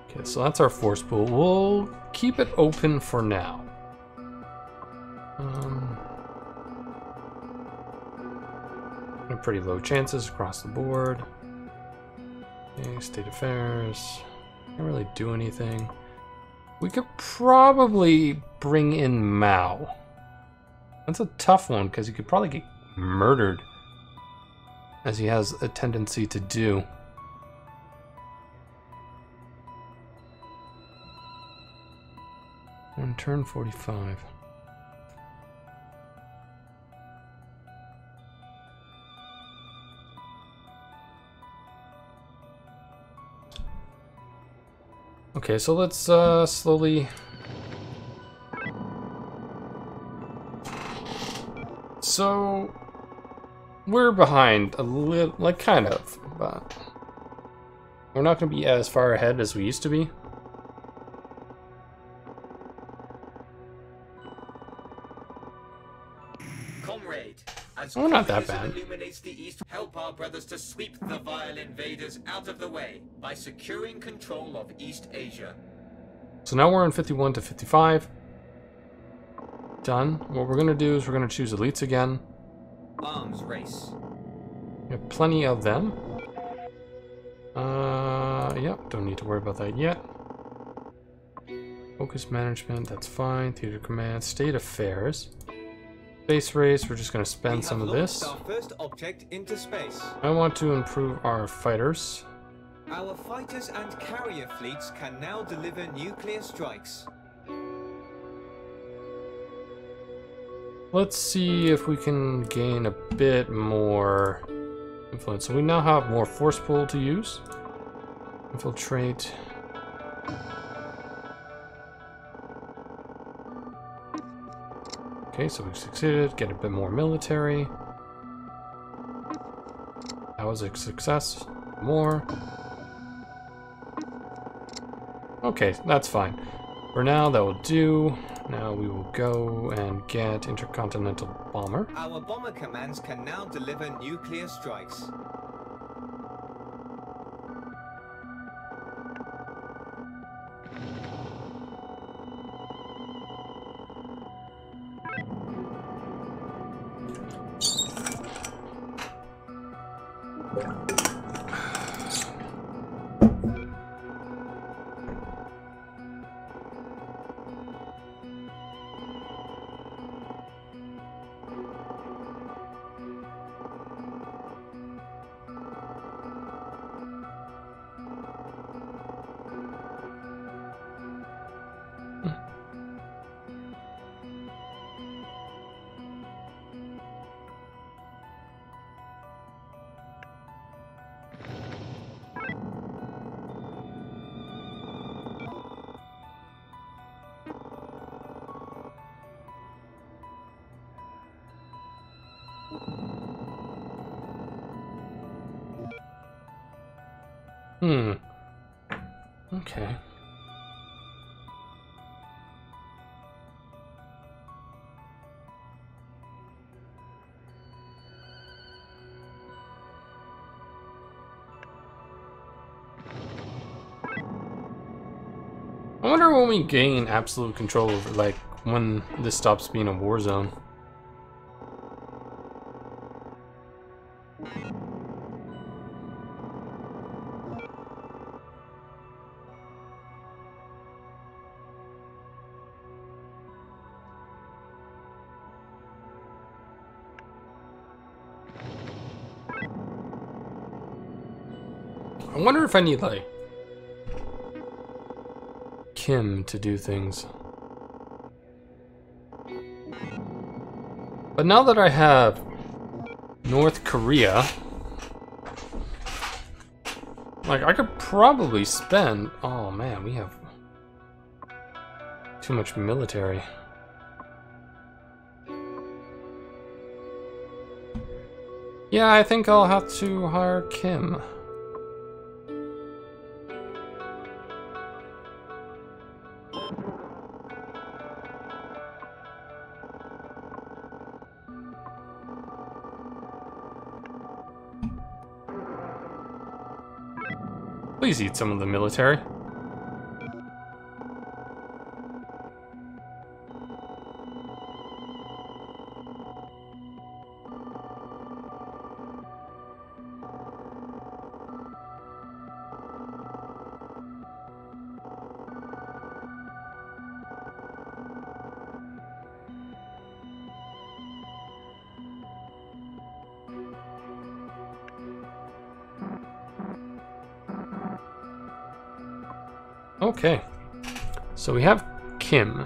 Okay, so that's our force pool. We'll keep it open for now. Pretty low chances across the board. Okay, state affairs. Can't really do anything. We could probably bring in Mao. That's a tough one because he could probably get murdered, as he has a tendency to do. On turn 45. Okay, so let's slowly... So we're behind a little, like kind of, but we're not going to be as far ahead as we used to be. Comrade, as Oh, not that communism bad. illuminates the East, help our brothers to sweep the vile invaders out of the way by securing control of East Asia. So now we're in 51 to 55. Done. What we're going to do is we're going to choose elites again. Arms race. We have plenty of them. Yep, don't need to worry about that yet. Focus management, that's fine. Theater command, state affairs. Space race, we're just going to spend some of this. Our first object into space. I want to improve our fighters. Our fighters and carrier fleets can now deliver nuclear strikes. Let's see if we can gain a bit more influence. So we now have more force pool to use. Infiltrate. Okay, so we've succeeded. Get a bit more military. That was a success. More. Okay, that's fine. For now, that will do. Now we will go and get intercontinental bomber. Our bomber commands can now deliver nuclear strikes. Okay. I wonder when we gain absolute control over, like, when this stops being a war zone. I wonder if I need, like, Kim to do things. But now that I have North Korea, like, I could probably spend... Oh man, we have too much military. Yeah, I think I'll have to hire Kim. Please eat some of the military. Okay, so we have Kim.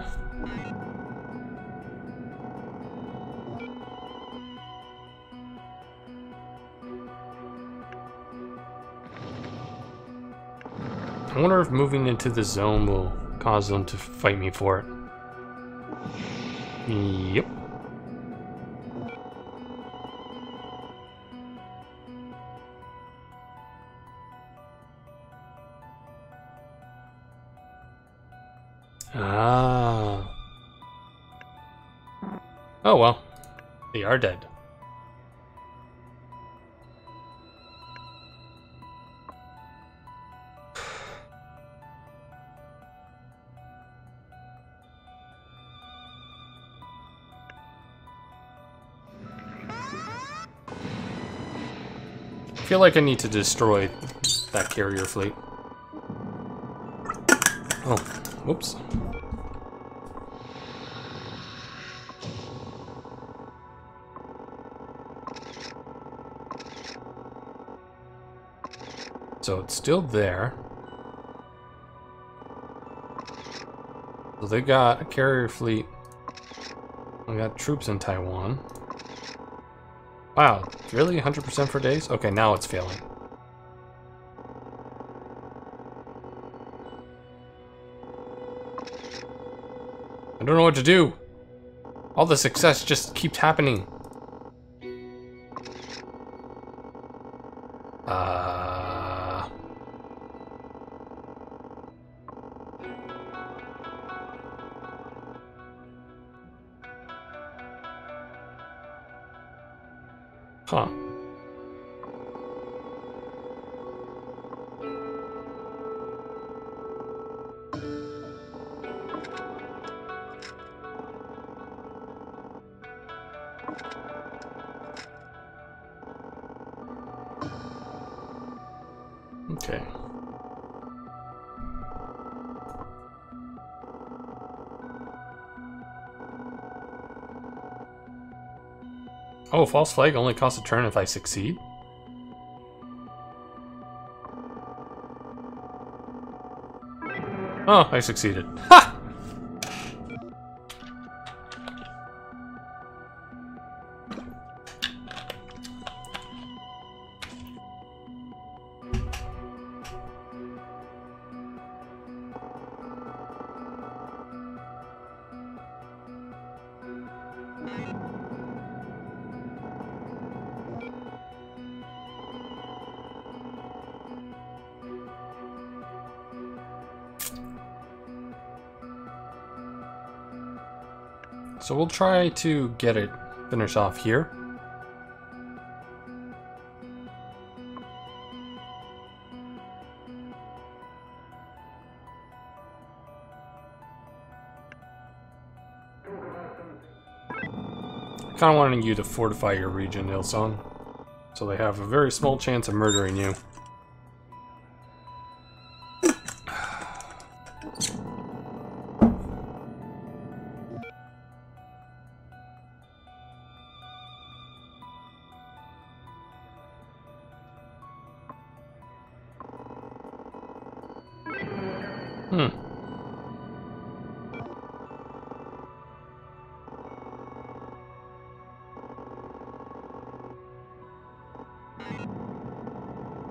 I wonder if moving into the zone will cause them to fight me for it. Yep. Ah. Oh well. They are dead. I feel like I need to destroy that carrier fleet. Oh, whoops. So it's still there. So they got a carrier fleet. We got troops in Taiwan. Wow, really? 100% for days? Okay, now it's failing. I don't know what to do. All the success just keeps happening. Huh. Okay. Oh, false flag only costs a turn if I succeed? Oh, I succeeded. Ha! So we'll try to get it finished off here. Kind of wanting you to fortify your region, Ilsong, so they have a very small chance of murdering you.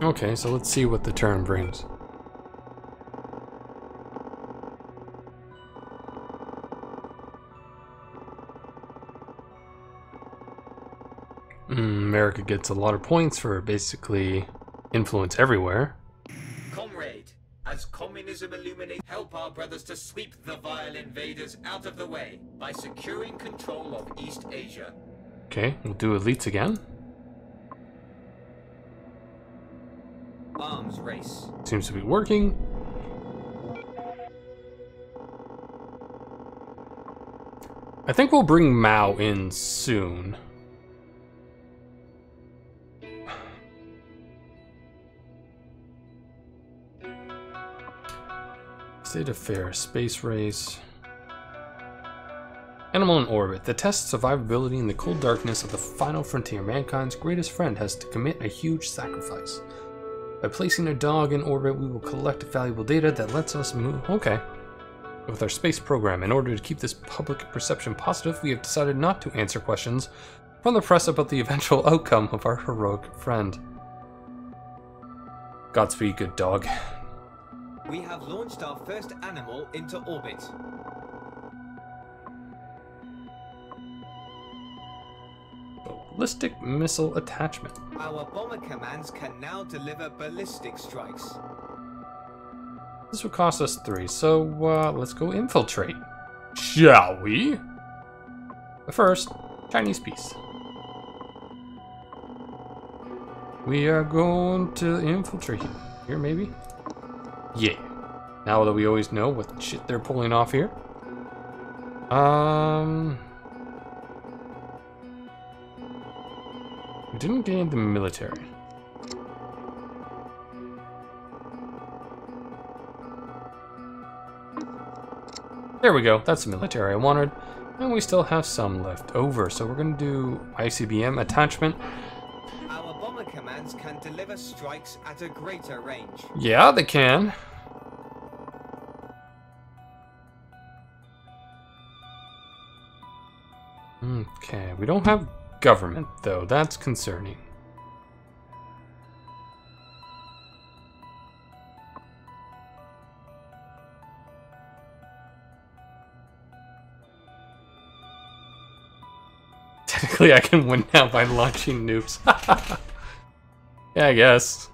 Okay, so let's see what the turn brings. America gets a lot of points for basically influence everywhere. Comrade, as communism illuminates, help our brothers to sweep the vile invaders out of the way by securing control of East Asia. Okay, we'll do elites again. Arms race. Seems to be working. I think we'll bring Mao in soon. State of affairs, space race. Animal in orbit. The test survivability in the cold darkness of the final frontier. Mankind's greatest friend has to commit a huge sacrifice. By placing a dog in orbit, we will collect valuable data that lets us move. Okay. With our space program, in order to keep this public perception positive, we have decided not to answer questions from the press about the eventual outcome of our heroic friend. Godspeed, good dog. We have launched our first animal into orbit. Ballistic missile attachment. Our bomber commands can now deliver ballistic strikes. This will cost us 3, so let's go infiltrate. Shall we? But first, Chinese peace. We are going to infiltrate here, maybe? Yeah. Now that we always know what shit they're pulling off here. We didn't gain the military. There we go. That's the military I wanted. And we still have some left over. So we're going to do ICBM attachment. Our bomber commands can deliver strikes at a greater range. Yeah, they can. Okay, we don't have government, though. That's concerning. Technically, I can win now by launching nukes. Yeah, I guess.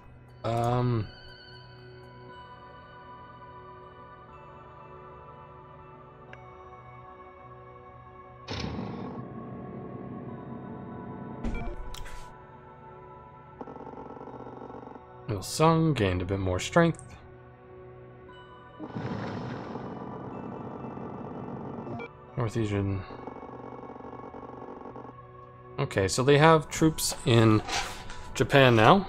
Sung gained a bit more strength. North Asian. Okay, so they have troops in Japan now.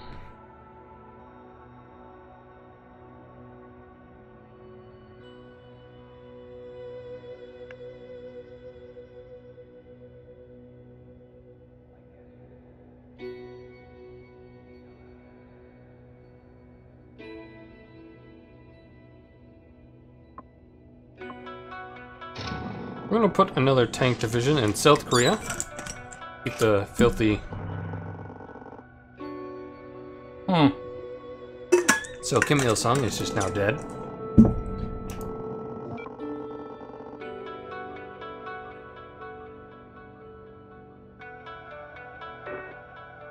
We're gonna put another tank division in South Korea. Keep the filthy... So Kim Il-sung is just now dead.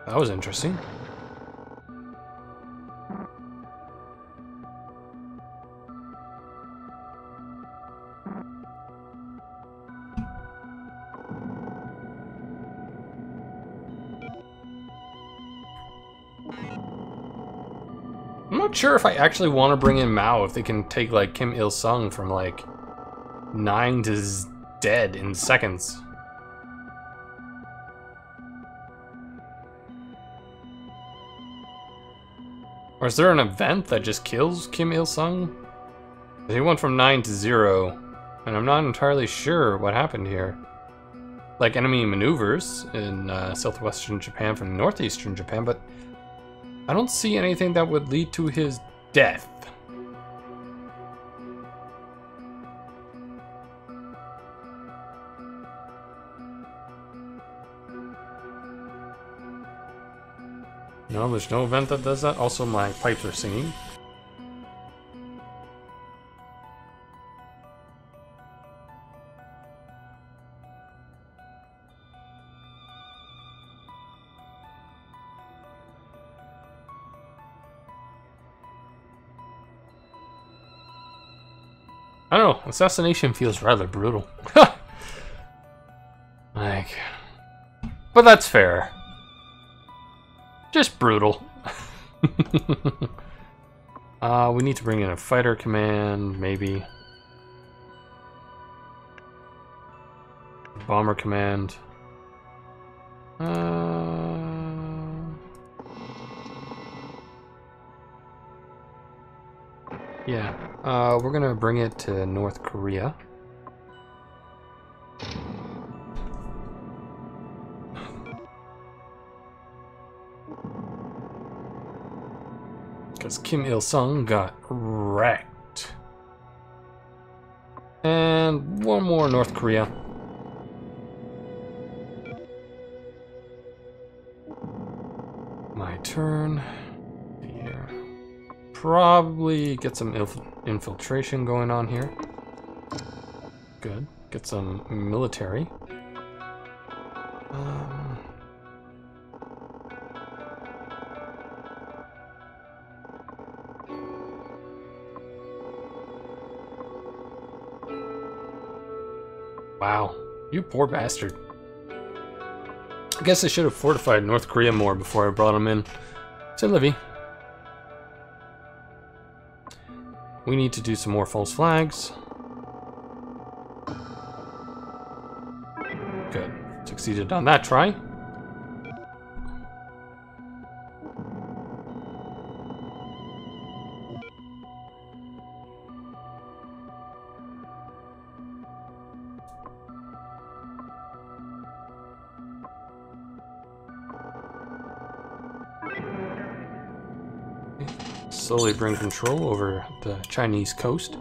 That was interesting. not sure if I actually want to bring in Mao if they can take like Kim Il-sung from like 9 to dead in seconds. Or is there an event that just kills Kim Il-sung? He went from 9 to 0, and I'm not entirely sure what happened here. Like enemy maneuvers in southwestern Japan from northeastern Japan, but I don't see anything that would lead to his death. No, there's no event that does that. Also, my pipes are singing. I don't know, assassination feels rather brutal. Like, but that's fair. Just brutal. We need to bring in a fighter command, maybe. Bomber command. Yeah, we're gonna bring it to North Korea. Because Kim Il-sung got wrecked. And one more North Korea. My turn. Here. Probably get some infiltration going on here. Good. Get some military. Wow, you poor bastard. I guess I should have fortified North Korea more before I brought him in. C'est la vie. We need to do some more false flags. Good. Succeeded on that try. Slowly bring control over the Chinese coast.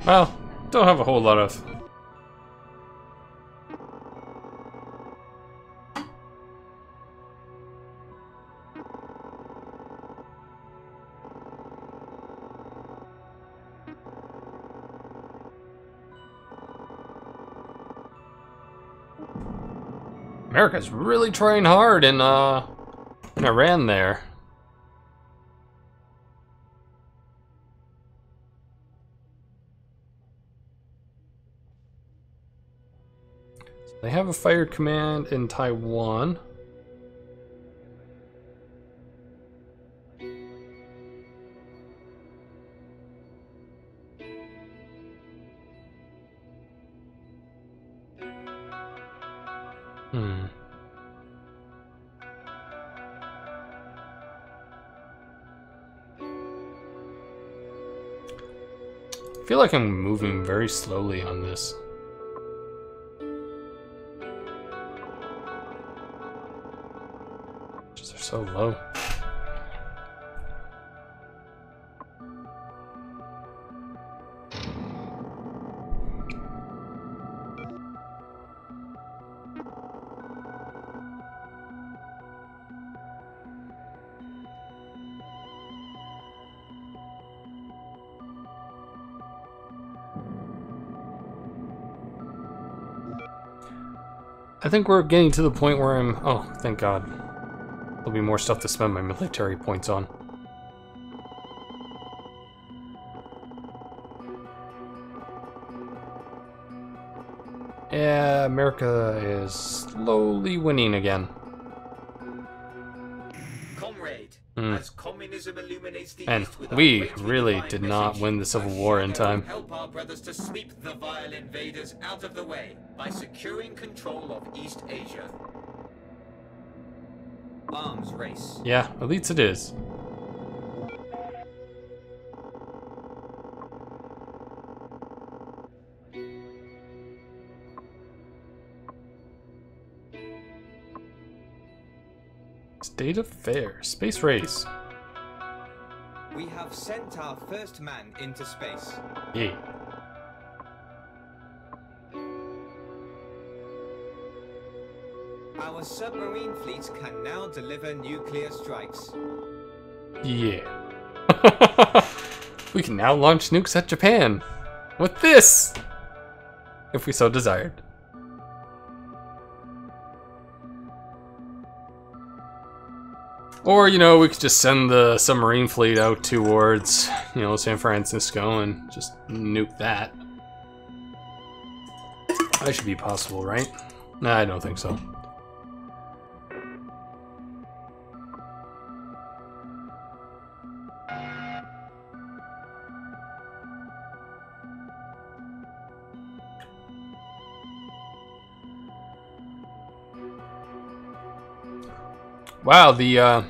Well, don't have a whole lot of... America's really trying hard in Iran there. They have a fire command in Taiwan. feel like I'm moving very slowly on this. They're so low. I think we're getting to the point where I'm... Oh, thank God. There'll be more stuff to spend my military points on. Yeah, America is slowly winning again. Comrade, as communism illuminates the And East with our we great really unifying did not message, win the Civil our War in shadow will time. help our brothers to sweep the vile invaders out of the way by securing control of East Asia. Arms race. Yeah, elites it is. State of affairs. Space race. We have sent our first man into space. Yeah. Our submarine fleets can now deliver nuclear strikes. Yeah. We can now launch nukes at Japan. With this! If we so desired. Or, you know, we could just send the submarine fleet out towards, you know, San Francisco and just nuke that. That should be possible, right? Nah, I don't think so. Wow, the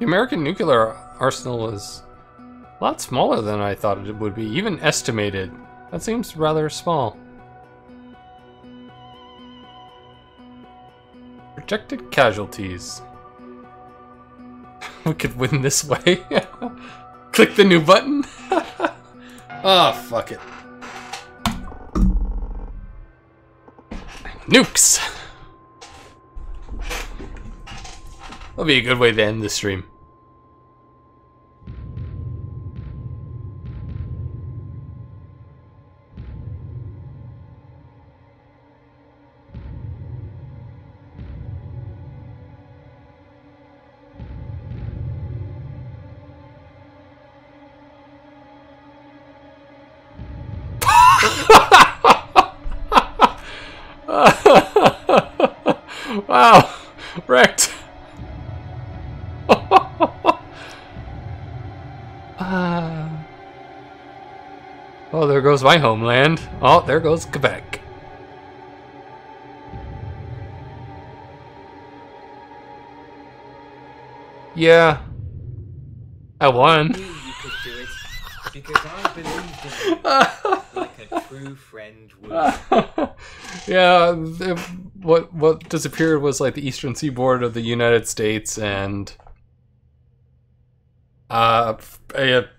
American nuclear arsenal is a lot smaller than I thought it would be, even estimated. That seems rather small. Projected casualties. We could win this way. Click the new button. Oh, fuck it. Nukes! That'll be a good way to end this stream. Wow, wrecked. Oh, there goes my homeland. Oh, there goes Quebec. Yeah, I won. I knew you could do it because I believed in you like a true friend would. Yeah, what disappeared was like the eastern seaboard of the United States and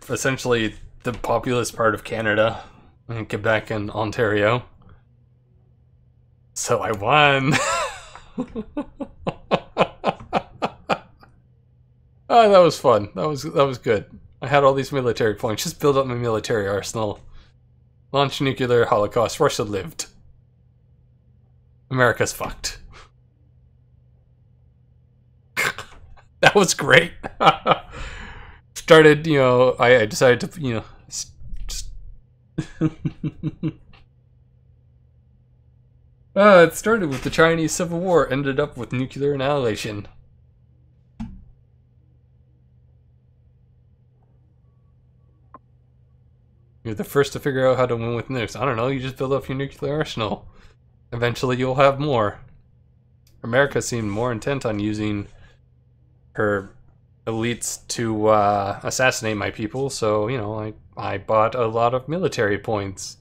essentially the populous part of Canada, and Quebec and Ontario. So I won. Oh, that was fun. That was good. I had all these military points. Just build up my military arsenal. Launch nuclear holocaust. Russia lived. America's fucked. That was great. Started, you know, I decided to, you know, just... it started with the Chinese Civil War, ended up with nuclear annihilation. You're the first to figure out how to win with nukes. I don't know, you just build up your nuclear arsenal. Eventually you'll have more. America seemed more intent on using her elites to assassinate my people, so, you know, I bought a lot of military points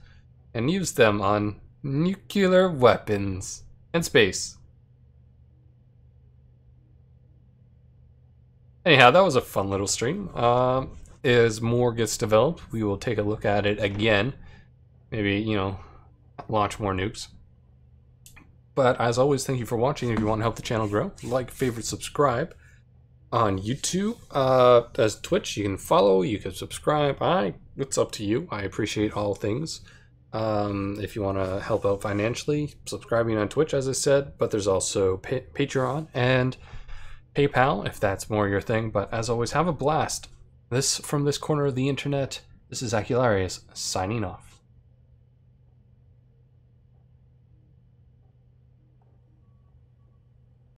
and used them on nuclear weapons and space. Anyhow, that was a fun little stream. As more gets developed, we will take a look at it again. Maybe, you know, launch more nukes. But as always, thank you for watching. If you want to help the channel grow, like, favorite, subscribe. On YouTube, as Twitch, you can follow, you can subscribe. It's up to you. I appreciate all things. If you want to help out financially, subscribing on Twitch, as I said, but there's also Patreon and PayPal, if that's more your thing. But as always, have a blast. From this corner of the internet, this is Acularius, signing off.